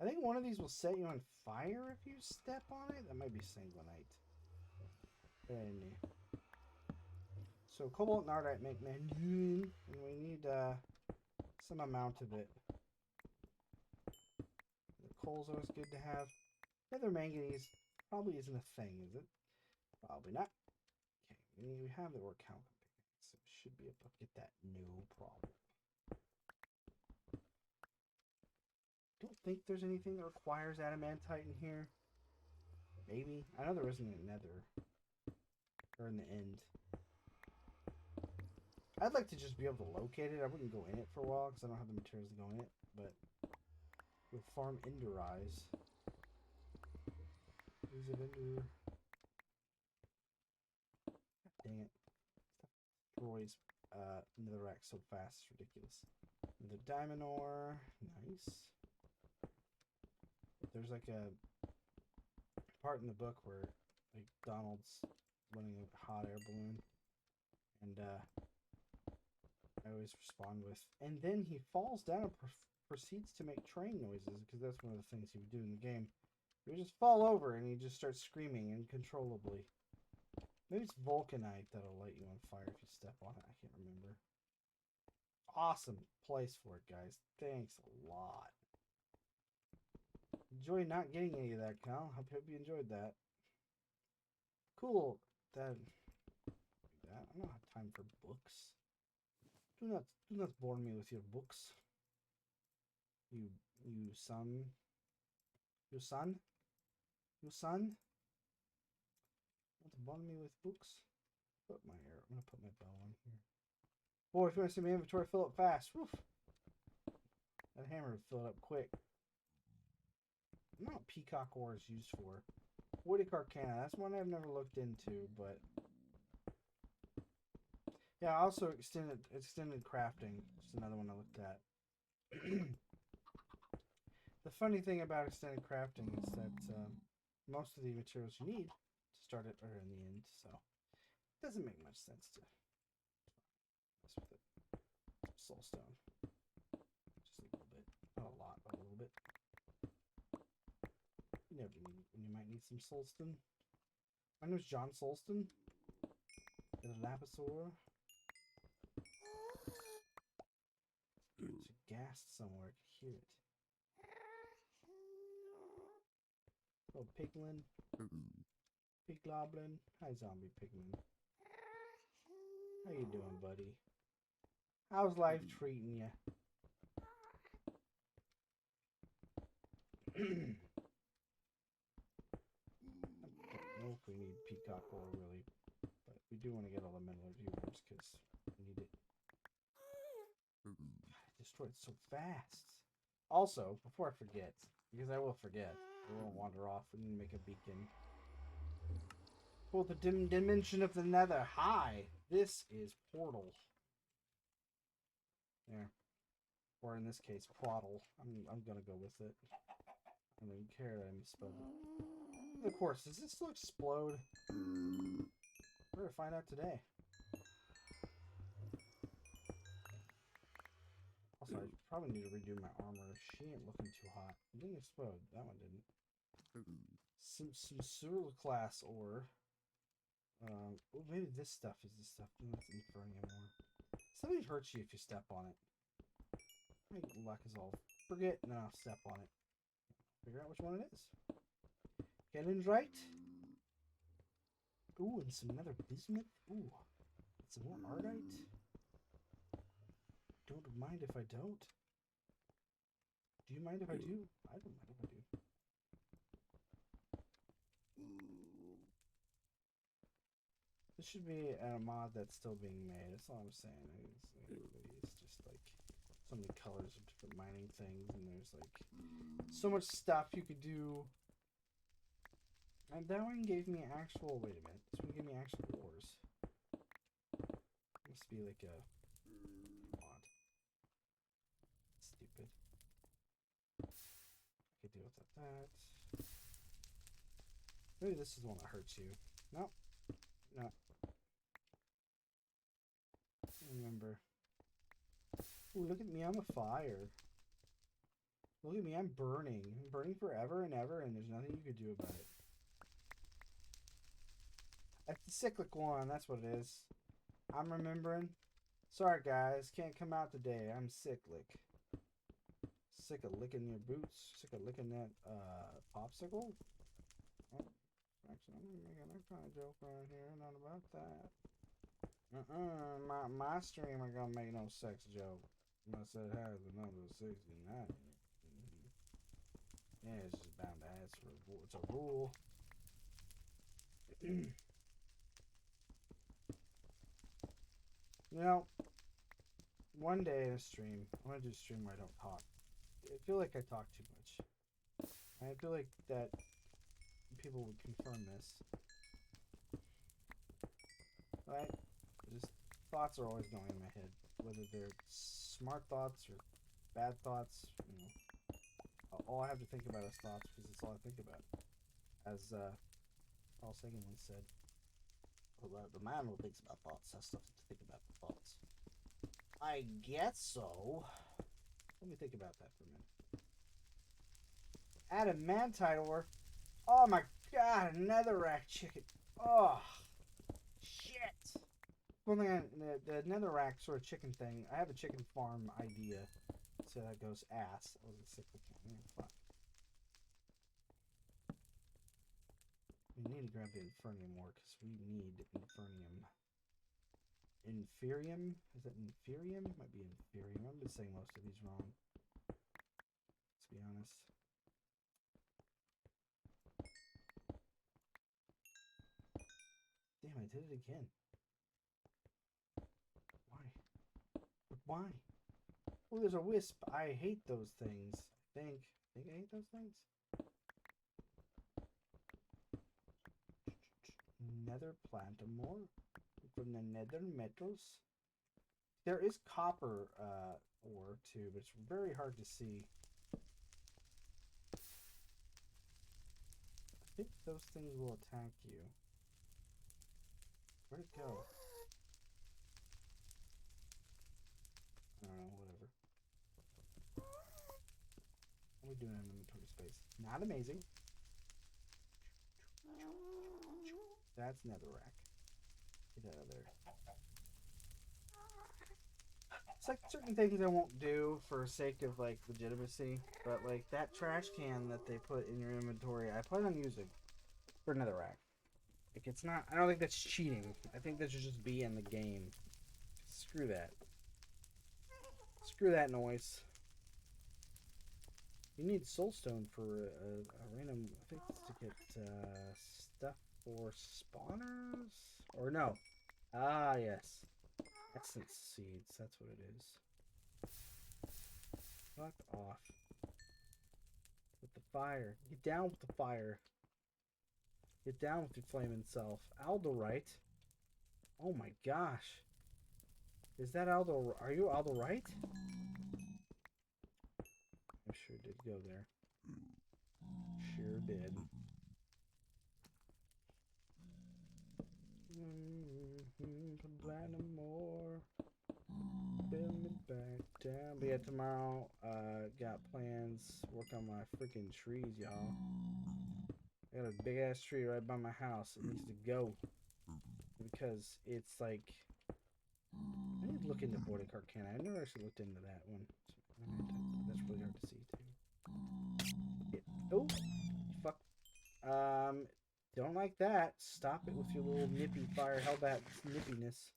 I think one of these will set you on fire if you step on it. That might be Sanguinite. Anyway. So Cobalt and Ardite make manganese, and we need some amount of it. The coal's always good to have. Nether manganese probably isn't a thing, is it? Probably not. Okay, we have the ore count, so we should be able to get that no problem. Don't think there's anything that requires adamantite in here. Maybe. I know there isn't in Nether. Or in the end. I'd like to just be able to locate it. I wouldn't go in it for a while because I don't have the materials to go in it. But we'll farm Ender Eyes. Is it Ender? Dang it. Destroys netherrack so fast. It's ridiculous. The diamond ore. Nice. There's like a part in the book where like Donald's running a hot air balloon. And I always respond with, and then he falls down and proceeds to make train noises, because that's one of the things he would do in the game. He would just fall over and he just starts screaming uncontrollably. Maybe it's Vulcanite that'll light you on fire if you step on it. I can't remember. Awesome place for it, guys. Thanks a lot. Enjoy not getting any of that, Cal. I hope you enjoyed that. Cool. I don't have time for books. Do not bore me with your books. You son. You son? You son? Want to bore me with books? I'm gonna put my bell on here. Boy, if you want to see my inventory fill up fast. Woof. That hammer would fill it up quick. I don't know what peacock ore is used for. Woody Carcana, that's one I've never looked into, but yeah, also extended crafting. Just another one I looked at. The funny thing about extended crafting is that most of the materials you need to start it are in the end, so it doesn't make much sense to mess with it. Soulstone. Just a little bit. Not a lot, but a little bit. You never need when you might need some Soulstone. My name's John Soulstone. The lapis ore. There's a ghast somewhere. I can hear it. Oh, piglin. Pigloblin. Hi, zombie pigman. How you doing, buddy? How's life treating you? I don't know if we need peacock ore really, but we do want to get all the metal viewers because we need it. I destroyed so fast. Also, before I forget, because I will forget, we won't wander off. We need to make a beacon. For the dimension of the Nether. Hi, this is Portal. There, or in this case, Portal. I'm gonna go with it. I don't even care that I misspelled it. Of course, does this still explode? We're gonna find out today. Also, I probably need to redo my armor. She ain't looking too hot. It didn't explode. That one didn't. Some sewer class ore. Well, maybe this stuff is the stuff. That's inferring more. Something hurts you if you step on it. My luck is all. Forget. No, step on it. Figure out which one it is. Kellen's right. Ooh, and some another bismuth. Ooh, and some more ardite. Don't mind if I don't. Do you mind if I do? I don't mind if I do. This should be a mod that's still being made. That's all I'm saying. It's just like so many colors of different mining things, and there's like so much stuff you could do. And that one gave me actual. Wait a minute. This one gave me actual ores. Must be like a mod. Stupid. I could deal with that. Maybe this is the one that hurts you. Nope. No. Remember. Ooh, look at me, I'm a fire. Look at me, I'm burning. I'm burning forever and ever, and there's nothing you could do about it. That's the cyclic one, that's what it is. I'm remembering. Sorry guys, can't come out today. I'm cyclic. Sick of licking your boots. Sick of licking that popsicle. Oh, actually, I'm making that kind of joke right here. Not about that. My stream ain't gonna make no sex joke unless it has another 69 in it. Yeah, it's just bound to. It's a rule. You know, one day in a stream, I want to do a stream where I don't talk. I feel like I talk too much. I feel like that people would confirm this. Right? Just thoughts are always going in my head, whether they're smart thoughts or bad thoughts. You know, all I have to think about is thoughts because it's all I think about. As Carl Sagan once said, well, the man who thinks about thoughts has stuff to think about the thoughts. I guess so. Let me think about that for a minute. Adamantite ore. Oh my god, another rack chicken. Oh, shit. One thing, the netherrack sort of chicken thing, I have a chicken farm idea. So that goes ass. I was gonna say fuck. We need to grab the Infernium ore because we need Infernium. Inferium? Is that Inferium? Might be Inferium. I've been saying most of these wrong. Let's be honest. Damn, I did it again. Why? But why? Oh, there's a wisp. I hate those things. I think I hate those things. Nether plantamore from the nether metals. There is copper ore too, but it's very hard to see. I think those things will attack you. Where'd it go? I don't know, whatever. What are we doing in inventory space? Not amazing. That's netherrack. Get out of there. It's like certain things I won't do for sake of like legitimacy, but like that trash can that they put in your inventory, I plan on using for netherrack. Like it's not. I don't think that's cheating. I think that should just be in the game. Screw that. Screw that noise. You need soulstone for a random. I think it's to get stuff for spawners or no. Ah yes. Essence seeds, that's what it is. Fuck off. With the fire. Get down with the fire. Get down with your flaming self. Aldorite? Oh my gosh. Is that Aldo? Are you Aldorite? I sure did go there. Sure did. Platinum more. Build me back down. But yeah, tomorrow, got plans. Work on my freaking trees, y'all. I got a big ass tree right by my house. It needs to go. Because it's like. I need to look into Voided Carcana. I never actually looked into that one. That's really hard to see, too. Oh! Fuck. Don't like that. Stop it with your little nippy fire hellbat nippiness.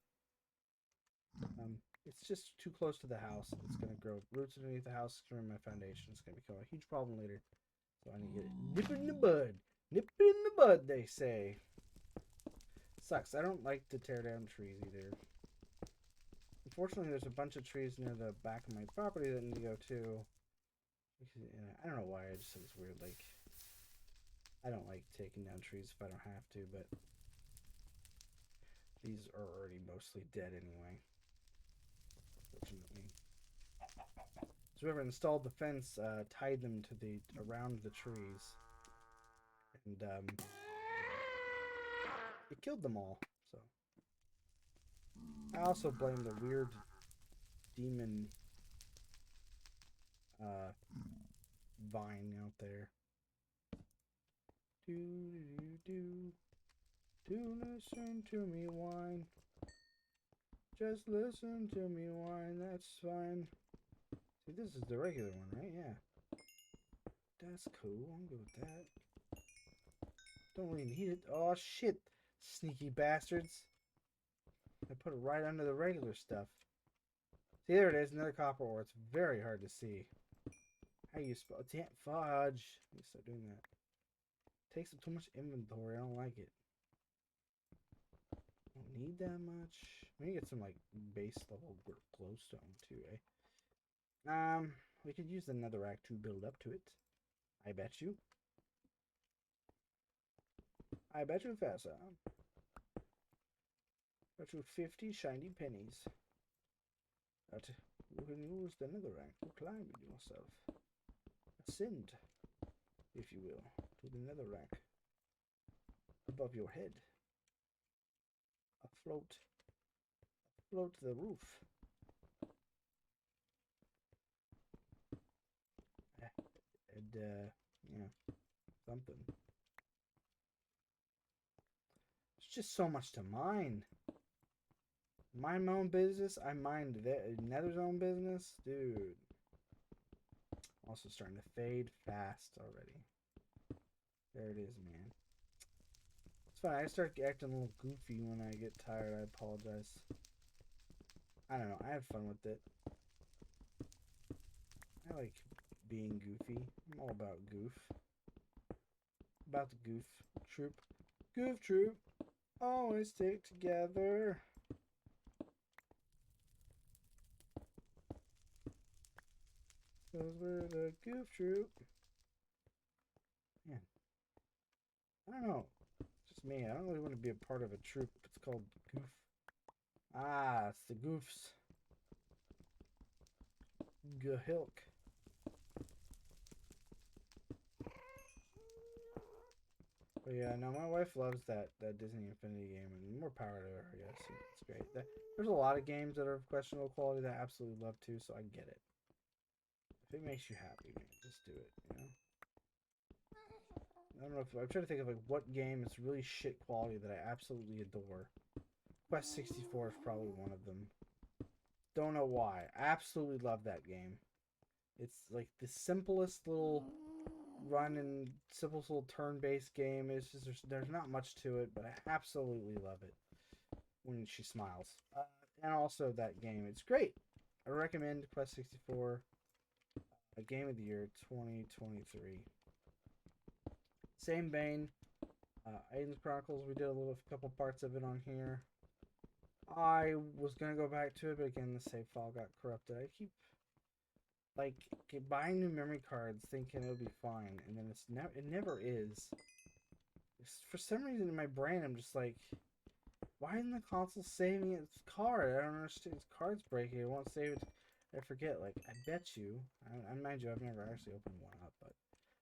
It's just too close to the house. It's gonna grow roots underneath the house, it's gonna ruin my foundation. It's gonna become a huge problem later. So I need to get it nip in the bud. Nip it in the bud, they say. Sucks. I don't like to tear down trees either. Unfortunately, there's a bunch of trees near the back of my property that need to go too. I don't know why. I just think it's weird. Like, I don't like taking down trees if I don't have to, but these are already mostly dead anyway. Fortunately. So whoever installed the fence tied them to the around the trees, and it killed them all. So I also blame the weird demon vine out there. Do listen to me whine. Just listen to me whine. That's fine. See, this is the regular one, right? Yeah. That's cool. I'm good with that. Don't really need it. Oh, shit. Sneaky bastards. I put it right under the regular stuff. See, there it is. Another copper ore. It's very hard to see. How you spell? Damn, fudge. Let me start doing that. Takes up too much inventory. I don't like it. Don't need that much. We need to get some like base level glowstone too, eh? We could use the netherrack to build up to it. I bet you. I bet you fast. Bet you 50 shiny pennies. That you can use the netherrack to climb yourself. Ascend, if you will, to the netherrack above your head. Afloat the roof. And yeah, something. It's just so much to mine. Mind my own business. I mind Nether's own business, dude. Also starting to fade fast already. There it is, man. It's fine. I start acting a little goofy when I get tired. I apologize. I don't know. I have fun with it. I like being goofy. I'm all about goof. About the goof troop. Goof troop. Always stick together. Cause we're the goof troop. Man. I don't know. It's just me. I don't really want to be a part of a troop. It's called goof. Ah, it's the goofs. Gahilk. But yeah, no, my wife loves that Disney Infinity game, and more power to her, I guess. It's great. There's a lot of games that are of questionable quality that I absolutely love too, so I get it. If it makes you happy, man, just do it, you know? I don't know if I'm trying to think of like what game is really shit quality that I absolutely adore. Quest 64 is probably one of them. Don't know why. I absolutely love that game. It's like the simplest little run and simple little turn-based game. It's just there's not much to it, but I absolutely love it when she smiles. And also that game, it's great. I recommend Quest 64. A game of the year 2023. Same vein. Aiden's Chronicles. We did a couple parts of it on here. I was gonna go back to it, but again, the save file got corrupted. I keep like buying new memory cards, thinking it'll be fine, and then it never is. For some reason in my brain, I'm just like, why isn't the console saving its card? I don't understand. Its card's breaking. It won't save it. I forget. Like, I bet you. I mind you, I've never actually opened one up, but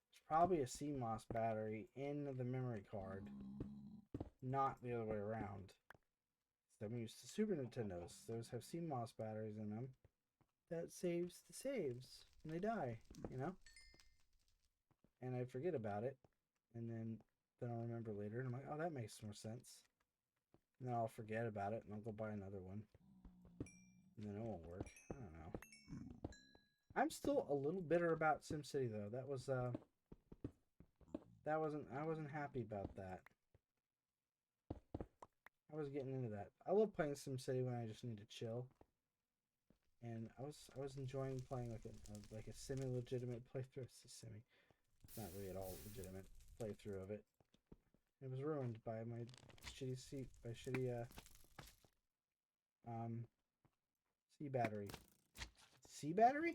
it's probably a CMOS battery in the memory card, not the other way around. So I'm used to Super Nintendos. Those have CMOS batteries in them. That saves the saves, and they die. You know. And I forget about it, and then I'll remember later, and I'm like, oh, that makes more sense. And then I'll forget about it, and I'll go buy another one. And then it won't work. I don't know. I'm still a little bitter about SimCity though. I wasn't happy about that. I was getting into that. I love playing SimCity when I just need to chill. And I was enjoying playing like a semi-legitimate playthrough. It's not really at all legitimate playthrough of it. It was ruined by my shitty C battery. C battery?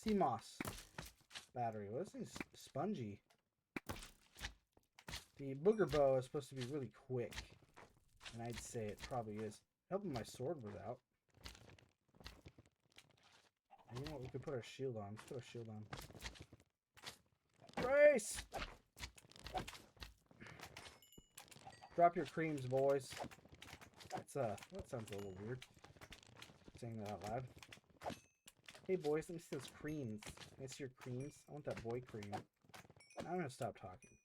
CMOS battery. Well, this thing's spongy. The booger bow is supposed to be really quick, and I'd say it probably is. Helping my sword was out. And you know what? We could put our shield on. Let's put our shield on. Race! Drop your creams, boys. That sounds a little weird. Saying that out loud. Hey boys, let me see those creams. Can I see your creams? I want that boy cream. I'm gonna stop talking.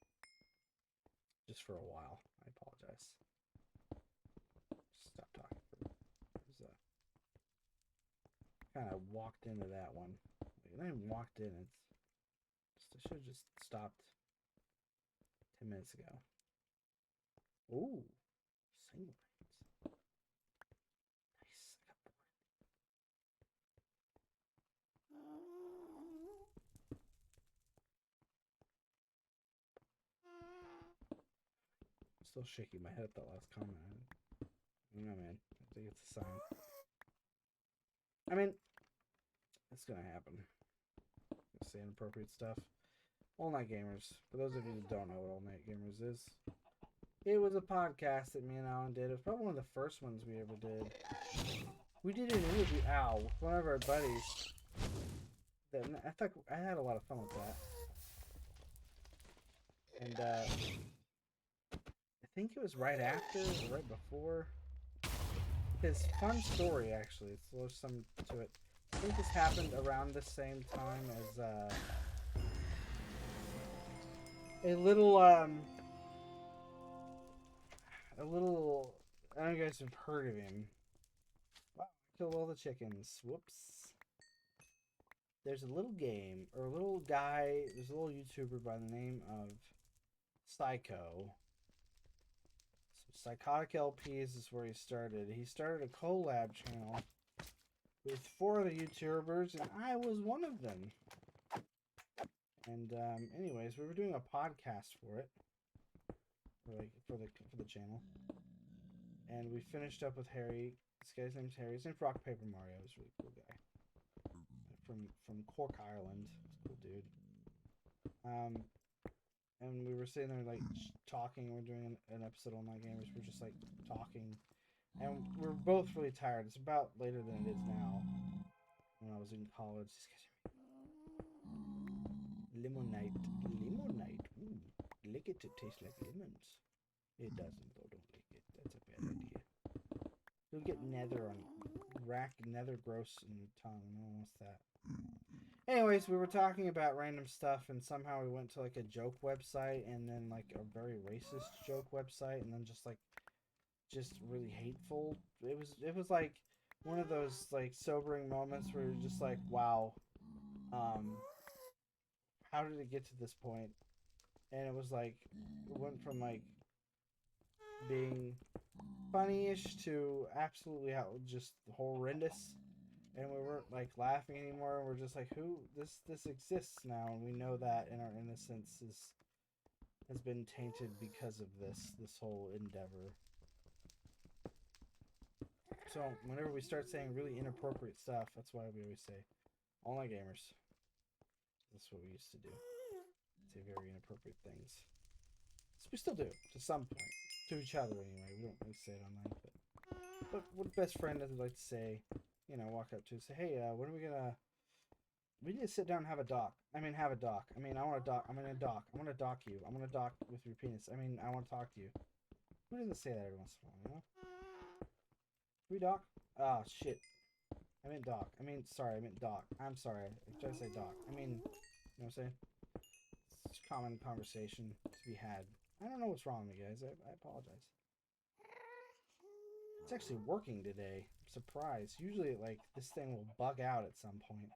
Just for a while. I apologize. Just stop talking for kind of walked into that one. Like, I even walked in. I should have just stopped 10 minutes ago. Ooh, single brains. Nice. I got bored. Still shaking my head at that last comment. I don't know, man. I think it's a sign. I mean, it's gonna happen. I say inappropriate stuff. All Night Gamers. For those of you that don't know what All Night Gamers is, it was a podcast that me and Alan did. It was probably one of the first ones we ever did. We did an interview, with one of our buddies. I thought I had a lot of fun with that. And I think it was right after or right before. His fun story, actually. There's some to it. I think this happened around the same time as a little I don't know if you guys have heard of him. Wow, I killed all the chickens. Whoops. There's a little game, or a little guy, there's a little YouTuber by the name of Psycho. So Psychotic LPs is where he started. He started a collab channel with 4 other YouTubers, and I was one of them. And anyways, we were doing a podcast for it, for the channel, and we finished up with Harry. This guy's name's Harry. His name's Rock Paper Mario. He's a really cool guy from Cork, Ireland. He's a cool dude. And we were sitting there like talking. We're doing an episode on Night Gamers. We're just like talking, and we're both really tired. It's about later than it is now. When I was in college, Limonite. Ooh, lick it. It tastes like lemons. It doesn't though. Don't lick it. That's a bad idea. You'll get nether gross in your tongue. No one wants that. Anyways, we were talking about random stuff, and somehow we went to like a joke website, and then like a very racist joke website, and then just really hateful. It was like one of those like sobering moments where you're just like, wow, how did it get to this point? And it was like, it went from like being funny-ish to absolutely just horrendous. And we weren't like laughing anymore. We're just like, this exists now, and we know that, and our innocence has been tainted because of this whole endeavor. So whenever we start saying really inappropriate stuff, that's why we always say, "All Night Gamers." That's what we used to do. Say very inappropriate things. So we still do to some point, to each other anyway. We don't really say it online, but what best friend doesn't like to say? You know, walk up to say, hey, when are we gonna... We need to sit down and have a doc. I mean, have a doc. I mean, I want to doc. I'm gonna doc. I want to doc you. I want to doc with your penis. I mean, I want to talk to you. Who doesn't say that every once in a while, you know? We doc? Ah, shit. I meant doc. Sorry, I meant doc. I'm sorry. I tried to say doc. You know what I'm saying? It's a common conversation to be had. I don't know what's wrong with me, guys. I apologize. It's actually working today. I'm surprised. Usually, like, this thing will bug out at some point.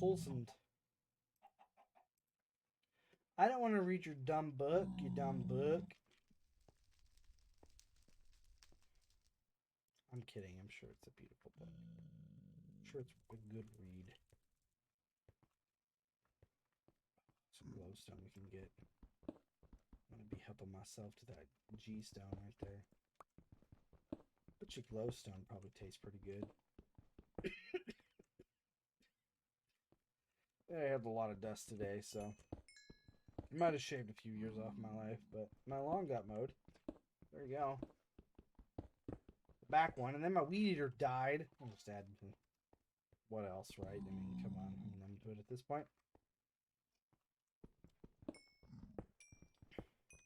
Solsund. I don't want to read your dumb book, you dumb book. I'm kidding. I'm sure it's a beautiful book. I'm sure it's a good read. Some glowstone we can get. I'm going to be helping myself to that G-stone right there. But your glowstone probably tastes pretty good. I had a lot of dust today, so I might have shaved a few years off my life, but my lawn got mowed. There you go. The back one, and then my weed eater died. I'll just add what else, right? I mean, come on, I'm numb to it at this point.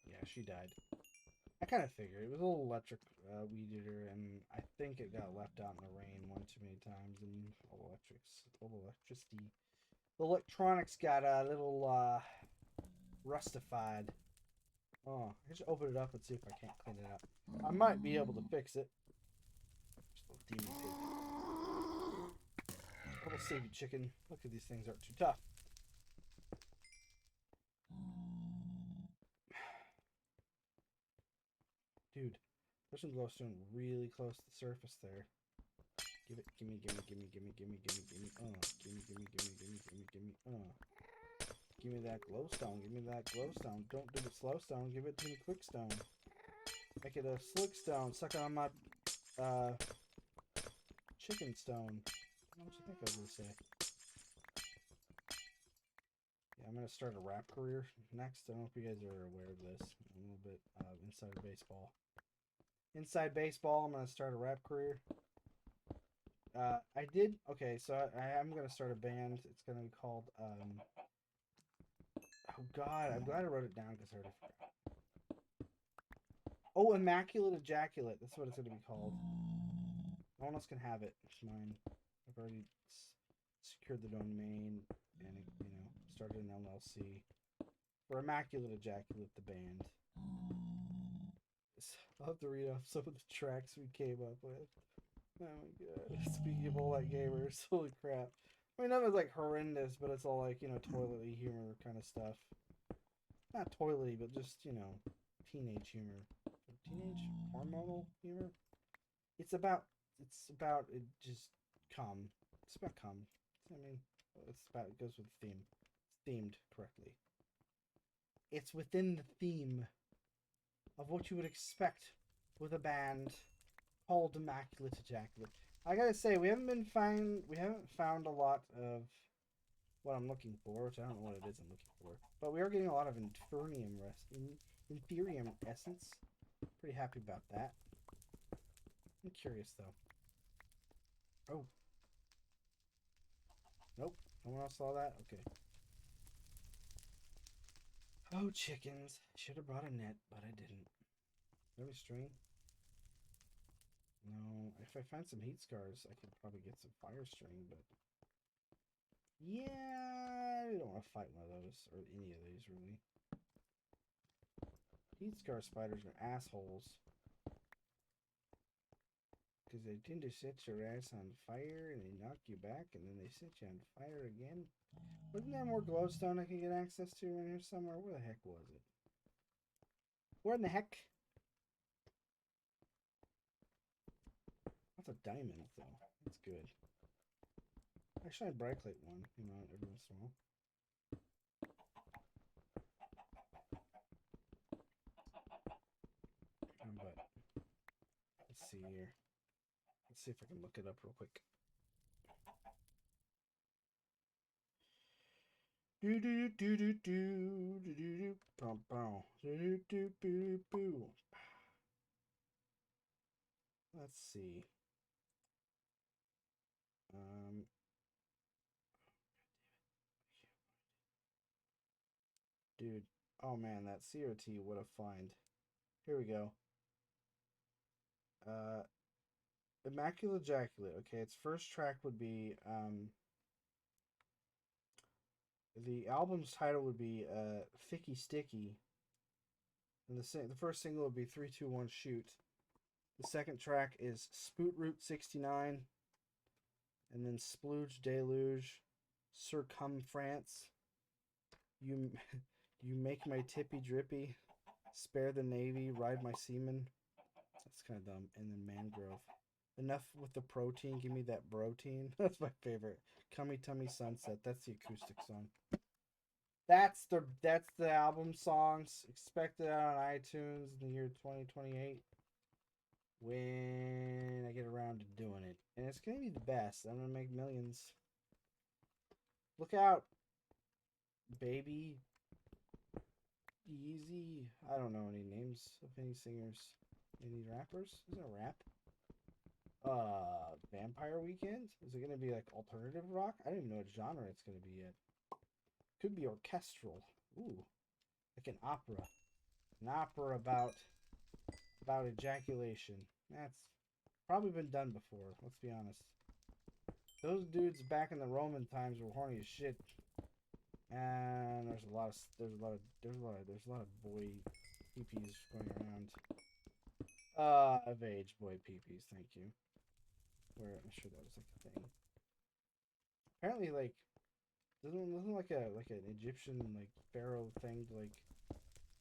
Yeah, she died. I kind of figured. It was a little electric weed eater, and I think it got left out in the rain one too many times, and all electricity. The electronics got a little rustified. Oh, I just open it up and see if I can't clean it up. I might be able to fix it. Just a little demon pig. Little savvy chicken. Look at these things aren't too tough. Dude, there's some glowstone really close to the surface there. Give it, gimme. Oh, gimme. Give me that glowstone. Give me that glowstone. Don't do it slowstone. Give it to me quickstone. Make it a slickstone. Suck it on my chicken stone. What do you think I was gonna say? Yeah, I'm gonna start a rap career next. I don't know if you guys are aware of this. A little bit inside baseball. Inside baseball. I'm gonna start a rap career. I did. Okay, so I am gonna start a band. It's gonna be called. Oh God, I'm glad I wrote it down because I already forgot. Oh, Immaculate Ejaculate. That's what it's gonna be called. No one else can have it. It's mine. I've already secured the domain and started an LLC for Immaculate Ejaculate, the band. I'll have to read off some of the tracks we came up with. Oh my God. Speaking of all that gamers, holy crap. I mean, none of it's like horrendous, but it's all like, toilet-y humor kind of stuff. Not toilet-y, but just, teenage humor. Teenage hormonal humor? It's about it just cum. It's about cum. I mean, it goes with the theme. It's themed correctly. It's within the theme of what you would expect with a band called Immaculate Ejaculate. I gotta say, we haven't found a lot of what I'm looking for, which I don't know what it is I'm looking for. But we are getting a lot of Inferium essence. Pretty happy about that. I'm curious though. Oh. Nope. No one else saw that? Okay. Oh, chickens. Should have brought a net, but I didn't. Let me string. No. If I find some heat scars, I could probably get some fire string, but... Yeah, I don't want to fight one of those, or any of these, really. Heat scar spiders are assholes. Because they tend to set your ass on fire, and they knock you back, and then they set you on fire again. Wasn't there more glowstone I could get access to in here somewhere? Where the heck was it? Where in the heck? That's a diamond, though. That's good. Actually, I brightlight one, every once in a while. But let's see here. Let's see if I can look it up real quick. Do do do do do do do do bum bum do do do boo. Let's see. Dude, oh man, that COT, what a find. Here we go. Immaculate Ejaculate. Okay, its first track would be the album's title would be Ficky Sticky. And the first single would be 3-2-1 Shoot. The second track is Spoot Route 69. And then Splooge Deluge, Circumference. You make my tippy drippy. Spare the Navy, ride my seaman. That's kind of dumb. And then Mangrove. Enough with the protein. Give me that protein. That's my favorite. Cummy Tummy Sunset. That's the acoustic song. That's the album songs. Expected out on iTunes in the year 2028. When I get around to doing it. And it's going to be the best. I'm going to make millions. Look out. Baby. Easy. I don't know any names of any singers. Any rappers? Is it a rap? Vampire Weekend? Is it going to be like alternative rock? I don't even know what genre it's going to be yet. Could be orchestral. Ooh. Like an opera. An opera about ejaculation. That's probably been done before, let's be honest. Those dudes back in the Roman times were horny as shit. And there's a lot of boy peepees going around. Of age boy peepees, thank you. I'm sure that was like a thing. Apparently, like, doesn't like an Egyptian like pharaoh thing to like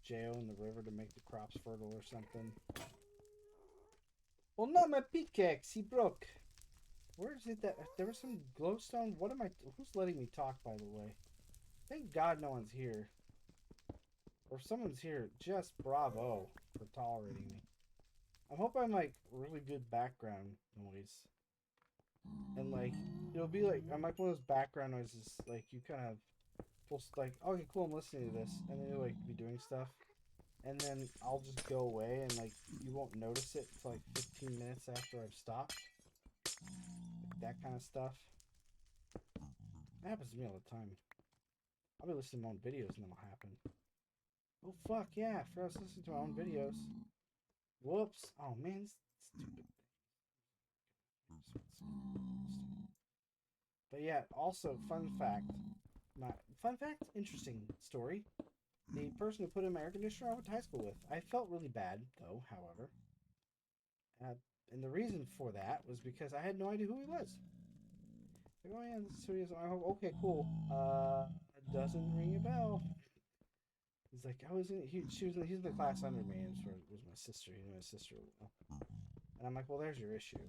jail in the river to make the crops fertile or something. Well, not my pickaxe. He broke. Where is it that there was some glowstone? Who's letting me talk, by the way? Thank God no one's here. Or if someone's here, just bravo for tolerating me. I hope I'm like really good background noise. And like, it'll be like, I'm like one of those background noises, like you kind of, just like, okay, cool, I'm listening to this. And then you'll like be doing stuff. And then I'll just go away and like, you won't notice it for like 15 minutes after I've stopped. Like that kind of stuff. That happens to me all the time. I'll be listening to my own videos and that'll happen. Oh fuck yeah, I forgot I was listening to my own videos. Whoops. Oh man, this stupid thing. But yeah, also fun fact. Interesting story. The person who put in my air conditioner I went to high school with. I felt really bad though, however. And the reason for that was because I had no idea who he was. Like, oh yeah, this is who he is. Okay, cool. Doesn't ring a bell. He's like, I was in. He's in the class under me, and was my sister. He knew my sister well. And I'm like, well, there's your issue.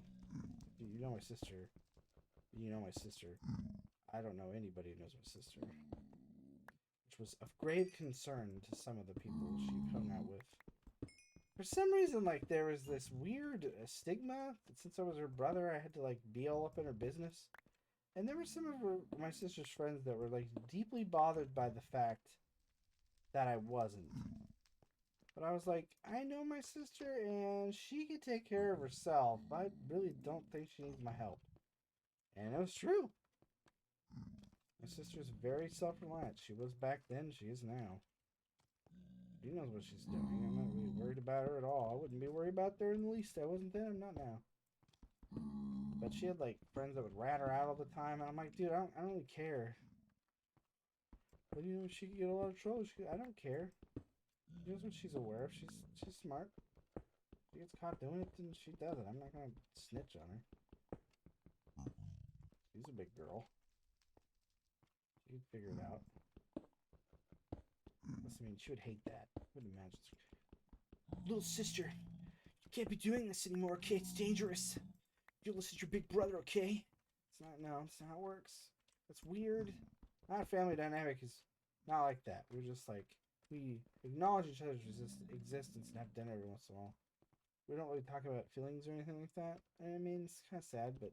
You know my sister. You know my sister. I don't know anybody who knows my sister. Which was of grave concern to some of the people she hung out with. For some reason, like, there was this weird stigma that since I was her brother, I had to, like, be all up in her business. And there were some of my sister's friends that were, like, deeply bothered by the fact that I wasn't. But I was like, I know my sister and she can take care of herself. I really don't think she needs my help. And it was true. My sister's very self-reliant. She was back then, she is now. She knows what she's doing. I'm not really worried about her at all. I wouldn't be worried about her in the least. I wasn't then, I'm not now. But she had like friends that would rat her out all the time, and I'm like, dude, I don't really care. But you know, she could get a lot of trouble. I don't care. She knows what she's aware of. She's smart. She gets caught doing it, then she does it. I'm not gonna snitch on her. She's a big girl. She could figure it out. I mean, she would hate that. I wouldn't imagine. Little sister, you can't be doing this anymore, okay? It's dangerous. You listen to your big brother, okay? It's not. No, that's not how it works. That's weird. Our family dynamic is not like that. We're just like, we acknowledge each other's existence and have dinner every once in a while. We don't really talk about feelings or anything like that. I mean, it's kind of sad, but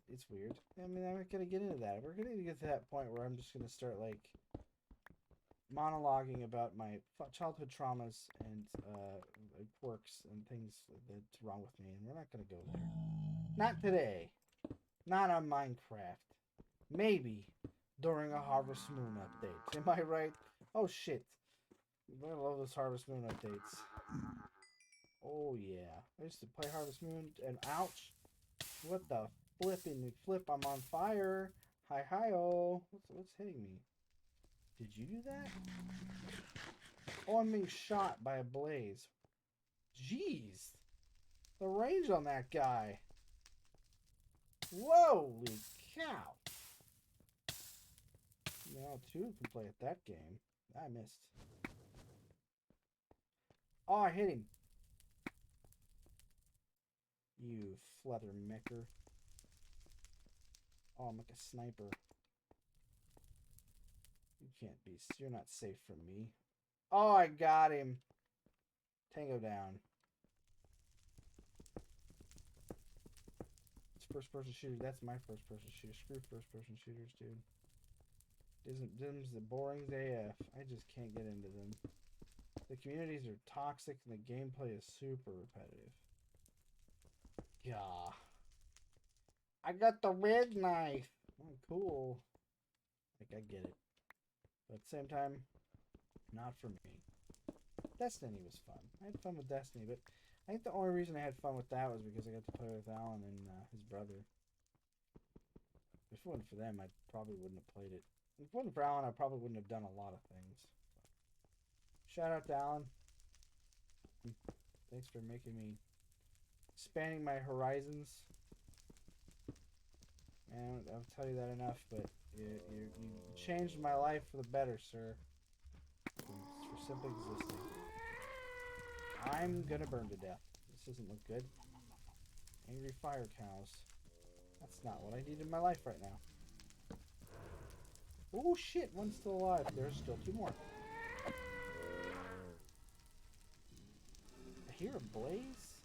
it's weird. I mean, I'm not gonna get into that. We're gonna get to that point where I'm just gonna start like monologuing about my childhood traumas and quirks and things that's wrong with me, and we're not gonna go there. Not today. Not on Minecraft. Maybe during a Harvest Moon update. Am I right? Oh shit. I love those Harvest Moon updates. Oh yeah. I used to play Harvest Moon and ouch. What the flipping flip? I'm on fire. Hi-oh. What's hitting me? Did you do that? Oh, I'm being shot by a blaze. Jeez. The range on that guy. Holy cow. Now two can play at that game. I missed. Oh, I hit him. You fleather mecker. Oh, I'm like a sniper. You can't be. You're not safe from me. Oh, I got him. Tango down. It's first person shooter. That's my first person shooter. Screw first person shooters, dude. Them's the boring AF. I just can't get into them. The communities are toxic and the gameplay is super repetitive. Yeah. I got the red knife. Oh, cool. Like, I get it. But at the same time, not for me. Destiny was fun. I had fun with Destiny, but I think the only reason I had fun with that was because I got to play with Alan and his brother. If it wasn't for them, I probably wouldn't have played it. If it wasn't for Alan, I probably wouldn't have done a lot of things. So, shout out to Alan. Thanks for making me expanding my horizons. And I'll tell you that enough, but you changed my life for the better, sir. For simply existing. I'm gonna burn to death. This doesn't look good. Angry fire cows. That's not what I need in my life right now. Oh shit, one's still alive. There's still 2 more. I hear a blaze.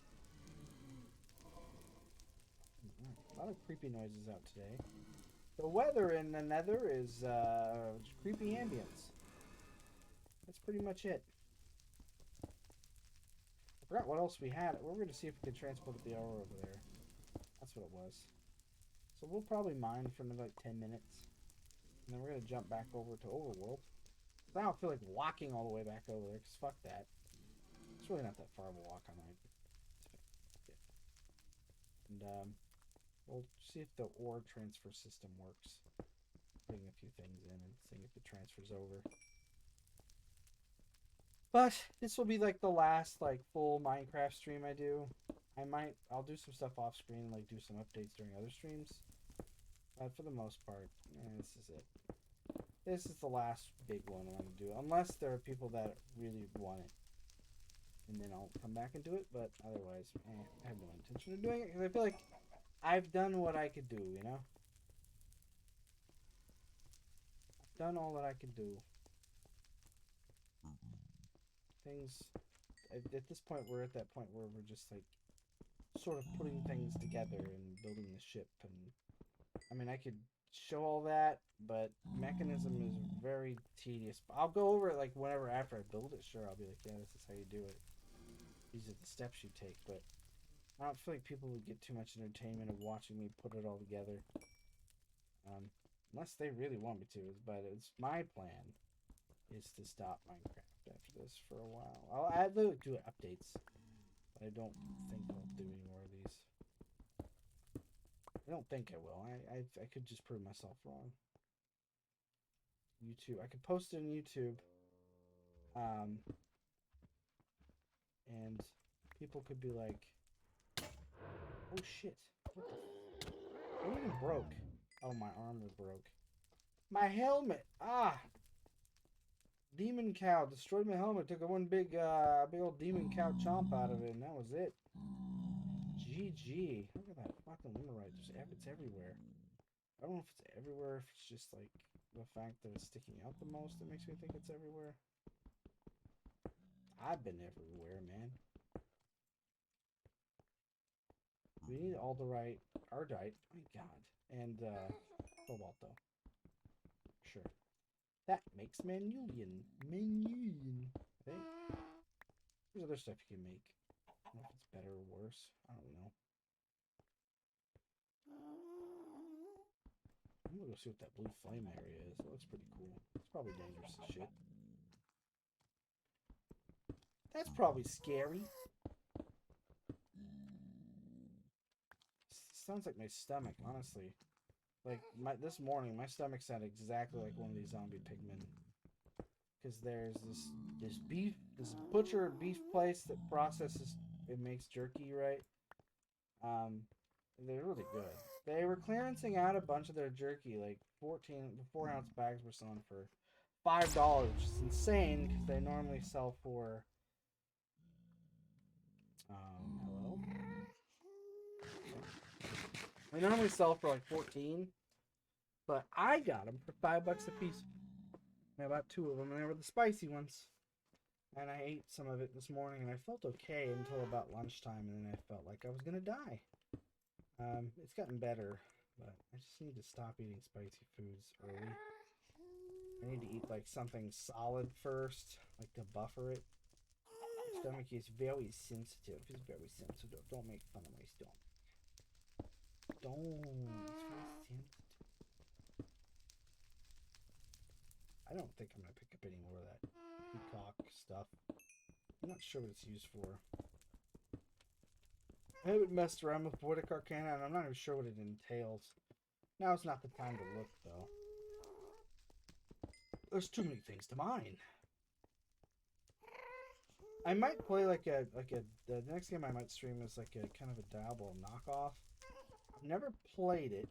A lot of creepy noises out today. The weather in the nether is creepy ambience. That's pretty much it. I forgot what else we had. We're going to see if we can transport the ore over there. That's what it was. So we'll probably mine for another like 10 minutes. And then we're going to jump back over to Overworld. I don't feel like walking all the way back over there, because fuck that. It's really not that far of a walk on my... And we'll see if the ore transfer system works. Putting a few things in and seeing if it transfers over. But this will be like the last like full Minecraft stream I do. I'll do some stuff off screen, like do some updates during other streams. But for the most part, this is it. This is the last big one I'm going to do. Unless there are people that really want it. And then I'll come back and do it. But otherwise, I have no intention of doing it. Because I feel like I've done what I could do, you know? I've done all that I could do. Things... At this point, we're at that point where we're just like... sort of putting things together and building the ship. And I mean, I could show all that, but mechanism is very tedious. I'll go over it like whenever after I build it. Sure, I'll be like, yeah, this is how you do it. These are the steps you take. But I don't feel like people would get too much entertainment of watching me put it all together, unless they really want me to. But it's my plan is to stop Minecraft after this for a while. I'll add do updates, but I don't think I'll do any more of these. I don't think I will. I could just prove myself wrong. YouTube. I could post it on YouTube. And people could be like, oh shit. What even broke? Oh, my armor broke. My helmet! Ah! Demon cow destroyed my helmet. Took a one big old demon cow chomp out of it, and that was it. GG. Look at that fucking limerite. It's everywhere. I don't know if it's everywhere, if it's just like the fact that it's sticking out the most that makes me think it's everywhere. I've been everywhere, man. We need alderite, ardite, my god, and cobalt though. Sure. That makes manulian. Hey. There's other stuff you can make. I don't know if it's better or worse. I don't know. I'm gonna go see what that blue flame area is. It looks pretty cool. It's probably dangerous as shit. That's probably scary. Sounds like my stomach, honestly. Like this morning, my stomach sounded exactly like one of these zombie pigmen. Because there's this butcher beef place that processes, it makes jerky, right? They're really good. They were clearancing out a bunch of their jerky, like 4-ounce bags were selling for $5, which is insane because they normally sell for hello. They normally sell for like 14, but I got them for $5 a piece. I bought 2 of them, and they were the spicy ones. And I ate some of it this morning, and I felt okay until about lunchtime, and then I felt like I was gonna die. It's gotten better, but I just need to stop eating spicy foods early. I need to eat like something solid first, like to buffer it. My stomach is very sensitive. It's very sensitive. Don't make fun of my stomach. Don't. It's very sensitive. I don't think I'm gonna pick up any more of that peacock stuff. I'm not sure what it's used for. I haven't messed around with Poetic Arcana, and I'm not even sure what it entails. Now's not the time to look, though. There's too many things to mine. I might play the next game I might stream is like a kind of a Diablo knockoff. I've never played it.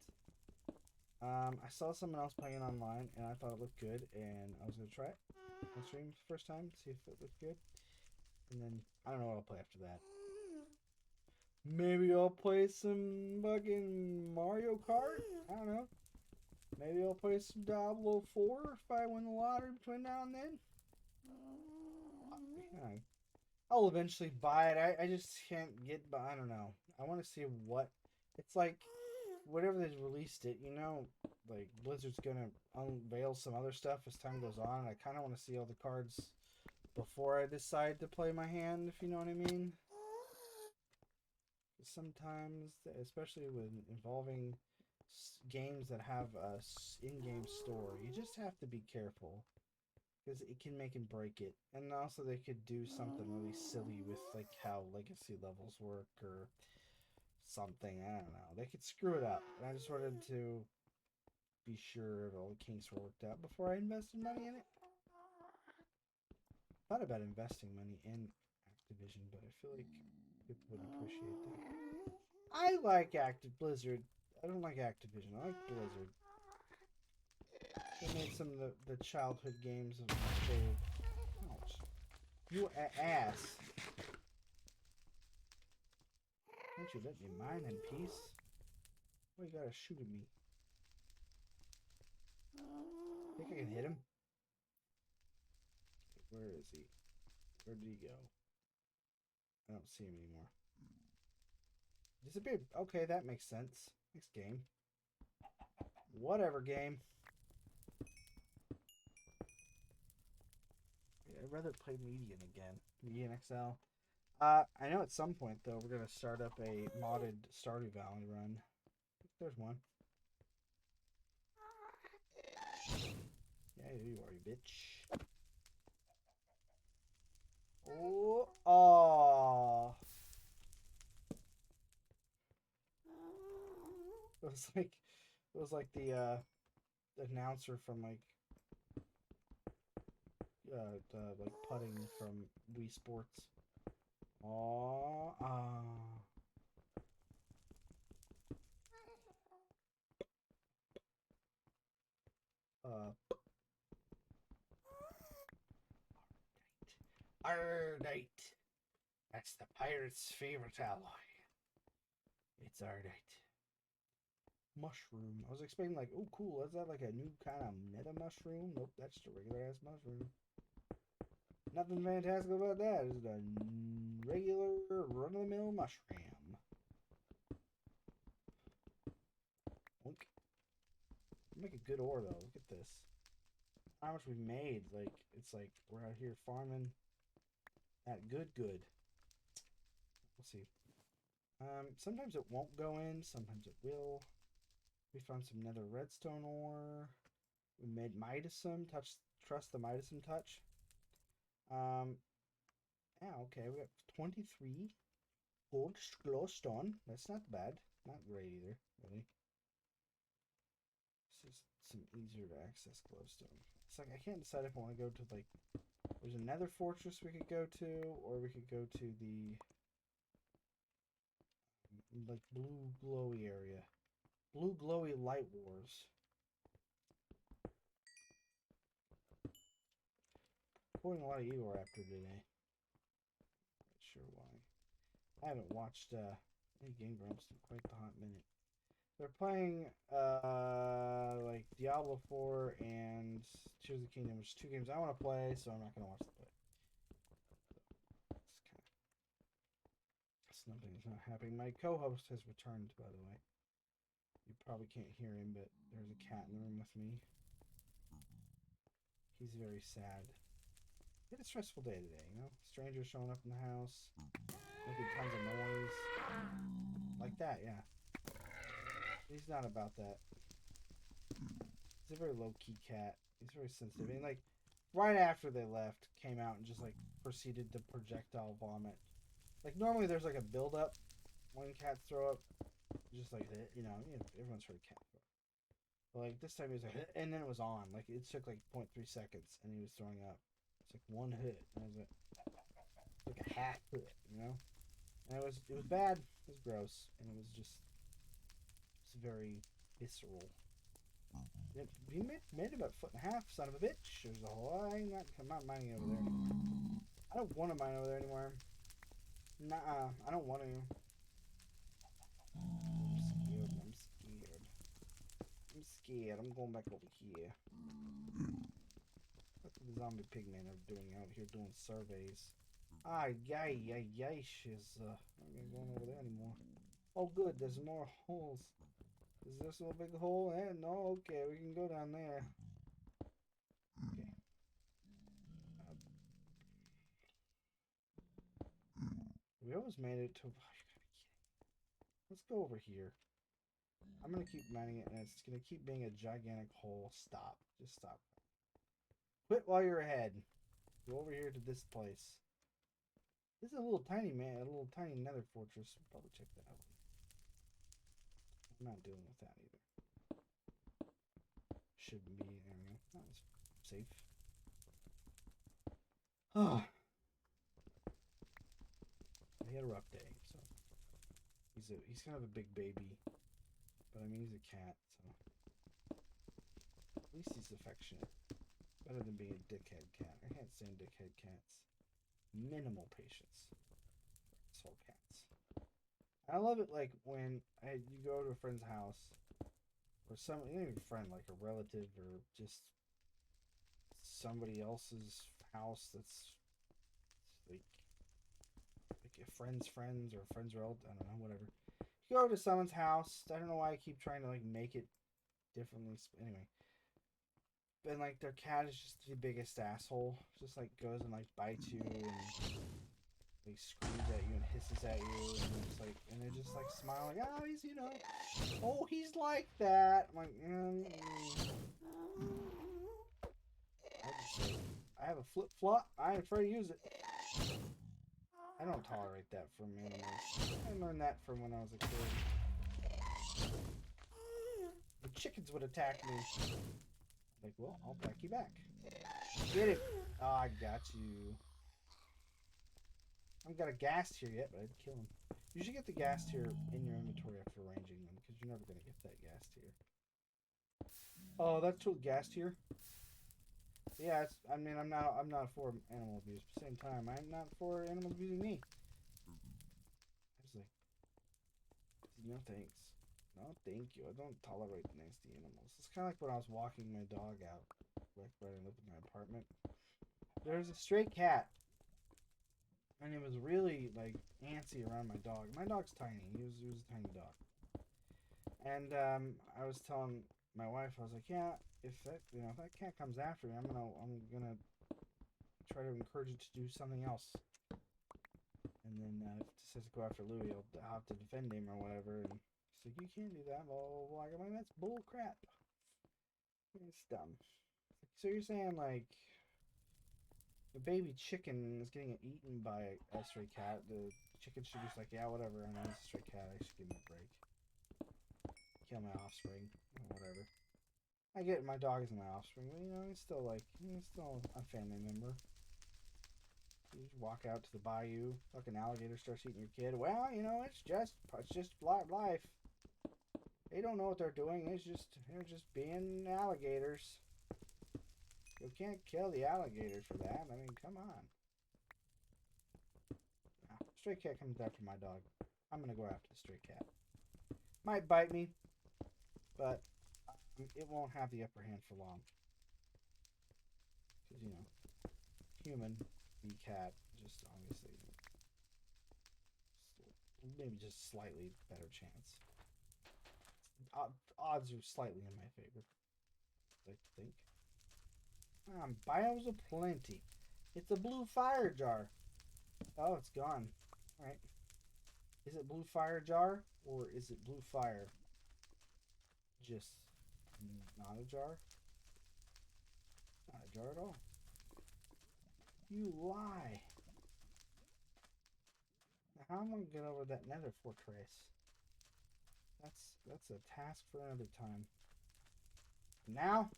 I saw someone else playing online, and I thought it looked good, and I was gonna try it on stream the first time, see if it looked good. And then I don't know what I'll play after that. Maybe I'll play some fucking Mario Kart? I don't know. Maybe I'll play some Diablo 4 if I win the lottery between now and then. Yeah, I'll eventually buy it. I just can't get by. I don't know. I want to see what it's like. Whatever they released it, you know, like Blizzard's gonna unveil some other stuff as time goes on. I kind of want to see all the cards before I decide to play my hand, if you know what I mean. Sometimes, especially when involving games that have a in-game store, you just have to be careful because it can make and break it. And also, they could do something really silly with like how legacy levels work or something. I don't know. They could screw it up. And I just wanted to be sure that all the kinks were worked out before I invested money in it. I thought about investing money in Activision, but I feel like people would appreciate that. I like Blizzard. I don't like Activision. I like Blizzard. They made some of the childhood games of my fave. Ouch. You ass. Why don't you let me mine in peace? Why you gotta shoot at me? Think I can hit him? Where is he? Where did he go? I don't see him anymore. Disappeared. Okay, that makes sense. Next game. Whatever game. I'd rather play Median again. Median XL. I know at some point though we're gonna start up a modded Stardew Valley run. There's one. Yeah, here you are, you bitch. Oh, oh. It was like the announcer from like putting from Wii Sports. Oh, Ardite. That's the pirate's favorite alloy. It's Ardite. Mushroom. I was expecting like, oh cool, is that like a new kind of meta mushroom? Nope, that's just a regular ass mushroom. Nothing fantastic about that. It's a regular run-of-the-mill mushroom. Oink. Make a good ore though. Look at this. How much we've made. Like it's like we're out here farming at good. We'll see. Sometimes it won't go in. Sometimes it will. We found some nether redstone ore. We made Midasum. Trust the Midasum touch. Yeah, okay. We got 23 gold glowstone. That's not bad. Not great either, really. This is some easier to access glowstone. It's like I can't decide if I want to go to like. There's another fortress we could go to, or we could go to the like blue glowy area. Blue glowy light wars. Pulling a lot of Eagoraptor today. Not sure why. I haven't watched any Game Grumps in quite the hot minute. They're playing like Diablo 4 and Tears of the Kingdom, which are 2 games I want to play, so I'm not gonna watch them play. It's something's not happening. My co-host has returned, by the way. You probably can't hear him, but there's a cat in the room with me. He's very sad. We had a stressful day today, you know? Strangers showing up in the house, making tons of noise. Like that, yeah. He's not about that. He's a very low-key cat. He's very sensitive. And, like, right after they left, came out and just, like, proceeded to projectile vomit. Like, normally there's, like, a build-up when cats throw up. Just like that, you know, everyone's heard cat throw up. But, like, this time he was like, and then it was on. Like, it took, like, 0.3 seconds, and he was throwing up. It's like one hit. And it was like a half hit, you know? And it was bad. It was gross. And it was just... It's very visceral. He made about a foot and a half, son of a bitch. There's a whole. I'm not mining over there anymore. I don't want to mine over there anymore. Nuh-uh. I don't want to. I'm scared. scared. I'm going back over here. What the zombie pigmen are doing out here doing surveys. Ay, yay, yay, yay, shiz. I'm not going over there anymore. Oh, good, there's more holes. Is this a big hole? Eh? No, okay, we can go down there. Okay. We almost made it to... Let's go over here. I'm gonna keep mining it, and it's gonna keep being a gigantic hole. Stop. Just stop. Quit while you're ahead. Go over here to this place. This is a little tiny nether fortress. We'll probably check that out. I'm not dealing with that either. Shouldn't be. There we go. That's safe. Oh. He had a rough day, so he's kind of a big baby, but I mean he's a cat, so at least he's affectionate. Better than being a dickhead cat. I can't stand dickhead cats. Minimal patience. Soul cats. I love it like when you go to a friend's house, or even a friend, like a relative, or just somebody else's house that's like a friend's friends or friend's relative. I don't know, whatever. You go to someone's house. I don't know why I keep trying to like make it differently. Anyway. And like their cat is just the biggest asshole. Just like goes and like bites you and like screams at you and hisses at you and they're just like smiling. Oh, he's oh, he's like that. I'm like, I have a flip flop. I ain't afraid to use it. I don't tolerate that from animals. I learned that from when I was a kid. The chickens would attack me. Like, well, I'll back you back. Get it. Oh, I got you. I haven't got a ghast here yet, but I'd kill him. You should get the ghast here in your inventory after arranging them, because you're never going to get that ghast here. Oh, that's what ghast here? Yeah, I mean, I'm not for animal abuse. At the same time, I'm not for animals abusing me. I was like, no thanks. No, thank you. I don't tolerate nasty animals. It's kind of like when I was walking my dog out, like when I lived in my apartment. There was a stray cat, and it was really like antsy around my dog. My dog's tiny. He was a tiny dog. And I was telling my wife, I was like, yeah, if that cat comes after me, I'm gonna try to encourage it to do something else. And then if it decides to go after Louie, I'll have to defend him or whatever. And she's like, you can't do that. Blah, blah, blah. I'm like, that's bull crap. It's dumb. So you're saying like the baby chicken is getting eaten by a stray cat. The chicken should just like, yeah, whatever. I know it's a stray cat. I should give him a break. Kill my offspring. Whatever. I get my dog isn't my offspring, but he's still a family member. You just walk out to the bayou, fucking alligator starts eating your kid. Well, it's just life. They don't know what they're doing. They're just being alligators. You can't kill the alligator for that. I mean, come on. Stray cat comes after my dog. I'm gonna go after the stray cat. Might bite me, but it won't have the upper hand for long. Because human v cat, just obviously maybe just slightly better chance. Odds are slightly in my favor, I think. Biomes aplenty. It's a blue fire jar. Oh, it's gone. Alright. Is it blue fire jar or is it blue fire? Just not a jar? Not a jar at all. You lie. Now, how am I going to get over that nether fortress? That's a task for another time. Now,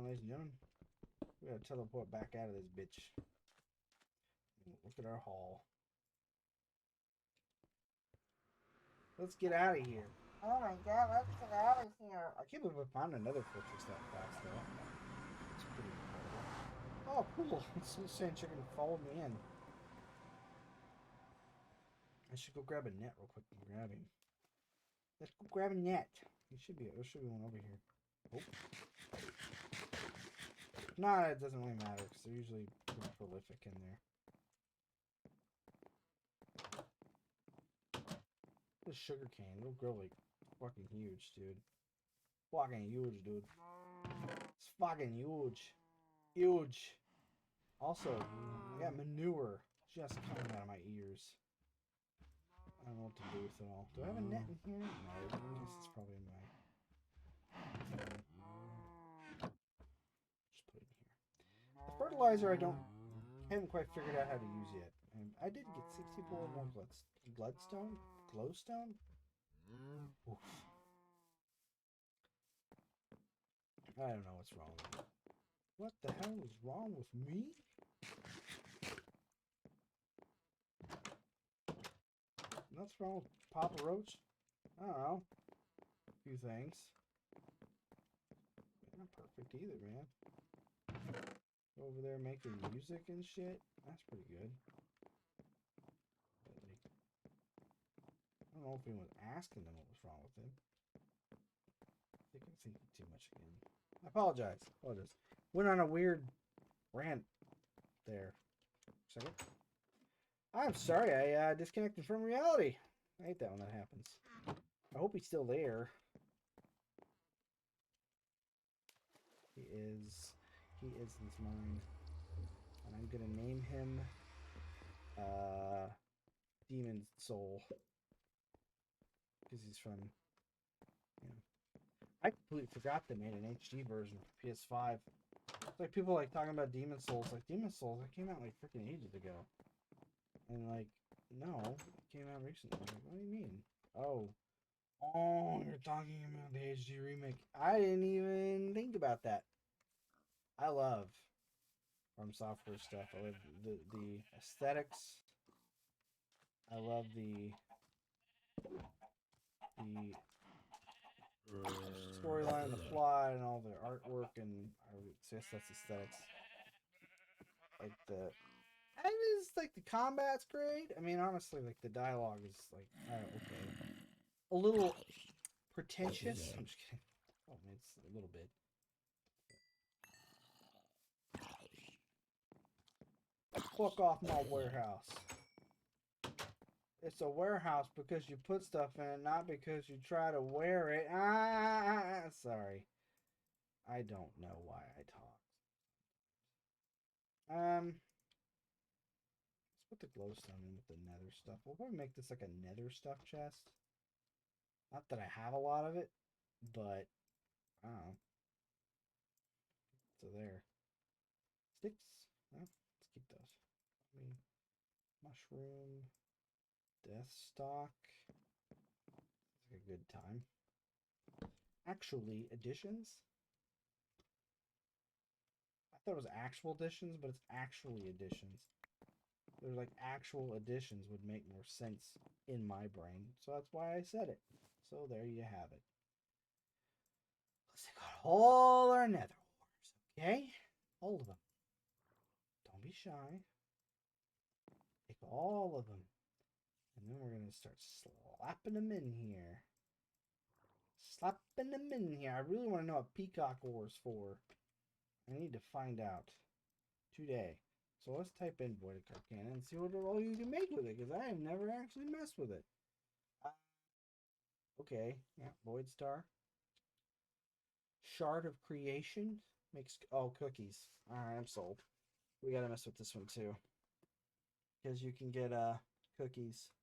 ladies and gentlemen, we gotta teleport back out of this bitch. Look at our haul. Let's get out of here. Oh my god, let's get out of here. I can't believe I found another fortress that fast, though. It's pretty incredible. Oh, cool. It's saying chicken followed me in. I should go grab a net real quick and grab him. Let's go grab a net. There should be one over here. Oh. Nah, it doesn't really matter because they're usually pretty prolific in there. This sugar cane, it'll grow like fucking huge, dude. Fucking huge, dude. It's fucking huge. Huge. Also, I got manure just coming out of my ears. I don't know what to do with it all. Do I have a net in here? No, I guess it's probably in my... Just put it in here. The fertilizer I haven't quite figured out how to use yet. And I did get 64 more glowstone? Glowstone? Oof. I don't know what's wrong with me. What the hell is wrong with me? What's wrong with Papa Roach? I don't know. A few things. Not perfect either, man. Over there making music and shit. That's pretty good. But like, I don't know if anyone was asking them what was wrong with him. I think I'm thinking too much again. I apologize. Went on a weird rant there. Second. I'm sorry, I disconnected from reality. I hate that when that happens. I hope he's still there. He is in his mind. And I'm gonna name him Demon Soul. Because he's from, you know. I completely forgot they made an HD version for PS5. It's like people like talking about Demon Souls. Like, Demon Souls, that came out like freaking ages ago. And like, no, it came out recently. Like, what do you mean? Oh, you're talking about the HD remake. I didn't even think about that. I love From Software stuff. I love the aesthetics. I love the storyline, the plot, and all the artwork, and I guess that's aesthetics. Like the combat's great. I mean, honestly, like the dialogue is like okay, a little pretentious. I'm just kidding. Oh, I mean, it's a little bit. Fuck off my warehouse. It's a warehouse because you put stuff in it, not because you try to wear it. Sorry. I don't know why I talk. Let's put the glowstone in with the nether stuff. We'll probably make this like a nether stuff chest. Not that I have a lot of it, but I don't know. So there. Sticks. Well, let's keep those. I mean, mushroom. Death stock. It's like a good time. Actually, additions. I thought it was actual additions, but it's actually additions. There's like actual additions would make more sense in my brain, so that's why I said it. So there you have it. Let's take out all our nether ores, okay? All of them. Don't be shy. Take all of them. And then we're going to start slapping them in here. Slapping them in here. I really want to know what peacock ore is for. I need to find out today. So let's type in voided carcana and see what all you can make with it, because I have never actually messed with it. Okay, yeah, void star. Shard of creation makes cookies. Alright, I'm sold. We gotta mess with this one too. Because you can get cookies.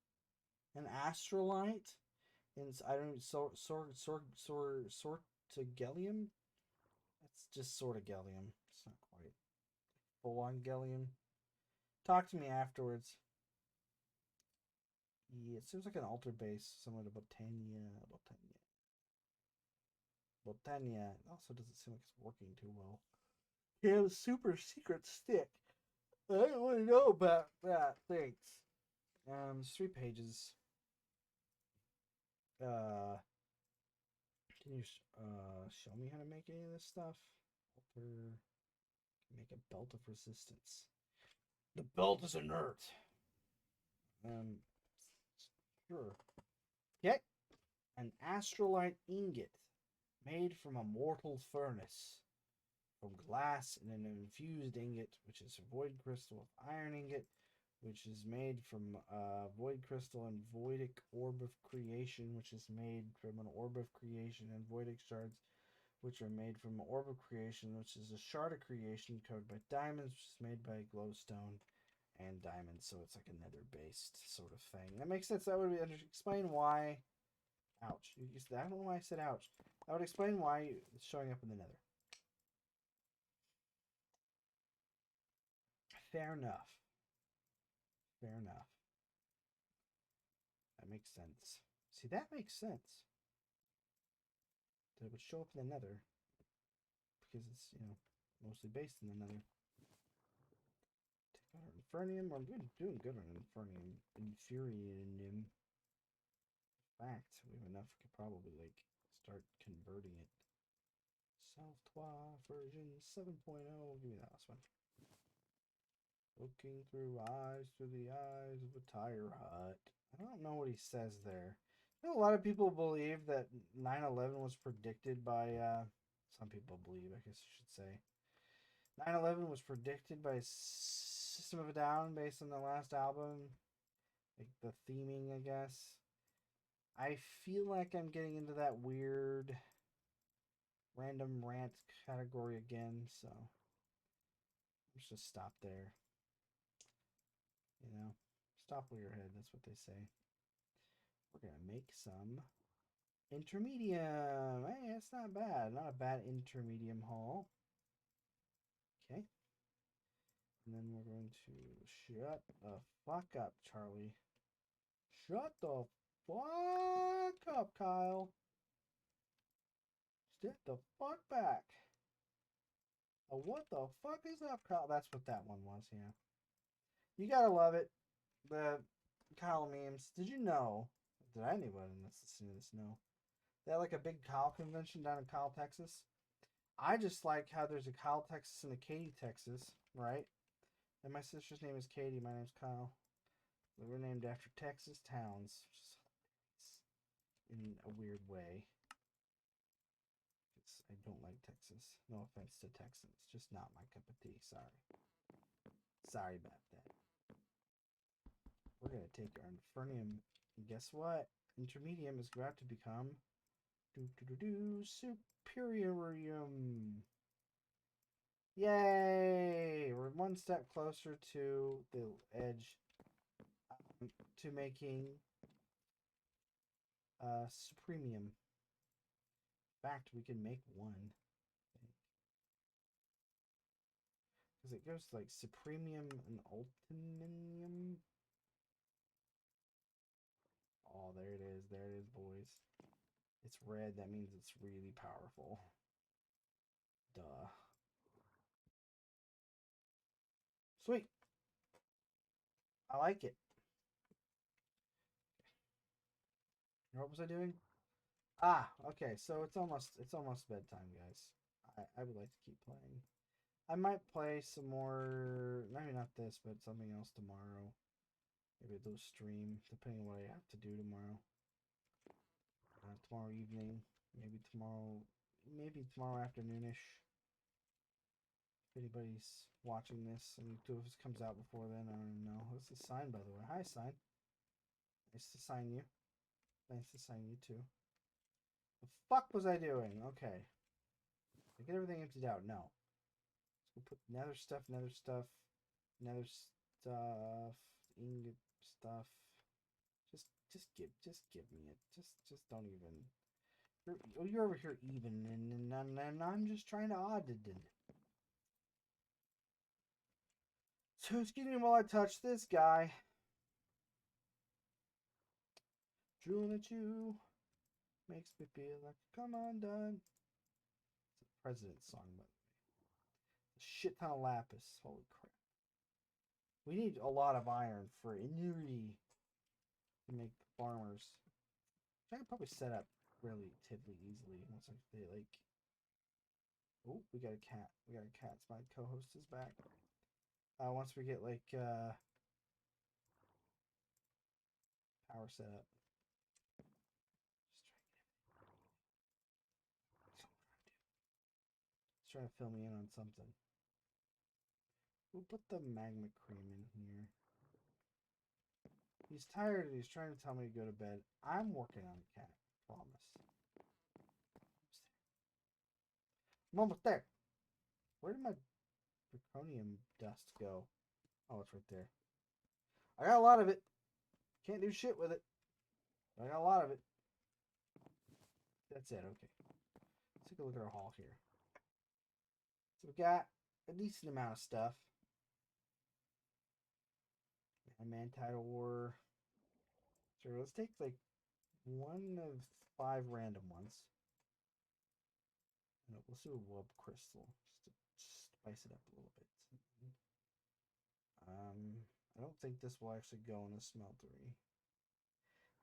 An astrolite. And I don't know, sortigelium? That's just sortigelium. It's not quite full on gallium. Talk to me afterwards. Yeah, it seems like an altar base similar to Botania. Botania also doesn't seem like it's working too well. You have a super secret stick. I don't want to know about that. Thanks. There's 3 pages. Can you show me how to make any of this stuff? Altar. Make a belt of resistance. The belt is inert. Sure. Okay. An astrolite ingot made from a mortal furnace. From glass and an infused ingot, which is void crystal, iron ingot, which is made from void crystal, and voidic orb of creation, which is made from an orb of creation, and voidic shards, which are made from an orb of creation, which is a shard of creation coated by diamonds, which is made by glowstone and diamonds. So it's like a nether-based sort of thing. That makes sense. That would explain why. Ouch! I don't know why I said ouch. That would explain why it's showing up in the nether. Fair enough. Fair enough. That makes sense. See, that makes sense. That it would show up in the nether. Because it's, mostly based in the nether. Take out our Infernium. We're doing good on Infernium. Infuriating. In fact, we have enough. We could probably, start converting it. Self-Twa version 7.0. We'll give me that last one. Looking through the eyes of a tire hut. I don't know what he says there. I know a lot of people believe that 9/11 was predicted by, some people believe, I guess I should say. 9/11 was predicted by System of a Down based on the last album. Like the theming, I guess. I feel like I'm getting into that weird random rant category again, so let's just stop there. Stop where you're headed, that's what they say. We're going to make some intermedium. Hey, that's not bad. Not a bad intermedium haul. Okay. And then we're going to shut the fuck up, Charlie. Shut the fuck up, Kyle. Step the fuck back. Oh, what the fuck is up, Kyle? That's what that one was, yeah. You gotta love it. The Kyle memes. Did you know? Did anybody listening to this know? They had like a big Kyle convention down in Kyle, Texas. I just like how there's a Kyle, Texas and a Katy, Texas, right? And my sister's name is Katie. My name's Kyle. We were named after Texas towns, in a weird way. I don't like Texas. No offense to Texans. Just not my cup of tea. Sorry. Sorry about that. We're going to take our Infernium. And guess what? Intermedium is about to become Superiorium. Yay! We're one step closer to the edge to making Supremium. In fact, we can make one. Because it goes like Supremium and Ultiminium. Oh, there it is. There it is, boys. It's red. That means it's really powerful. Duh. Sweet. I like it. What was I doing? Ah, okay. So it's almost bedtime, guys. I would like to keep playing. I might play some more. Maybe not this, but something else tomorrow. Maybe they'll stream, depending on what I have to do tomorrow. Tomorrow evening, maybe tomorrow afternoonish. If anybody's watching this, and if this comes out before then, I don't know. This is Sign, by the way. Hi, Sign. Nice to sign you. Nice to sign you too. The fuck was I doing? Okay. I get everything emptied out. No. Let's go put nether stuff, ingot stuff. Just give me it. Just don't even. You're over here even, and I'm just trying to odd it. So excuse me while I touch this guy. Drooling at you makes me feel like come undone. It's a President's song, by the way. A shit ton of lapis. Holy crap. We need a lot of iron for ingenuity to make farmers. I can probably set up relatively easily once they like. Oh, we got a cat. We got a cat. My co-host is back. Once we get like power set up. He's trying to fill me in on something. We'll put the magma cream in here. He's tired and he's trying to tell me to go to bed. I'm working on it, cat. Promise. I'm almost there. Where did my zirconium dust go? Oh, it's right there. I got a lot of it. Can't do shit with it. I got a lot of it. That's it. Okay. Let's take a look at our haul here. So we got a decent amount of stuff. Mantite ore. Sure, let's take like one of 5 random ones. No, let's do a wub crystal just to spice it up a little bit. I don't think this will actually go in the smeltery.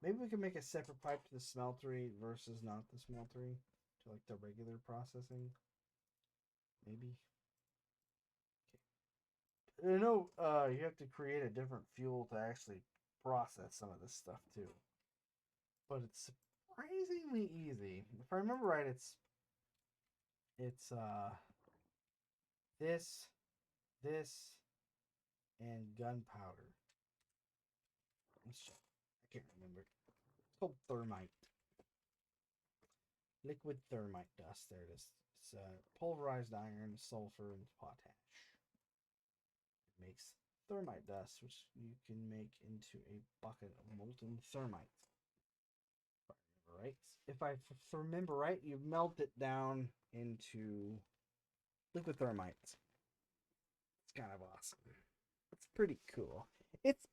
Maybe we can make a separate pipe to the smeltery versus not the smeltery, to like the regular processing. Maybe. Okay. I know you have to create a different fuel to actually process some of this stuff too. But it's surprisingly easy. If I remember right, it's this, and gunpowder. Let's check. I can't remember. It's called thermite. Liquid thermite dust. There it is. It's pulverized iron, sulfur, and potash. It makes thermite dust, which you can make into a bucket of molten thermite. If I remember right, you melt it down into liquid thermite. It's kind of awesome. It's pretty cool. It's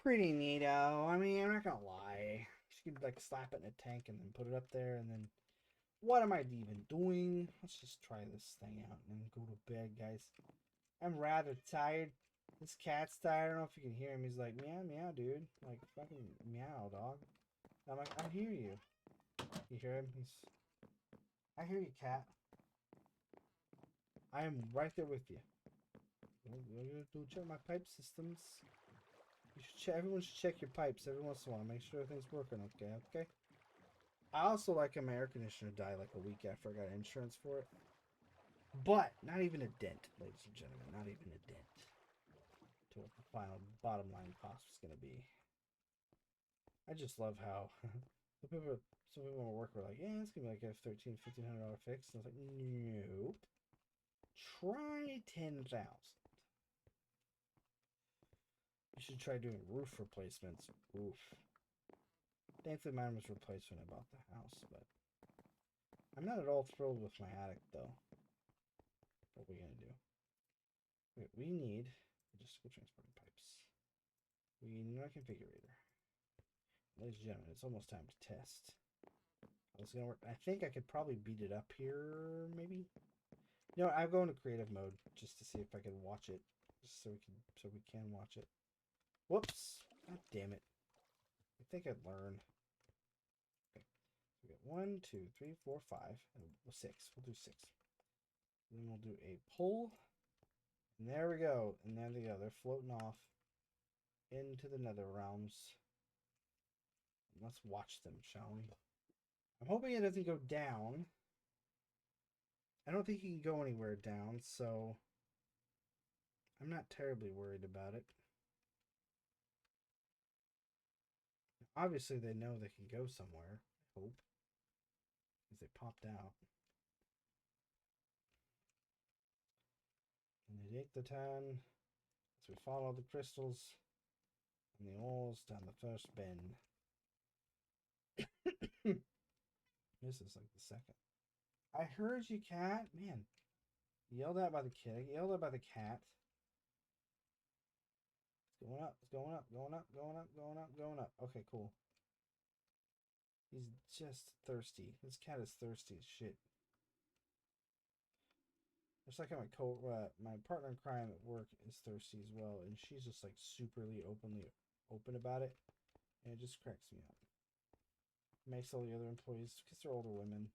pretty neato. I mean, I'm not gonna lie. You could like slap it in a tank and then put it up there, and then what am I even doing? Let's just try this thing out and then go to bed, guys. I'm rather tired. This cat's tired. I don't know if you can hear him. He's like, meow, meow, dude. Like, fucking meow, dog. I'm like, I hear you. You hear him? I hear you, cat. I am right there with you. What are you gonna do? Check my pipe systems. You should check, everyone should check your pipes every once in a while. Make sure everything's working okay, okay? I also like my air conditioner died like a week after I got insurance for it. But not even a dent, ladies and gentlemen. Not even a dent to what the final bottom line cost was going to be. I just love how some people at work were like, yeah, it's going to be like a $1,500 fix. And I was like, nope. Try 10,000. You should try doing roof replacements. Oof. Thankfully, mine was replaced when I bought the house, but I'm not at all thrilled with my attic, though. What are we gonna do? Okay, we need logistical transporting pipes. We need a configurator. Ladies and gentlemen, it's almost time to test. How's it gonna work? I think I could probably beat it up here, maybe. You know, I'm going to creative mode just to see if I can watch it, just so we can watch it. Whoops! God damn it! I think I'd learn. Okay, we got 1, 2, 3, 4, 5, and 6. We'll do 6. And then we'll do a pull. And there we go. And there they go. They're floating off into the nether realms. Let's watch them, shall we? I'm hoping it doesn't go down. I don't think you can go anywhere down, so I'm not terribly worried about it. Obviously, they know they can go somewhere, I hope, because they popped out. And they take the turn as we follow the crystals and the ores down the first bend. This is like the second. I heard you, cat. Man, yelled at by the kid. Yelled at by the cat. It's going up. It's going up. Going up. Going up. Going up. Going up. Okay, cool. He's just thirsty. This cat is thirsty as shit. Just like how my partner in crime at work is thirsty as well, and she's just like superly open about it, and it just cracks me up. Makes all the other employees, because they're older women,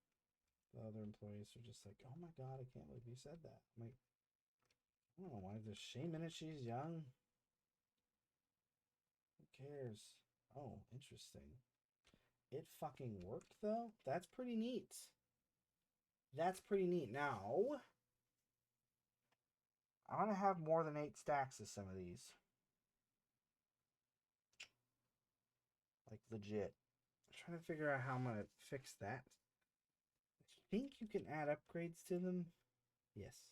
the other employees are just like, oh my god, I can't believe you said that. I'm like, I don't know why they're shaming it. She's young. Who cares? Oh, interesting. It fucking worked though. That's pretty neat. That's pretty neat. Now, I want to have more than 8 stacks of some of these. Like, legit. I'm trying to figure out how I'm going to fix that. I think you can add upgrades to them. Yes.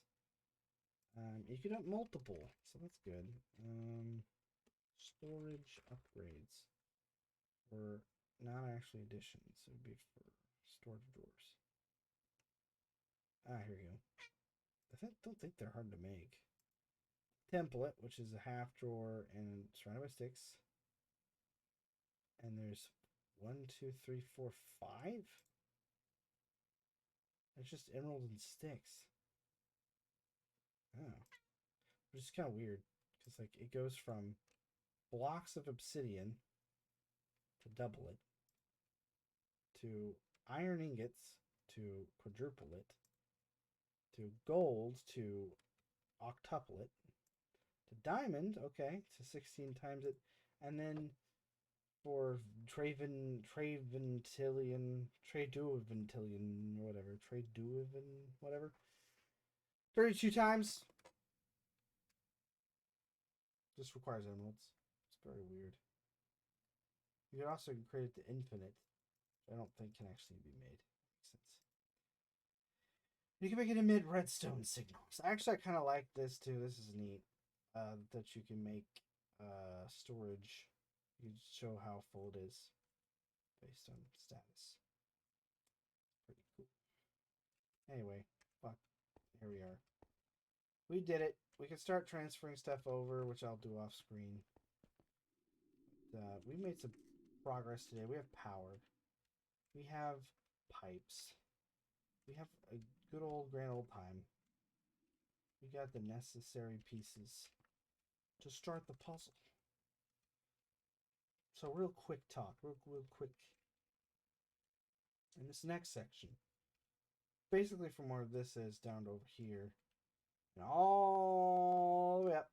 You can have multiple, so that's good. Storage upgrades. Or not actually additions. It would be for storage drawers. Ah, here we go. Don't think they're hard to make. Template, which is a half drawer and surrounded by sticks. And there's 1, 2, 3, 4, 5. It's just emerald and sticks. Oh, which is kind of weird because like it goes from blocks of obsidian to double it, to iron ingots to quadruple it, to gold to octuple it, to diamond, okay, to 16 times it, and then for Traventillion, whatever, 32 times. This requires emeralds. It's very weird. You could also create it to infinite, which I don't think can actually be made. Makes sense. You can make it emit redstone signals. Actually, I kind of like this too. This is neat. That you can make storage. You show how full it is based on status. Pretty cool. Anyway, fuck. Here we are. We did it. We can start transferring stuff over, which I'll do off screen. We made some progress today. We have power. We have pipes. We have a good old grand old time. We got the necessary pieces to start the puzzle. So real quick talk, real quick. In this next section, basically from where this is down to over here, and all the way up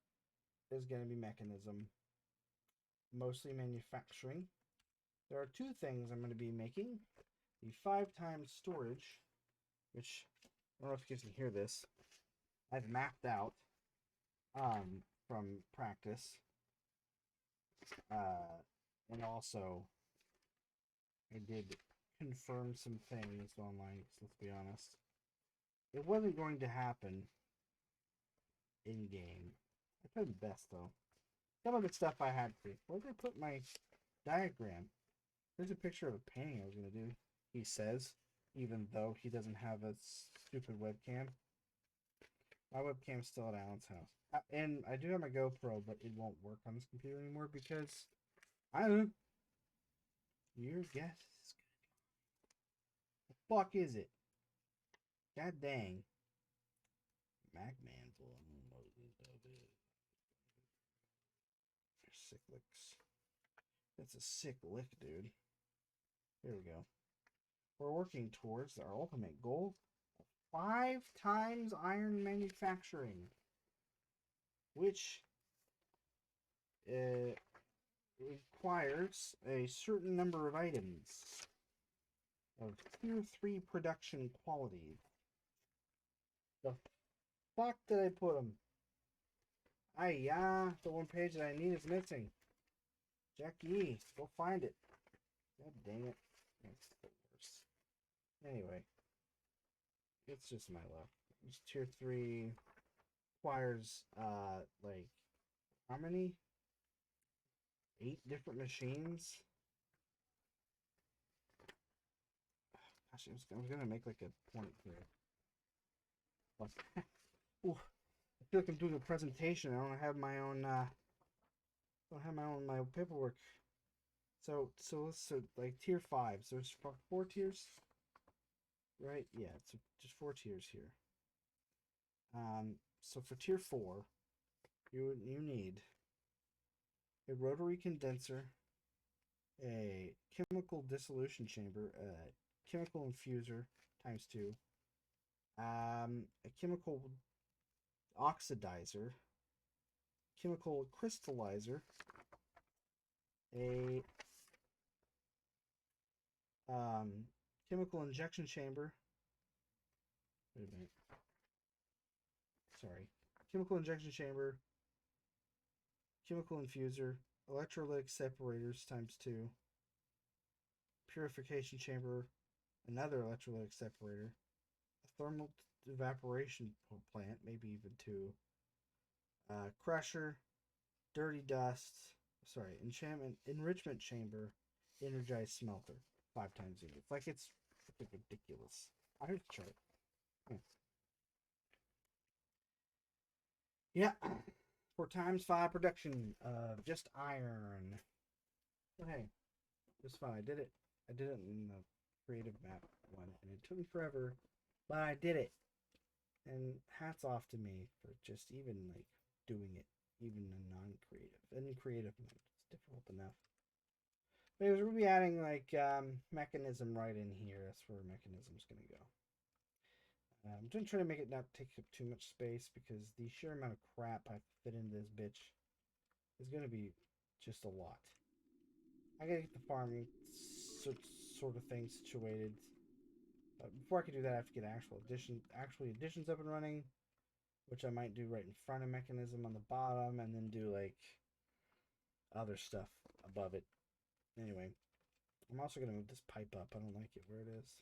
is going to be mechanism, mostly manufacturing. There are 2 things I'm going to be making. The 5 times storage, which I don't know if you guys can hear this. I've mapped out from practice. And also, I did confirm some things online, let's be honest. It wasn't going to happen in-game. I tried the best, though. Some of the stuff I had for you. Where did I put my diagram? There's a picture of a painting I was going to do, he says, even though he doesn't have a stupid webcam. My webcam's still at Alan's house. And I do have my GoPro, but it won't work on this computer anymore because, I don't know, your guess is good. The fuck is it? God dang. MacMan full of sick licks. That's a sick lick, dude. Here we go. We're working towards our ultimate goal of 5 times iron manufacturing, which requires a certain number of items of tier 3 production quality. The fuck did I put them? The one page that I need is missing. Jackie, go find it. God dang it. That's the worst. Anyway, it's just my luck. It's tier 3 requires, like, how many? 8 different machines? Gosh, I was gonna make like a point here. Ooh, I feel like I'm doing a presentation. I don't have my own, my paperwork. So like tier 5. So it's 4 tiers, right? Yeah, it's just 4 tiers here. So for tier 4, you need a rotary condenser, a chemical dissolution chamber, a chemical infuser times 2, a chemical oxidizer, chemical crystallizer, a chemical injection chamber. Wait a minute. Sorry. chemical injection chamber, chemical infuser, electrolytic separators times 2, purification chamber, another electrolytic separator, a thermal evaporation plant, maybe even 2, crusher, dirty dust, enrichment chamber, energized smelter, 5 times units. Like, it's freaking ridiculous. I heard the chart. Yeah. 4 times 5 production of just iron. But hey, it was fun. I did it. I did it in the creative map one, and it took me forever, but I did it. And hats off to me for just even like doing it, even in non-creative. In creative mode, it's difficult enough. But we're gonna be adding like mechanism right in here. That's where mechanism's gonna go. I'm going to try to make it not take up too much space because the sheer amount of crap I fit into this bitch is going to be just a lot. I gotta get the farming sort of thing situated. Before I can do that, I have to get actually additions up and running, which I might do right in front of mechanism on the bottom, and then do like other stuff above it. Anyway, I'm also gonna move this pipe up. I don't like it where it is.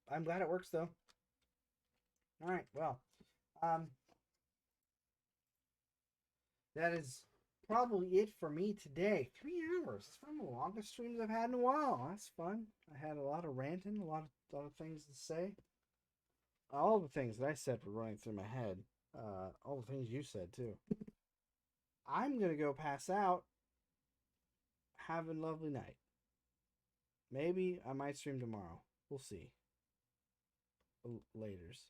I'm glad it works though. All right, well, that is probably it for me today. 3 hours. It's one of the longest streams I've had in a while. That's fun. I had a lot of ranting, a lot of things to say. All the things that I said were running through my head. All the things you said too. I'm gonna go pass out. Have a lovely night. Maybe I might stream tomorrow. We'll see. Laters.